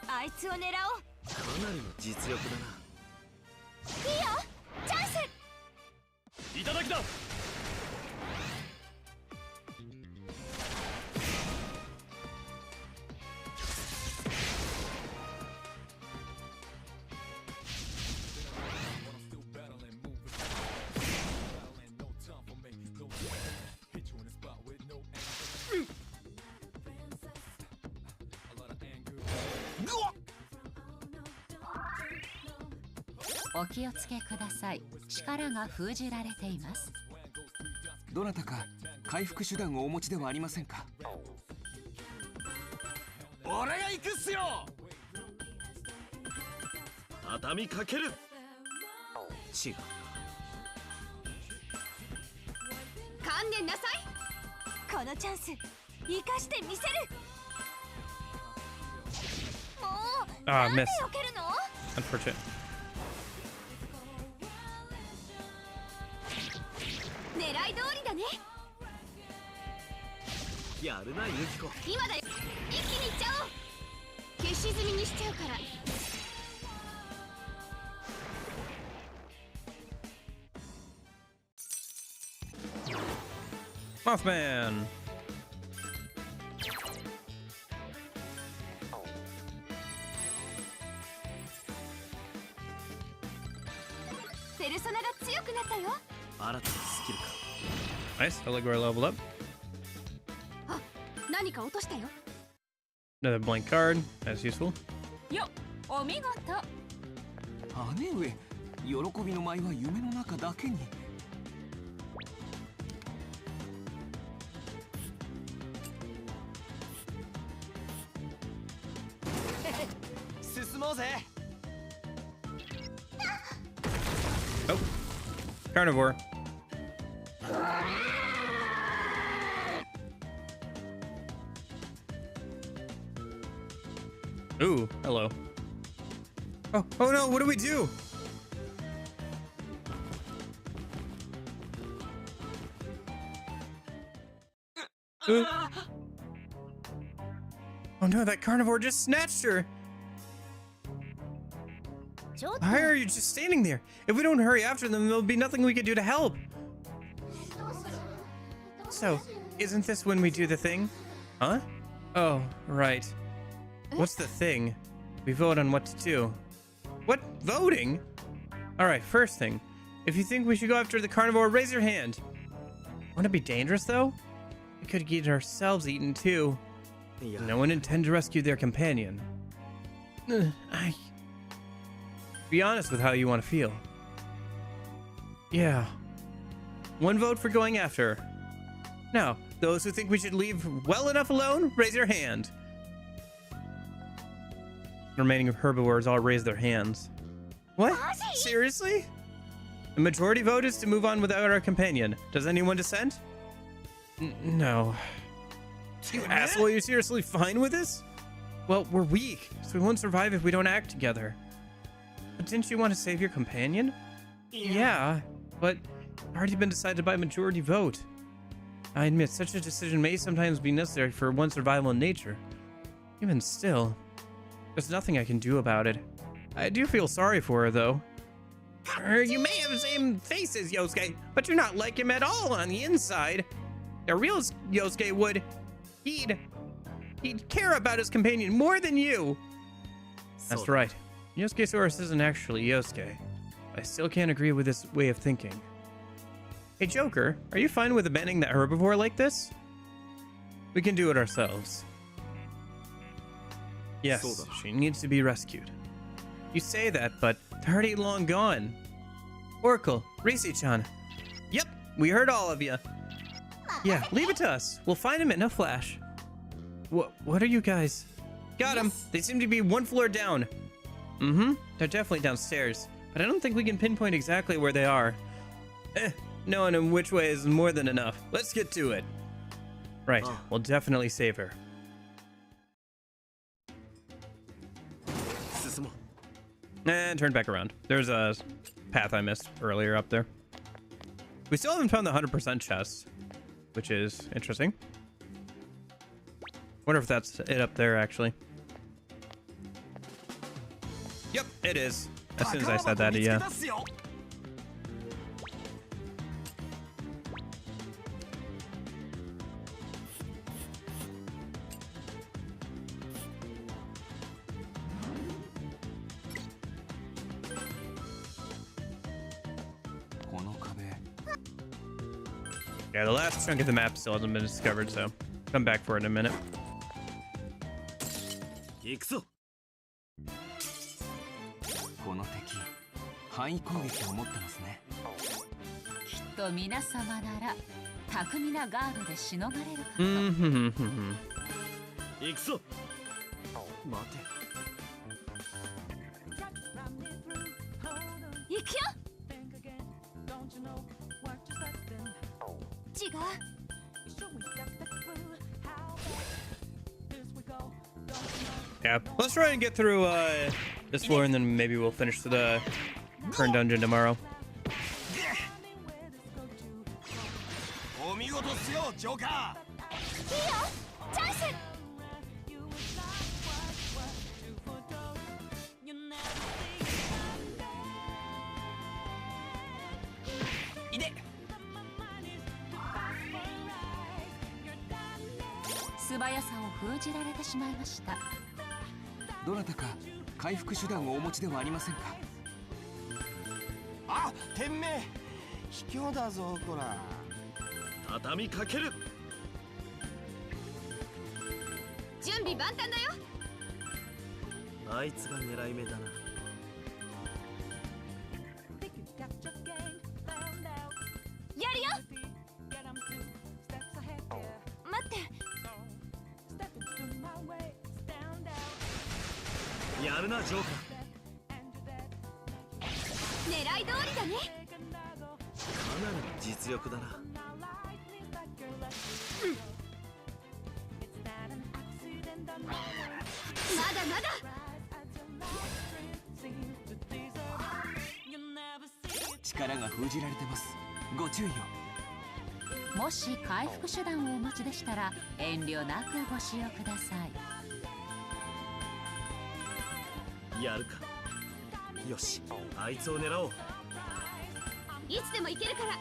あいつを狙おう。かなりの実力だな。いいよチャンス。いただきだ。お気をつけください。力が封じられています。どなたか回復手段をお持ちではありませんか。俺が行くっすよ。畳みかける。違う。観念なさい。このチャンス生かしてみせる。もう Ah, なんで missed. 避けるの。 Unfortunate. 狙い通りだね。やるなユキコ。今だよ。一気にいっちゃおう。消し済みにしちゃうから。 Mothman. ペルソナが強くなったよ。新たなスキルか。 Nice. Herbivore leveled up. あ、何か落としたよ。 Another blank card. That's useful. よっ、お見事。姉上、喜びの舞は夢の中だけに。進もうぜ。 Oh. Carnivore. Ooh, hello. Oh no, what do we do? Oh no, that carnivore just snatched her. ちょっと Why are you just standing there? If we don't hurry after them, there'll be nothing we can do to help. So, isn't this when we do the thing? Huh? Oh, right. What's the thing? We vote on what to do. What? Voting? Alright, first thing. If you think we should go after the carnivore, raise your hand. Wouldn't it be dangerous, though? We could get ourselves eaten, too. No one intend to rescue their companion. Be honest with how you want to feel. Yeah. One vote for going after. Now, those who think we should leave well enough alone, raise your hand. The remaining herbivores all raise their hands. What? Seriously? The majority vote is to move on without our companion. Does anyone dissent? No. You asshole, are you seriously fine with this? Well, we're weak, so we won't survive if we don't act together. But didn't you want to save your companion? Yeah, but it's already been decided by majority vote. I admit, such a decision may sometimes be necessary for one's survival in nature. Even still, there's nothing I can do about it. I do feel sorry for her, though. You may have the same face as Yosuke, but you're not like him at all on the inside. The real Yosuke would... He'd care about his companion more than you. That's right. Yosuke Saurus isn't actually Yosuke. I still can't agree with this way of thinking. Hey Joker, are you fine with abandoning that herbivore like this? We can do it ourselves. Yes, she needs to be rescued. You say that, but they're already long gone. Oracle, Risi-chan. Yep, we heard all of you. Yeah, leave it to us. We'll find him in a flash. What are you guys? Got him. They seem to be one floor down. They're definitely downstairs, but I don't think we can pinpoint exactly where they are. Knowing in which way is more than enough. Let's get to it. Right, we'll definitely save her. And turn back around. There's a path I missed earlier up there. We still haven't found the 100% chest, which is interesting. Wonder if that's it up there, actually. Yep, it is. As soon as I said that, yeah. Yeah, the last chunk of the map still hasn't been discovered, so come back for it in a minute. 行くぞ。この敵、範囲攻撃を持ってますね。きっと皆様なら巧みなガードでしのがれるかと。行くぞ。待て。行くよ。違う。Yeah, let's try and get through this floor, and then maybe we'll finish the current dungeon tomorrow. お見事っすよ、ジョーカー。いいよ、チャンス。いで。素早さを封じられてしまいました。どなたか回復手段をお持ちではありませんか。あ、天命。卑怯だぞ、こら。畳みかける。準備万端だよ。あいつが狙い目だな。やるよ。待って。やるな、ジョーカー。狙い通りだね。かなりの実力だな。まだまだ。力が封じられてます。ご注意を。もし回復手段をお持ちでしたら遠慮なくご使用ください。やるか。よし、あいつを狙おう。いつでも行けるから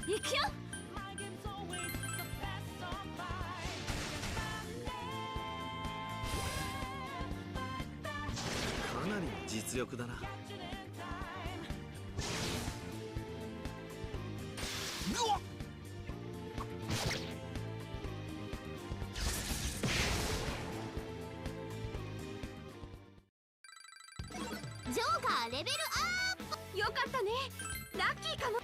行くよ。かなりの実力だな。うわっジョーカーレベルアップ。よかったね、ラッキーかも。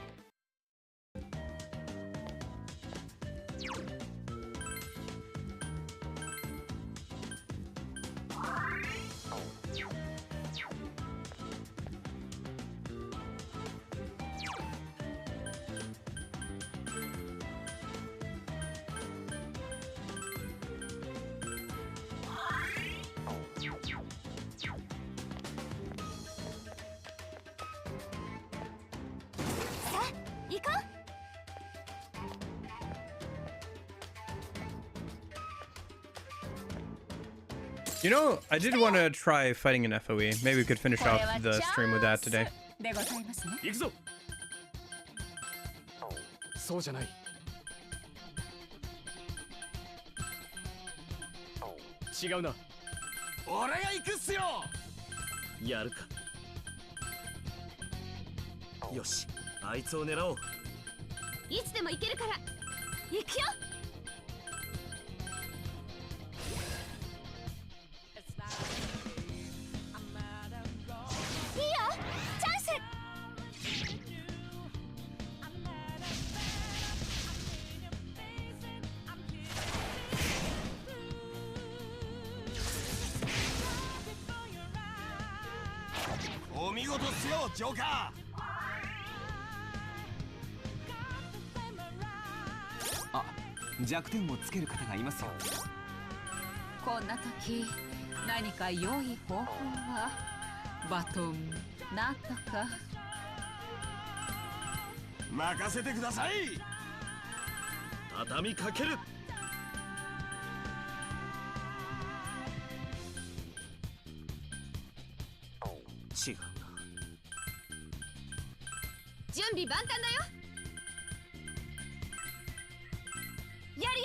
行こう。You know, I did want to try fighting an FOE. Maybe we could finish これ off は the stream with that チ today. ャンスでございますね。行くぞ。そうじゃない。違うな。俺が行くっすよ。やるか。よし、あいつを狙おう。いつでも行けるから行くよ。いいよ、チャンス。お見事っすよ、ジョーカあ、弱点をつける方がいますよ。こんな時何か良い方法は。バトンなんとか。ー。任せてください。畳みかける。違うな。準備万端だよ。やるよ。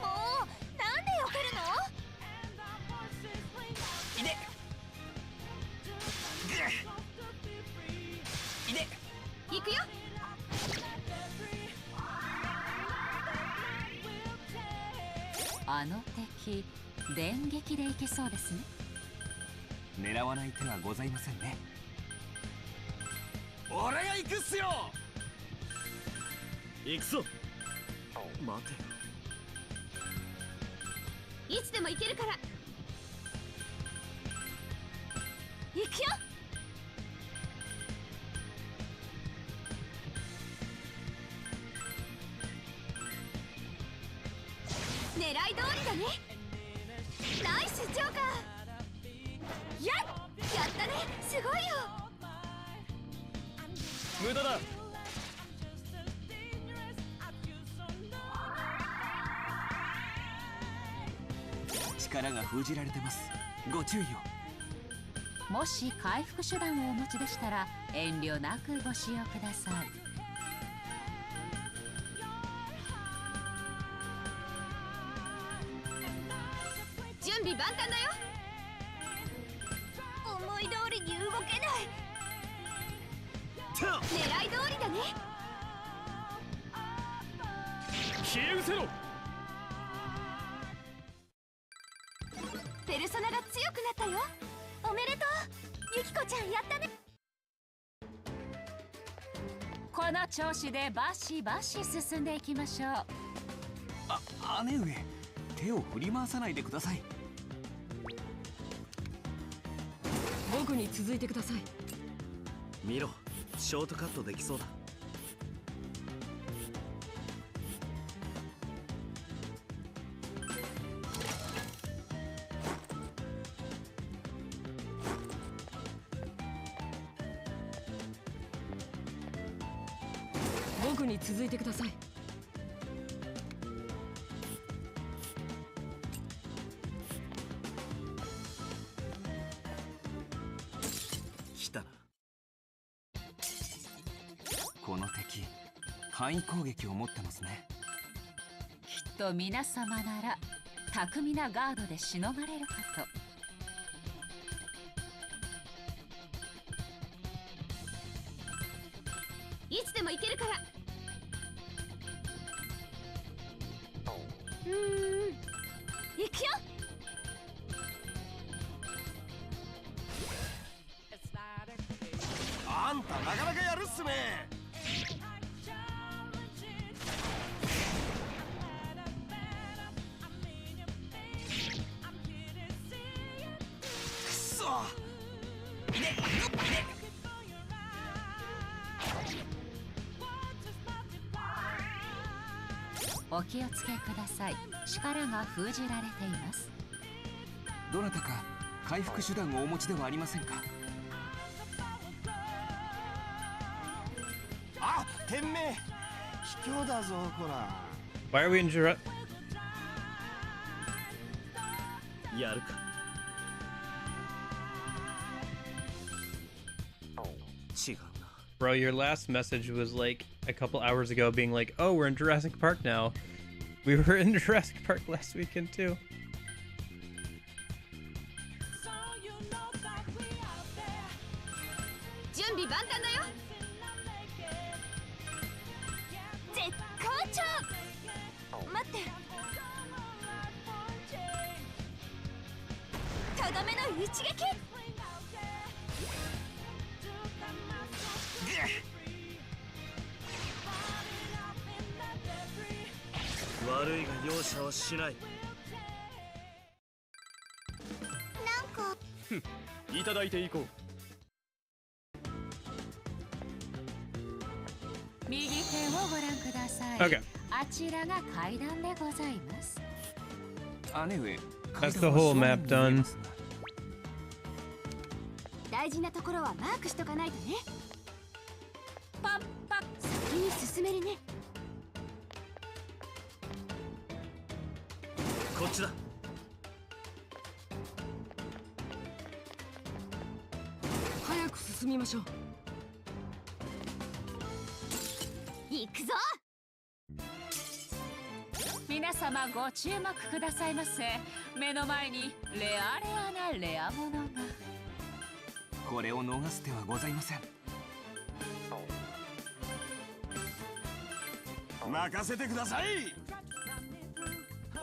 もうなんで避けるの。いで。いで。行くよ。あの敵、電撃でいけそうですね。狙わない手はございませんね。俺が行くっすよ。行くぞ。待て。いつでも行けるから行くよ。狙い通りだね。ナイスジョーカー。やったね、すごいよ。無駄だ。力が封じられてます。ご注意を。もし回復手段をお持ちでしたら遠慮なくご使用ください。準備万端だよ。思い通りに動けない。狙い通りだね。消え失せろ。ペルソナが強くなったよ。おめでとう、ユキコちゃん。やったね。この調子でバシバシ進んでいきましょう。姉上、手を振り回さないでください。僕に続いてください。見ろ、ショートカットできそうだ。僕に続いてください。来たな。この敵範囲攻撃を持ってますね。きっと皆様なら巧みなガードでしのがれるかと。いつでも行けるから。行くよ。あんたなかなかやるっすね。くそ。お気をつけください。力が封じられています。どなたか回復手段をお持ちではありませんか？あ、天命卑怯だぞこら。 Why are we interrupt? やるか。違うな。 Bro, your last message was like a couple hours ago being like, oh, we're in Jurassic Park now. We were in Jurassic Park last weekend too. 準備万端だよ。絶好調。待って。とどめの一撃。悪いが容赦はしない。なんかいただいていこう。右手をご覧ください。 Okay. あちらが階段でございます。姉上、 That's the whole map done. 大事なところはマークしとかないとね。パッパッ。先に進めるね。こっちだ。早く進みましょう。行くぞ。皆様ご注目くださいませ。目の前にレアなレアものが。これを逃す手はございません。任せてください。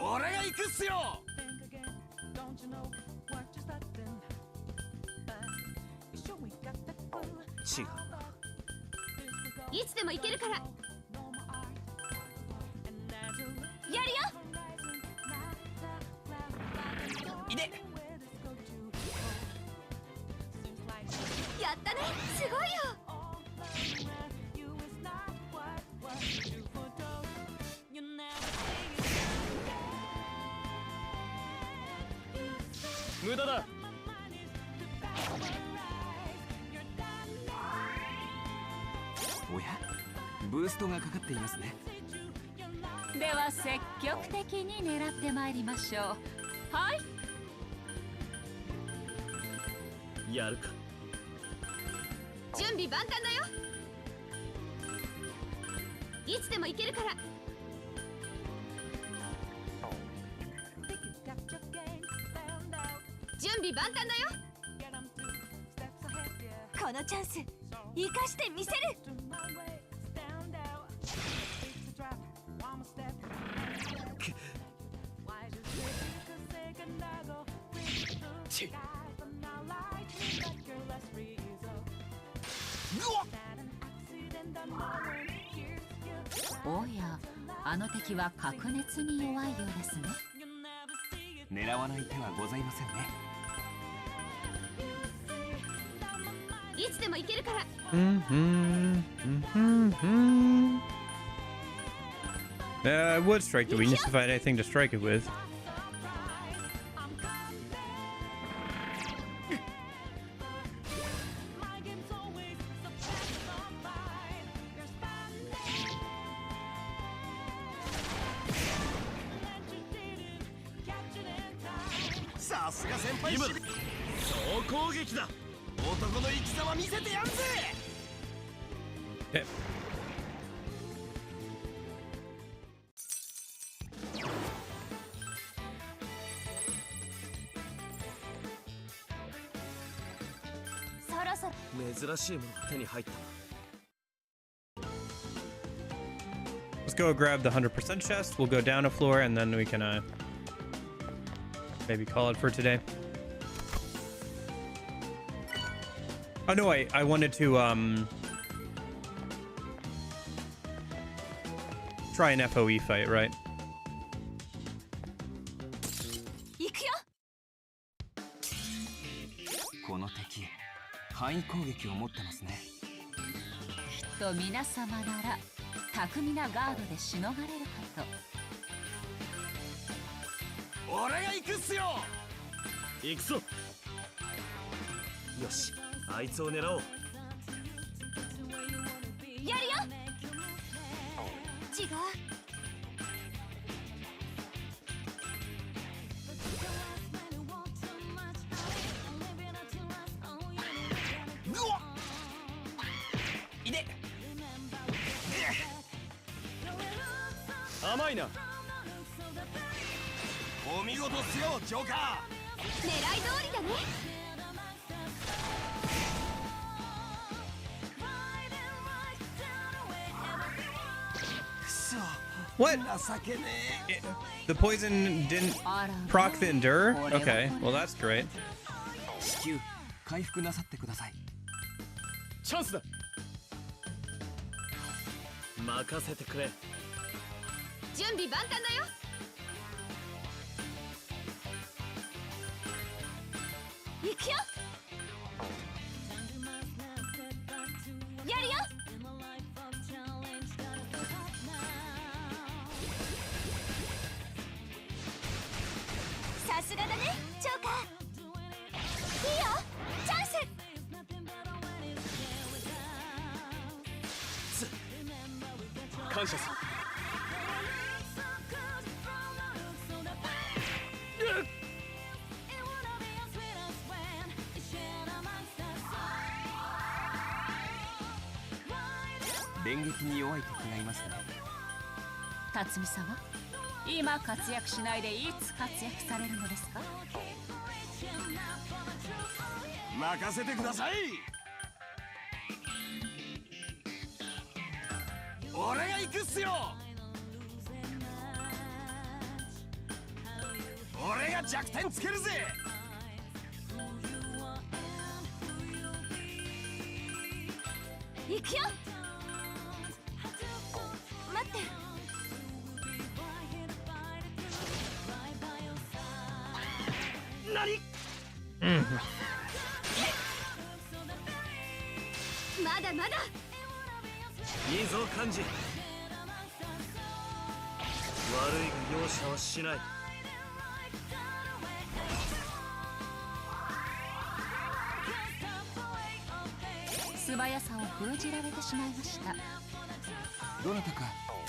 俺が行くっすよ。違うな。いつでも行けるから。やるよ。いで。やったね。すごいよ。無駄だ。おや、ブーストがかかっていますね。では積極的に狙ってまいりましょう。はい。やるか。準備万端だよ。いつでも行けるから。準備万端だよ。このチャンス生かしてみせる。おや、あの敵は白熱に弱いようですね。狙わない手はございませんね。いつでも行けるから。I would strike the weakness if I had anything to strike it with. さすが先輩今し総攻撃だ。男の生き様見せてやんぜ。 Okay. そろそろ珍しいものが手に入ったな。 Let's go grab the 100% chest. We'll go down a floor and then we can maybe call it for today. Oh no, I wanted to try an FOE fight, right? 行くよ。この敵範囲攻撃を持ってますね。きっと皆様なら巧みなガードでしのがれるかと。俺が行くっすよ。行くぞ。よし、あいつを狙おう。やるよ。違う。ぐわっいで甘いな。お見事っすよジョーカ狙い通りだね。ー。くそ What? 情けねえ。 The poison didn't あら proc the endure? Okay, well that's great. 至急回復なさってください。チャンスだ。任せてくれ。準備万端だよ。行くよ。やるよ。さすがだねジョーカー。いいよチャンス。感謝する。連撃に弱い敵がいますね。辰巳様、今活躍しないでいつ活躍されるのですか？任せてください。俺が行くっすよ。俺が弱点つけるぜ。行くよ。待って。何？まだまだ。いいぞ幹事。悪いが容赦はしない。素早さを封じられてしまいました。どなたか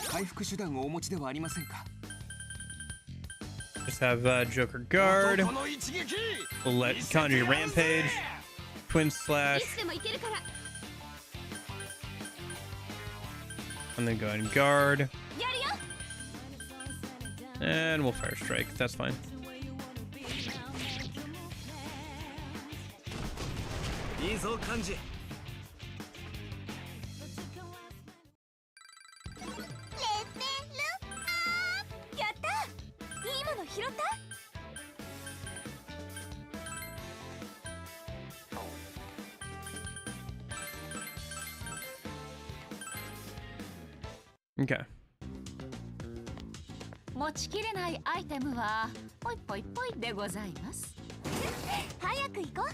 回復手段をお持ちではありませんか？ Just have Joker guard. 男の一撃。 We'll let Conjuring Rampage. Twin い Slash. つでも行けるから。 And then go ahead and guard. やるよ。 And we'll Fire Strike. That's fine. いいぞ幹事。レベルアップ。やった。いいもの拾った。Okay. 持ちきれないアイテムはポイポイポイでございます。早く行こう。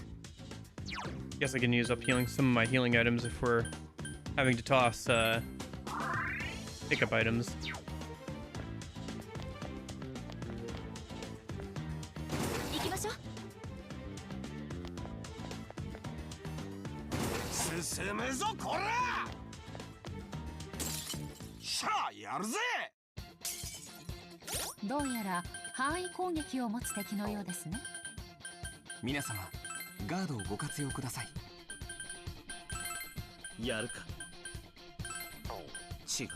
Guess I can use up healing some of my healing items if we're having to toss pickup items. 行きましょう。進むぞこら。しゃあやるぜ。どうやら範囲攻撃を持つ敵のようですね。皆様ガードをご活用ください。やるか。違うな。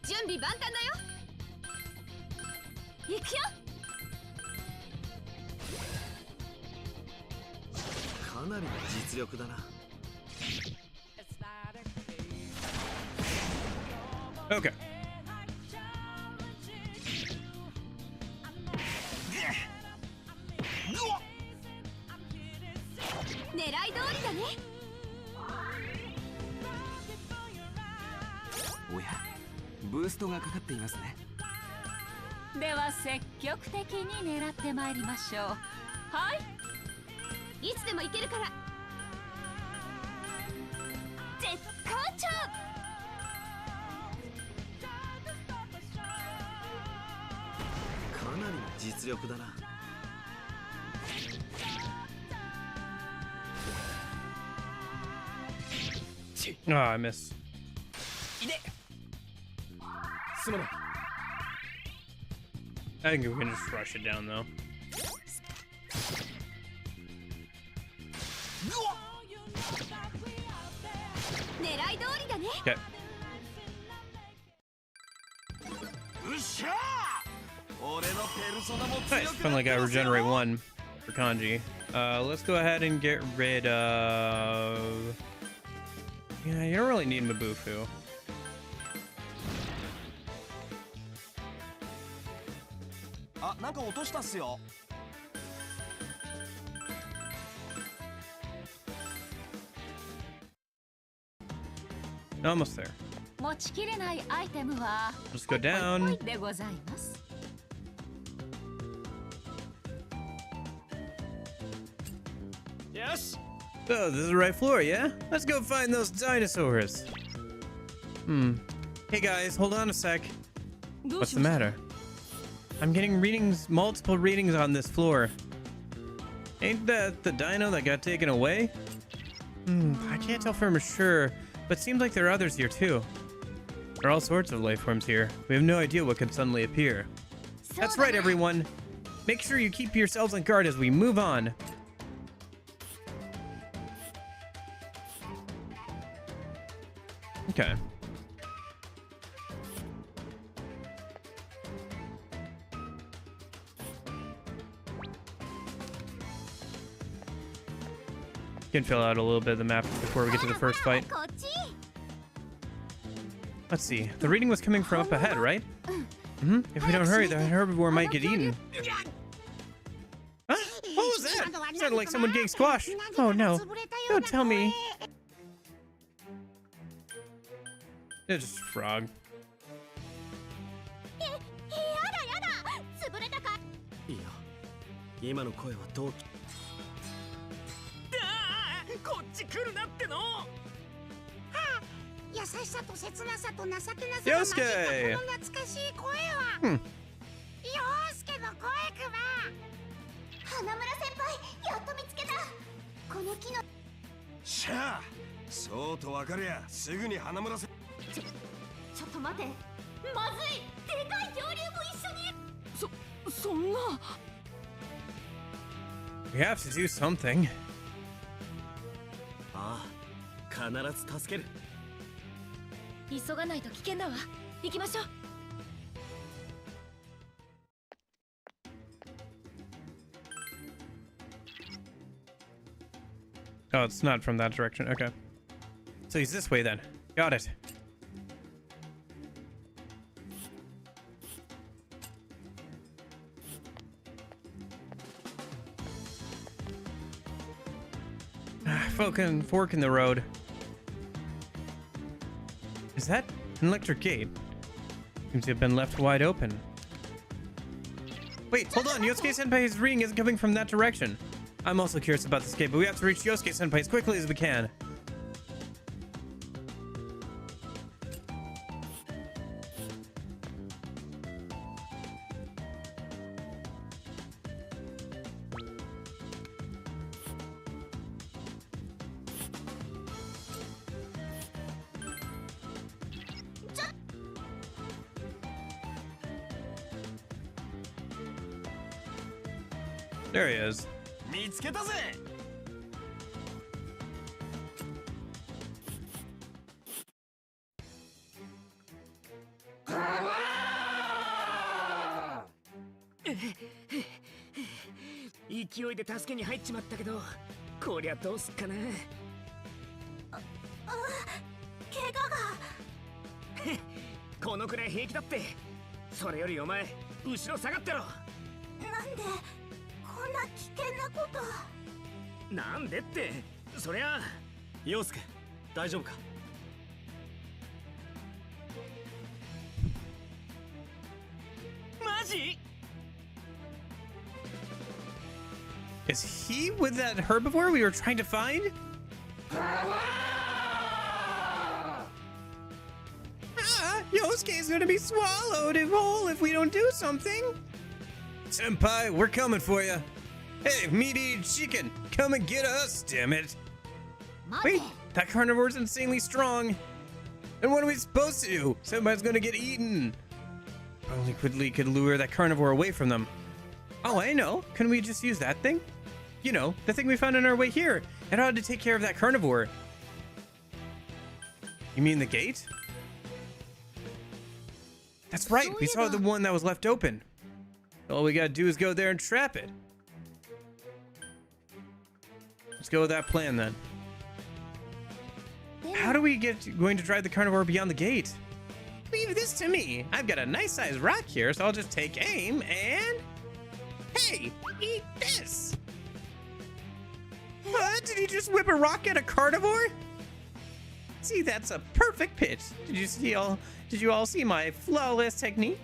準備万端だよ。行くよ。かなりの実力だな。Okay. 狙い通りだね。おや、ブーストがかかっていますね。では積極的に狙ってまいりましょう。はい、いつでも行けるから。絶好調。かなりの実力だな。Oh, I missed. すまない。 I think we can just rush it down though. 狙い通りだね。 Okay. うっしゃー。俺のペルソナも Nice. 強く Finally な got ったぞ。 regenerate 1 for Kanji. Let's go ahead and get rid of... Yeah, you don't really need Mabufu. あ、なんか落としたっすよ。 Almost there. 持ちきれないアイテムは Let's go down. ポイポイでございます。よし。 So, this is the right floor, yeah? Let's go find those dinosaurs. Hey guys, hold on a sec. What's the matter? I'm getting readings, multiple readings on this floor. Ain't that the dino that got taken away? I can't tell for sure, but seems like there are others here too. There are all sorts of life forms here. We have no idea what could suddenly appear. That's right, everyone. Make sure you keep yourselves on guard as we move on. Okay. Can fill out a little bit of the map before we get to the first fight. こっち。 Let's see. The reading was coming from up ahead, right? If we don't hurry, the herbivore might get eaten. Huh? What was that? Sounded like someone getting squashed. Oh no. Don't tell me. It's just a frog. やだやだ。潰れたか。いや、今の声はどう。こっち来るなっての。優しさと切なさと情けなさが混じったこの懐かしい声は。陽介の声くば。花村先輩、やっと見つけた。この木の。しゃあ。そうとわかりゃすぐに花村せ。ちょっと待て。まずい。でかい恐竜も一緒に。そんな。We have to do something. ああ、必ず助ける。急がないと危険だわ。行きましょう。Oh, it's not from that direction. Okay. So he's this way then. Got it. Fork in the road. Is that an electric gate? Seems to have been left wide open. Wait, hold on. Yosuke Senpai's ring isn't coming from that direction. I'm also curious about this gate, but we have to reach Yosuke Senpai as quickly as we can. There he is. 見つけたぜ。勢いで助けに入っちまったけど、こりゃどうすっかな。怪我が。このくらい平気だって。それよりお前後ろ下がってろ。なんでこんな危険なこと。なんでって、そりゃ陽介大丈夫か。マジ？ Is he with that herbivore we were trying to find? Yosuke is gonna be swallowed whole if we don't do something. Senpai, we're coming for you. Hey, meat-eating chicken, come and get us, damn it. Wait, that carnivore's insanely strong. And what are we supposed to do? Senpai's gonna get eaten. Only quickly could lure that carnivore away from them. Oh, I know. Couldn't we just use that thing? You know, the thing we found on our way here. It ought to take care of that carnivore. You mean the gate? That's right. We saw the one that was left open. All we gotta do is go there and trap it. Let's go with that plan then. How do we going to drive the carnivore beyond the gate? Leave this to me. I've got a nice sized rock here, so I'll just take aim and... Hey, eat this! What? Did you just whip a rock at a carnivore? See, that's a perfect pitch. Did you all see my flawless technique?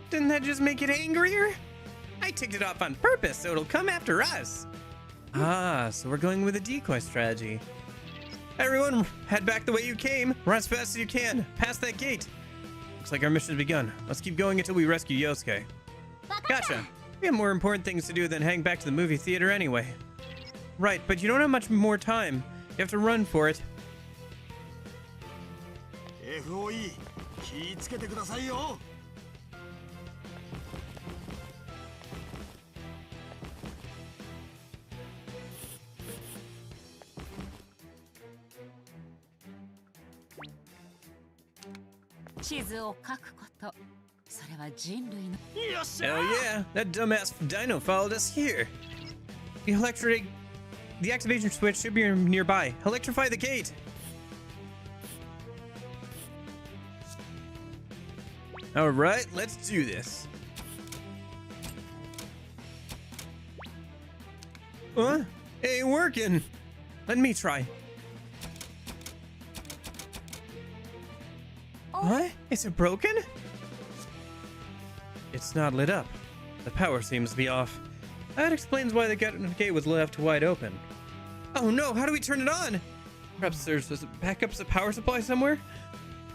Didn't that just make it angrier? I ticked it off on purpose so it'll come after us. Ah, so we're going with a decoy strategy. Everyone, head back the way you came. Run as fast as you can. Past that gate. Looks like our mission has begun. Let's keep going until we rescue Yosuke. Gotcha. We have more important things to do than hang back to the movie theater anyway. Right, but you don't have much more time. You have to run for it. FOE 気ぃつけてくださいよ。地図を書くこと、それは人類の。 Hell yeah, that dumbass dino followed us here. The activation switch should be nearby. Electrify the gate. All right, let's do this. Ain't working. Let me try. What? Is it broken? It's not lit up. The power seems to be off. That explains why the gate was left wide open. Oh no, how do we turn it on? Perhaps there's a backup power supply somewhere?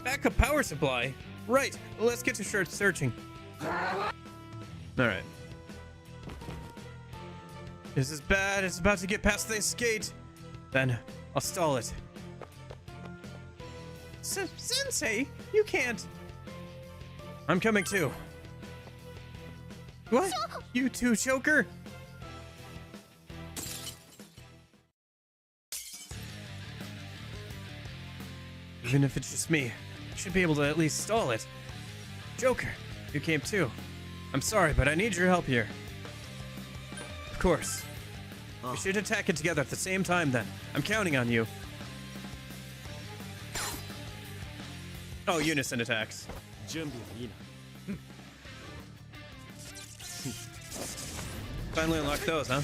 Backup power supply? Right, let's get to searching. Alright. This is bad, it's about to get past this gate. Then, I'll stall it. Sensei, you can't. I'm coming too. What? You too, Joker? Even if it's just me, I should be able to at least stall it. Joker, you came too. I'm sorry, but I need your help here. Of course. We should attack it together at the same time then. I'm counting on you. Oh, unison attacks. 準備はいいな。 Finally unlocked those, huh?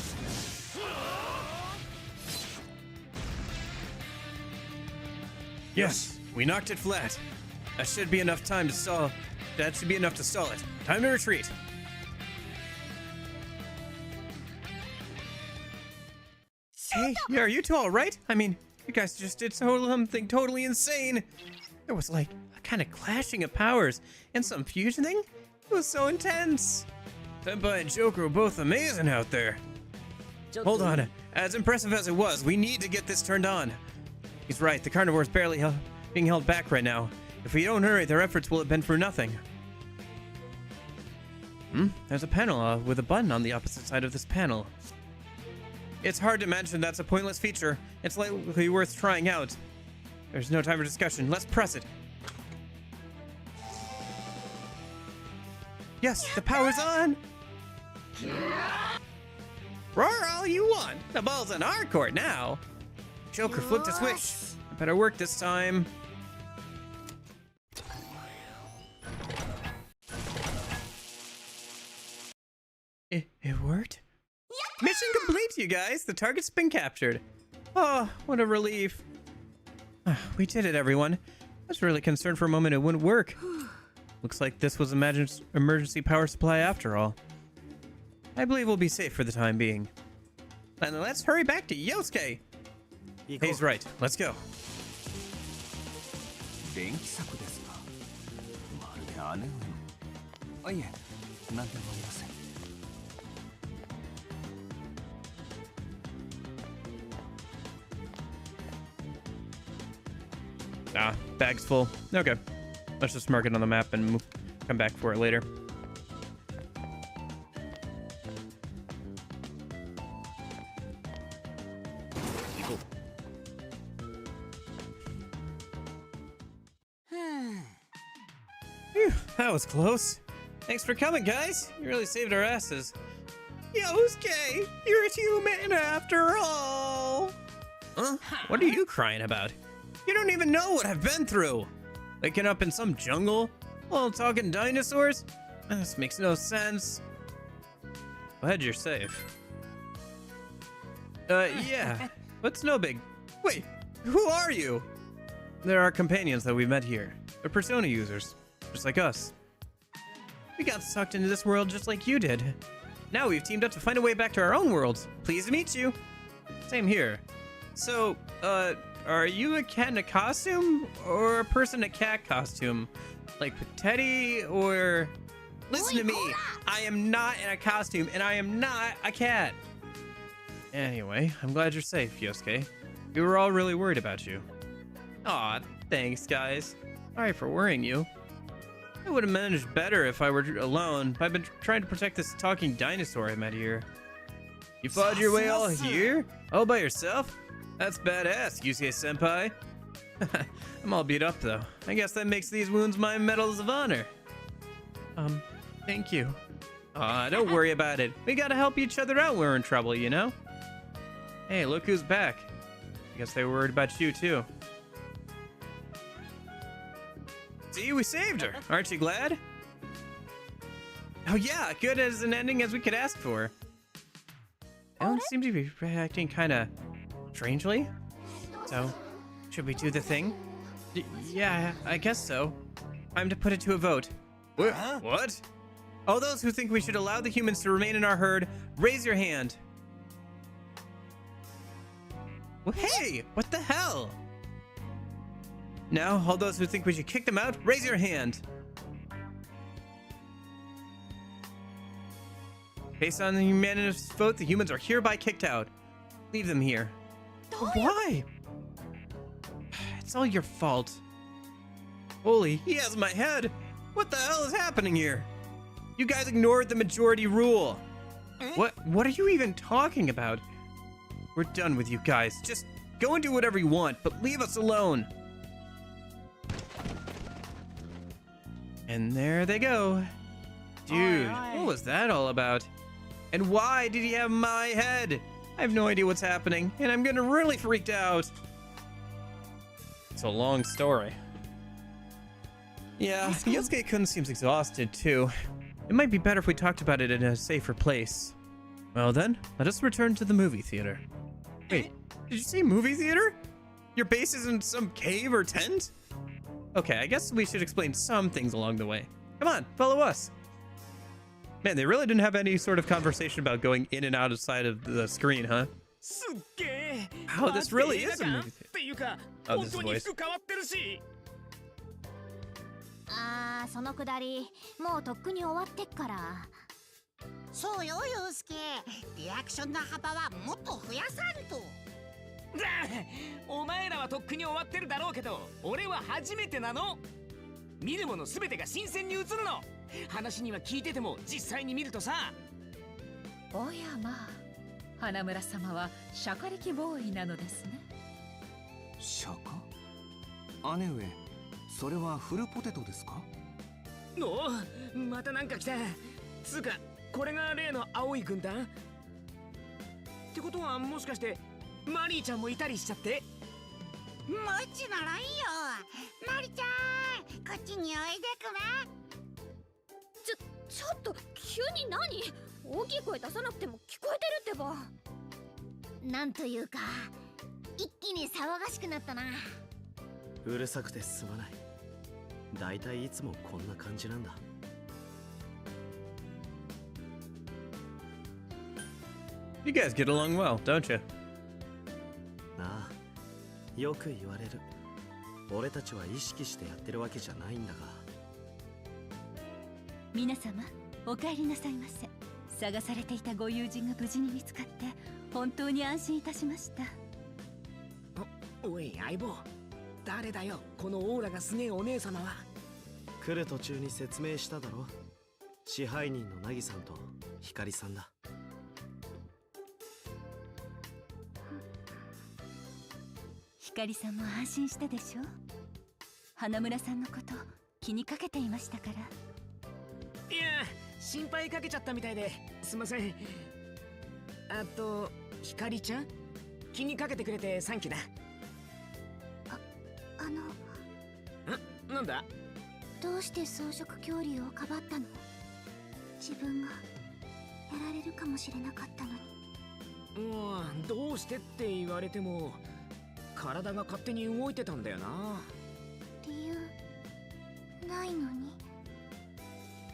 Yes, we knocked it flat. That should be enough time to stall. That should be enough to stall it. Time to retreat. Hey, yeah, are you two all right? I mean, you guys just did something totally insane. There was like a kind of clashing of powers and some fusion thing. It was so intense. Senpai and Joker were both amazing out there. Hold on. As impressive as it was, we need to get this turned on. He's right. The carnivore's barely being held back right now. If we don't hurry, their efforts will have been for nothing. There's a panel with a button on the opposite side of this panel. It's hard to imagine that's a pointless feature. It's likely worth trying out. There's no time for discussion. Let's press it. Yes, the power's on! Roar all you want! The ball's in our court now! Joker flipped a switch. I better work this time. It worked? Mission complete, you guys! The target's been captured. Oh, what a relief. We did it, everyone. I was really concerned for a moment it wouldn't work. Looks like this was emergency power supply after all. I believe we'll be safe for the time being. And let's hurry back to Yosuke! He's right. Let's go. 電気柵ですか。まるで姉のよう。あ、いえ、なんでもありません。Ah, bag's full. Okay. Let's just mark it on the map and come back for it later. Phew, that was close. Thanks for coming, guys. You really saved our asses. Yosuke, you're a human after all. Huh? What are you crying about? You don't even know what I've been through. Waking up in some jungle while talking dinosaurs? This makes no sense. Glad you're safe. Yeah. What's no big... Wait, who are you? They're our companions that we met here. They're Persona users, just like us. We got sucked into this world just like you did. Now we've teamed up to find a way back to our own worlds. Pleased to meet you. Same here. So, are you a cat in a costume or a person in a cat costume? Like Teddy or... Listen to me. I am not in a costume and I am not a cat. Anyway, I'm glad you're safe, Yosuke. We were all really worried about you. Aw, thanks, guys. Sorry for worrying you. I would have managed better if I were alone, but I've been trying to protect this talking dinosaur I met here. You fought your way all here? All by yourself? That's badass, Yusuke-senpai. I'm all beat up, though. I guess that makes these wounds my medals of honor. Thank you. Aw, don't worry about it. We gotta help each other out when we're in trouble, you know? Hey, look who's back. I guess they were worried about you, too. See, we saved her. Aren't you glad? Oh yeah, good as an ending as we could ask for. Ellen seemed to be reacting kinda strangely. So, should we do the thing? Yeah, I guess so. Time to put it to a vote. What? All those who think we should allow the humans to remain in our herd, raise your hand. Well, hey, what the hell? Now, all those who think we should kick them out, raise your hand. Based on the unanimous vote, the humans are hereby kicked out. Leave them here. Why? It's all your fault. Holy, he has my head. What the hell is happening here? You guys ignored the majority rule. What are you even talking about? We're done with you guys. Just go and do whatever you want, but leave us alone. And there they go. Dude, what was that all about? And why did he have my head? I have no idea what's happening, and I'm getting really freaked out. It's a long story. Yeah, Yosuke-kun seems exhausted too. It might be better if we talked about it in a safer place. Well then, let us return to the movie theater. Wait, did you say movie theater? Your base is in some cave or tent? Okay, I guess we should explain some things along the way. Come on, follow us. Man, they really didn't have any sort of conversation about going in and out of side of the screen, huh? Oh, this really is a movie theater. Oh, this is voice. あー、そのくだりもうとっくに終わってっから。そうよ、ユウスケ。リアクションの幅はもっと増やさんと。お前らはとっくに終わってるだろうけど、俺は初めてなの。見るもの全てが新鮮に映るの。話には聞いてても実際に見るとさ。おやまあ、花村様はシャカリキボーイなのですね。釈迦？姉上、それはフルポテトですか？おお、またなんか来た。つうか、これが例の青い軍団ってことは、もしかしてマリーちゃんもいたりしちゃって。もちろんよ。マリちゃん、こっちにおいでくわ。ちょっと急に何？大きい声出さなくても聞こえてるってば。なんというか、一気に騒がしくなったな。うるさくてすまない。だいたいいつもこんな感じなんだ。You guys get along well, don't you? なあ、よく言われる。俺たちは意識してやってるわけじゃないんだが。皆様、お帰りなさいませ。探されていたご友人が無事に見つかって本当に安心いたしました。おい相棒、誰だよこのオーラがすげえお姉様は。来る途中に説明しただろ。支配人のナギさんとヒカリさんだ。ひかりさんも安心したでしょ。花村さんのこと気にかけていましたから。いや、心配かけちゃったみたいですいません。あと、ひかりちゃん、気にかけてくれてサンキューだ。なんだ？どうして草食恐竜をかばったの？自分がやられるかもしれなかったのに。どうしてって言われても、体が勝手に動いてたんだよな。理由ないのに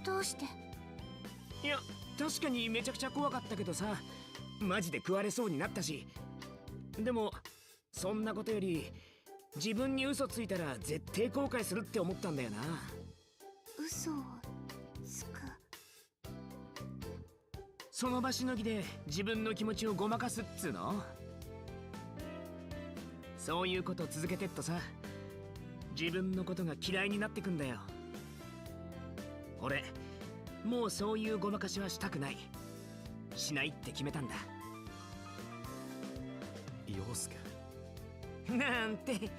どうして？いや、確かにめちゃくちゃ怖かったけどさ、マジで食われそうになったし。でもそんなことより、自分に嘘ついたら絶対後悔するって思ったんだよな。嘘をつく？その場しのぎで自分の気持ちをごまかすっつうの。そういうこと続けてっとさ、自分のことが嫌いになってくんだよ。俺もうそういうごまかしはしたくない。しないって決めたんだ。陽介。なんて、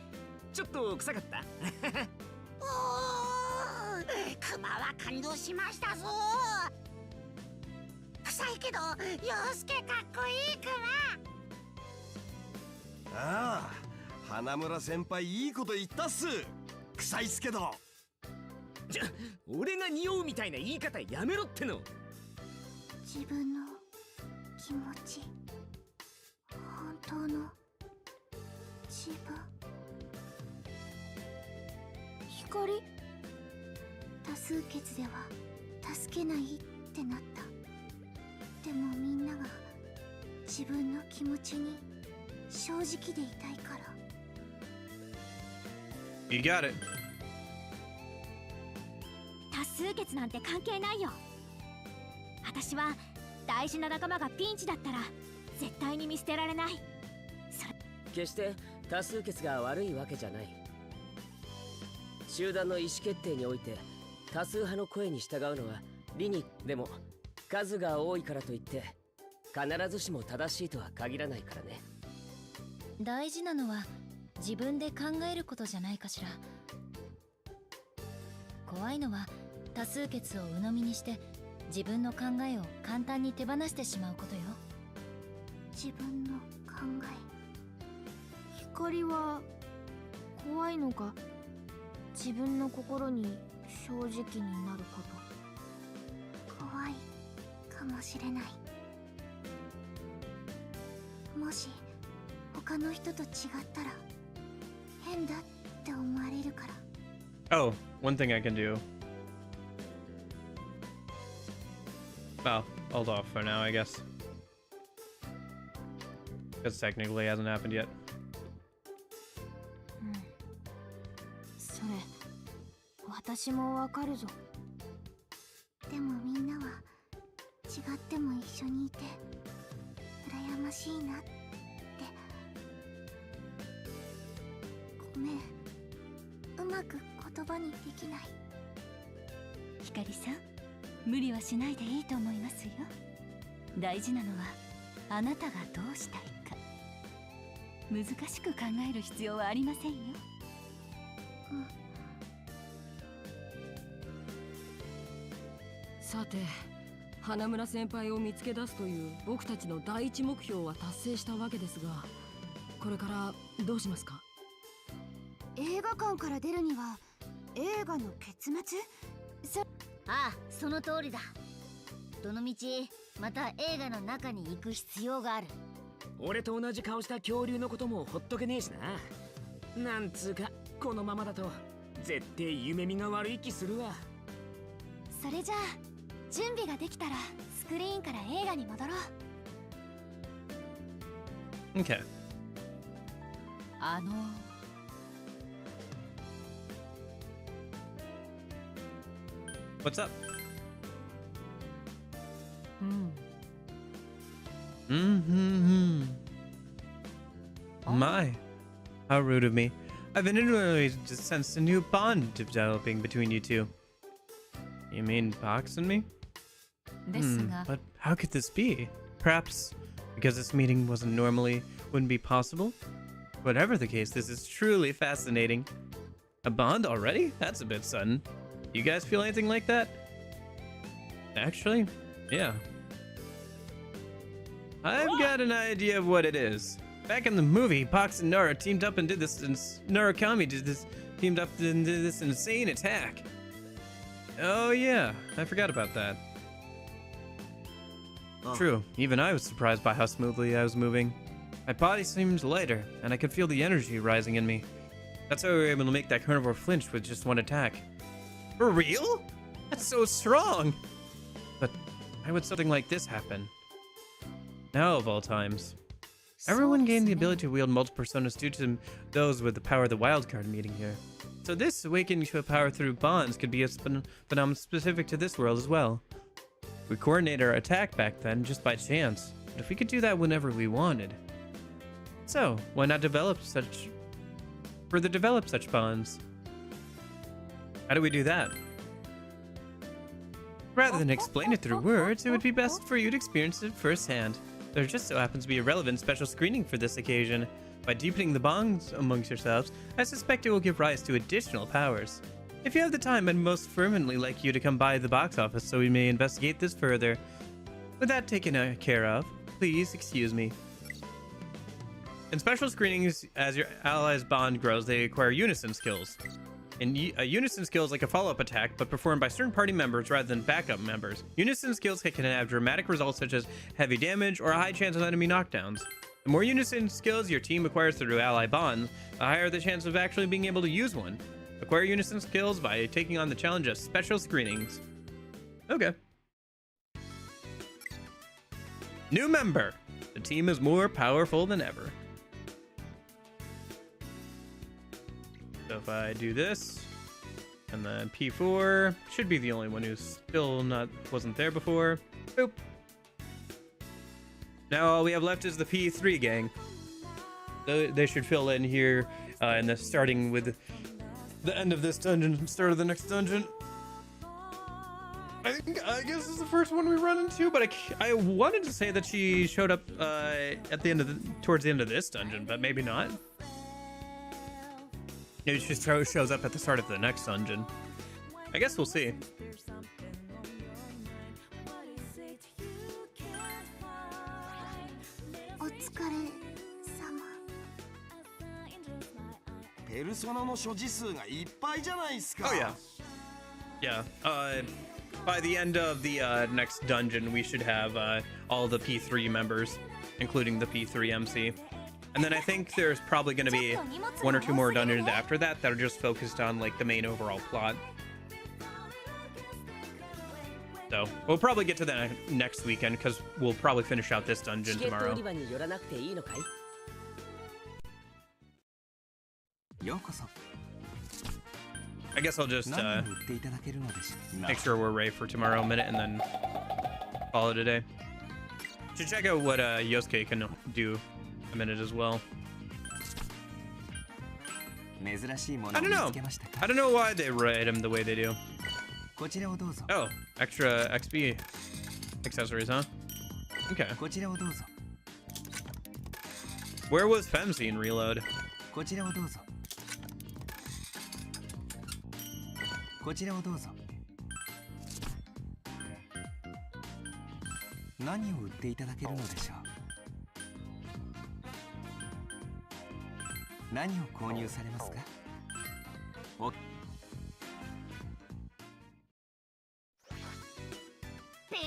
ちょっと臭かった？おー、クマは感動しましたぞ。臭いけど陽介かっこいいクマ。ああ、花村先輩いいこと言ったっす。臭いっすけど。俺が匂うみたいな言い方やめろっての。自分の気持ち、本当の自分。光？多数決では助けないってなった。でもみんなが自分の気持ちに正直でいたいから。You got it. 多数決なんて関係ないよ。私は大事な仲間がピンチだったら絶対に見捨てられない。決して多数決が悪いわけじゃない。集団の意思決定において多数派の声に従うのは理に、でも数が多いからといって必ずしも正しいとは限らないからね。大事なのは自分で考えることじゃないかしら。怖いのは多数決を鵜呑みにして自分の考えを簡単に手放してしまうことよ。自分の考え。光は怖いのか？自分の心に正直になること。怖いかもしれない。もし他の人と違ったら変だって思われるから。 Oh, one thing I can do. Well, hold off for now, I guess. Because technically it hasn't happened yet. それ私もわかるぞ。でもみんなは違っても一緒にいて羨ましいなってごめん、うまく言葉にできない。ひかりさん、無理はしないでいいと思いますよ。大事なのはあなたがどうしたいか。難しく考える必要はありませんよ。さて、花村先輩を見つけ出すという僕たちの第一目標は達成したわけですが、これからどうしますか？映画館から出るには映画の結末？ああ、その通りだ。どのみちまた映画の中に行く必要がある。俺と同じ顔した恐竜のこともほっとけねえしな。なんつうか、このままだと絶対夢見が悪い気するわ。それじゃあ準備ができたらスクリーンから映画に戻ろう。 Okay. What's up? My, how rude of me. I've been inwardly just sensed a new bond developing between you two. You mean Box and me? ですが、 But how could this be? Perhaps because this meeting wouldn't be possible? Whatever the case, this is truly fascinating. A bond already? That's a bit sudden. You guys feel anything like that? Actually, yeah. I've got an idea of what it is. Back in the movie, Pox and Nara teamed up and did this, and Narakami teamed up and did this insane attack. Oh yeah, I forgot about that. True, even I was surprised by how smoothly I was moving. My body seemed lighter, and I could feel the energy rising in me. That's how we were able to make that carnivore flinch with just one attack. For real? That's so strong! But why would something like this happen? Now of all times. Everyone gained the ability to wield multiple personas due to those with the power of the wildcard meeting here. So this awakening to a power through bonds could be a phenomenon specific to this world as well. We coordinated our attack back then just by chance, but if we could do that whenever we wanted. So, why not further develop such bonds? How do we do that? Rather than explain it through words, it would be best for you to experience it firsthand. There just so happens to be a relevant special screening for this occasion. By deepening the bonds amongst yourselves, I suspect it will give rise to additional powers. If you have the time, I'd most fervently like you to come by the box office so we may investigate this further. With that taken care of, please excuse me. In special screenings, as your allies' bond grows, they acquire unison skills. A unison skill is like a follow-up attack, but performed by certain party members rather than backup members. Unison skills can have dramatic results such as heavy damage or a high chance of enemy knockdowns. The more unison skills your team acquires through ally bonds, the higher the chance of actually being able to use one. Acquire unison skills by taking on the challenge of special screenings. Okay. New member. The team is more powerful than ever. So if I do this, and then P4 should be the only one who's still wasn't there before. Boop. Now all we have left is the P3 gang. They should fill in here, and starting with the end of this dungeon, start of the next dungeon. I guess this is the first one we run into, but I wanted to say that she showed up towards the end of this dungeon, but maybe not. Maybe she just shows up at the start of the next dungeon. I guess we'll see. Oh yeah. Yeah. By the end of the next dungeon, we should have all the P3 members, including the P3 MC. And then I think there's probably going to be one or two more dungeons after that that are just focused on like the main overall plot. So we'll probably get to that next weekend because we'll probably finish out this dungeon tomorrow. I guess I'll just make sure we're ready for tomorrow a minute and then call it a day. Should check out what Yosuke can do a minute as well. 珍しいも I のを don't 見つけ know. ましたか I don't know why they rate him the way they do. こちらをどうぞ Oh, extra XP accessories, huh? Okay. こちらをどうぞ Where was Femzine reload? こちらをどうぞこちらをどうぞ何を売っていただけるのでしょう何を購入されますかおペ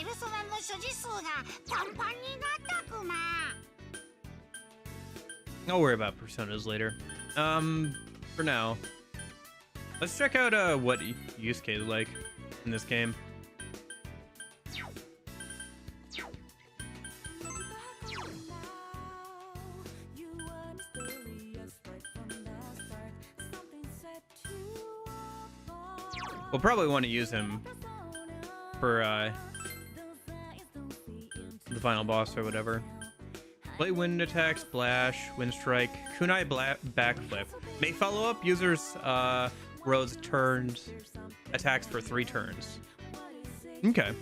ルソナの所持数がパンパンになったくま。 I'll worry about personas later. For now, let's check out what Yosuke is like in this game. We'll probably want to use him for the final boss or whatever. Play wind attack, splash, wind strike, kunai backflip. May follow up users Rose turns attacks for 3 turns. Okay.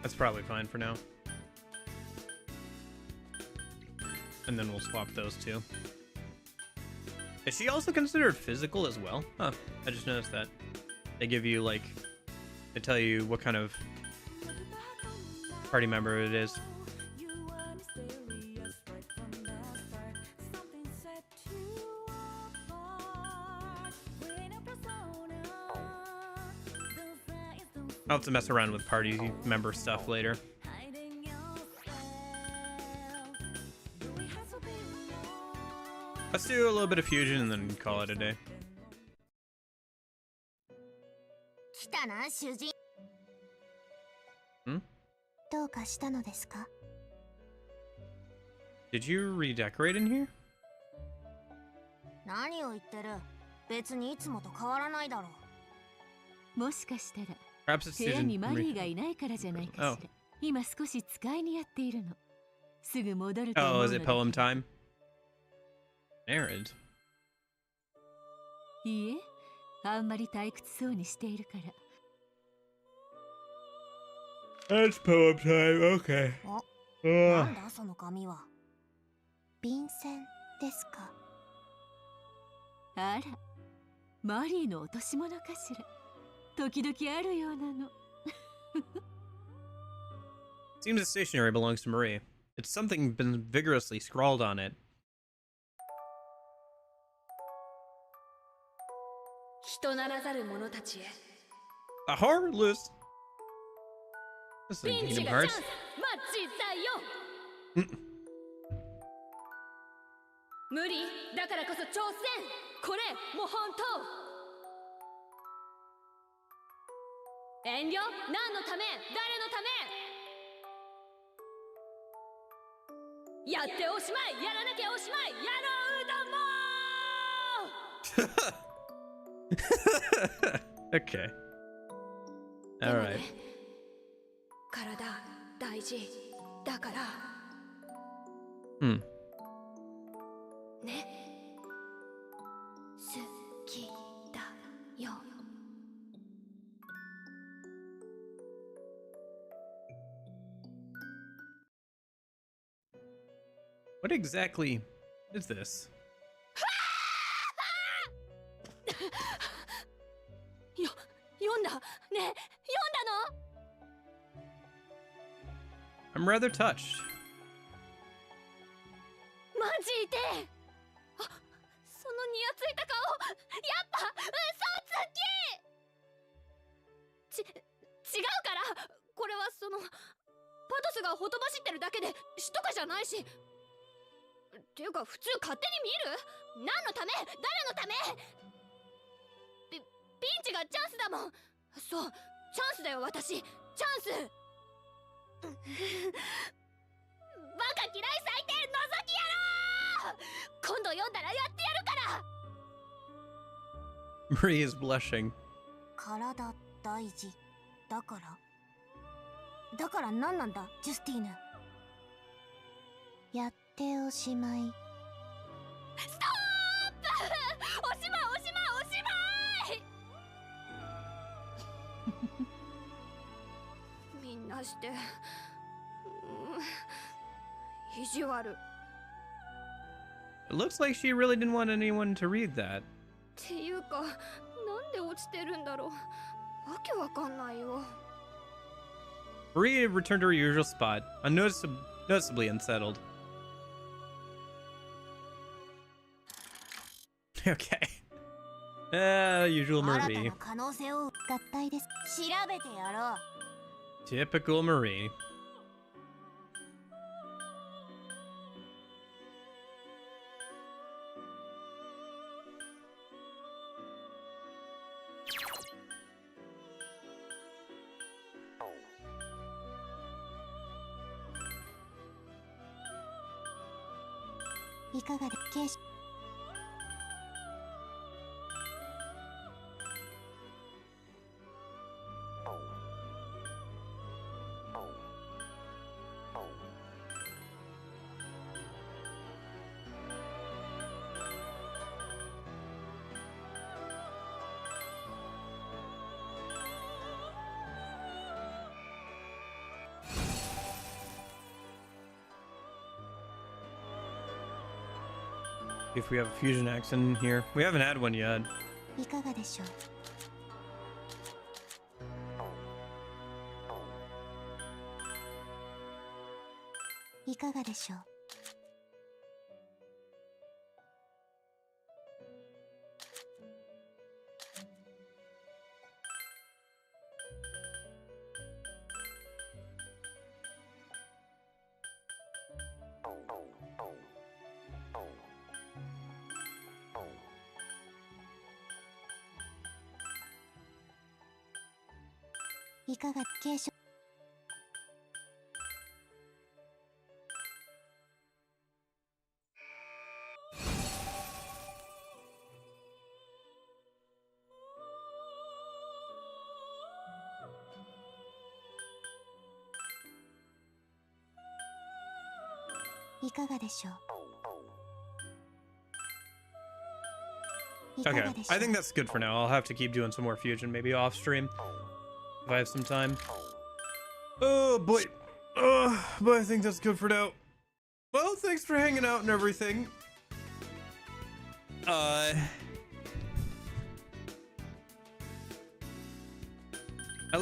That's probably fine for now. And then we'll swap those two. Is she also considered physical as well? Huh, I just noticed that. They give you, like, they tell you what kind of party member it is. I'll have to mess around with party member stuff later. Let's do a little bit of fusion and then call it a day. 来たな、主人。Hmm? どうかしたのですか？ Did you redecorate in here? 何を言ってる？別にいつもと変わらないだろう。もしかしたら Perhaps it's 部屋 Susan. にマリーがいないからじゃないかしら。今少し使いにやっているの。すぐ戻ると思う Oh, の is で。 it poem time? Narrate. いいえ、あんまり退屈そうにしているから。That's poem time. Okay. なんだその紙は。便箋ですか。あら、マリーの落とし物かしら。時々あるようなの。Seems the stationery belongs to Marie. It's something been vigorously scrawled on it. 人ならざる者たちへ。 A heartless. This is ピン Kingdom チがチャン Hearts. ス、マッチだよ。無理だからこそ挑戦。これも本当。遠慮？何のため？誰のため？やっておしまい。やらなきゃおしまい。やろうだもん。Okay. All right. 体大事だから。Hmm. ね。好きだよ。 What exactly is this? 読んだね。読んだの？ I'm rather touched. マジで？あ、そのニヤついた顔、やっぱ嘘つき。違うから、これはそのパトスがほとばしってるだけで死とかじゃないし。っていうか普通勝手に見る？何のため？誰のため？ピンチがチャンスだもん。そう、チャンスだよ私。チャンス。バカ嫌い最低覗き野郎！今度読んだらやってやるから。Marie is blushing. 体大事だから何なんだジュスティーヌ。やっておしまい。ストップ！おしまいおしまいおしまいみんなして、意地悪。 It looks like she really didn't want anyone to read that. っていうか、なんで落ちてるんだろう。わけわかんないよ。Marie returned to her usual spot, noticeably unsettled. Okay. Usual Marie. Typical Marie. If we have a fusion accent in here. We haven't had one yet. いかがでしょう。いかがでしょう。いかが継承。いかがでしょう。 Okay, I think that's good for now. I'll have to keep doing some more fusion, maybe off stream, if I have some time. Oh boy, but I think that's good for now. Well, thanks for hanging out and everything. At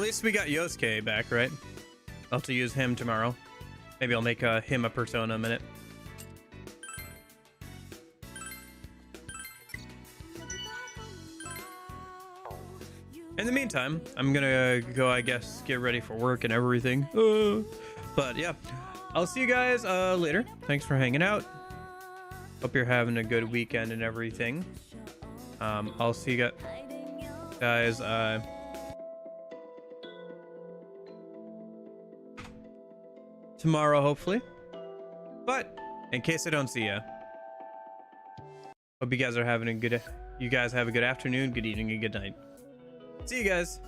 least we got Yosuke back, right? I'll have to use him tomorrow. Maybe I'll make him a persona a minute. In the meantime, I'm gonna go, I guess, get ready for work and everything. But yeah, I'll see you guys later. Thanks for hanging out. Hope you're having a good weekend and everything. I'll see you guys tomorrow, hopefully. But in case I don't see ya, hope you guys are having a good. You guys have a good afternoon, good evening, and good night. See you guys.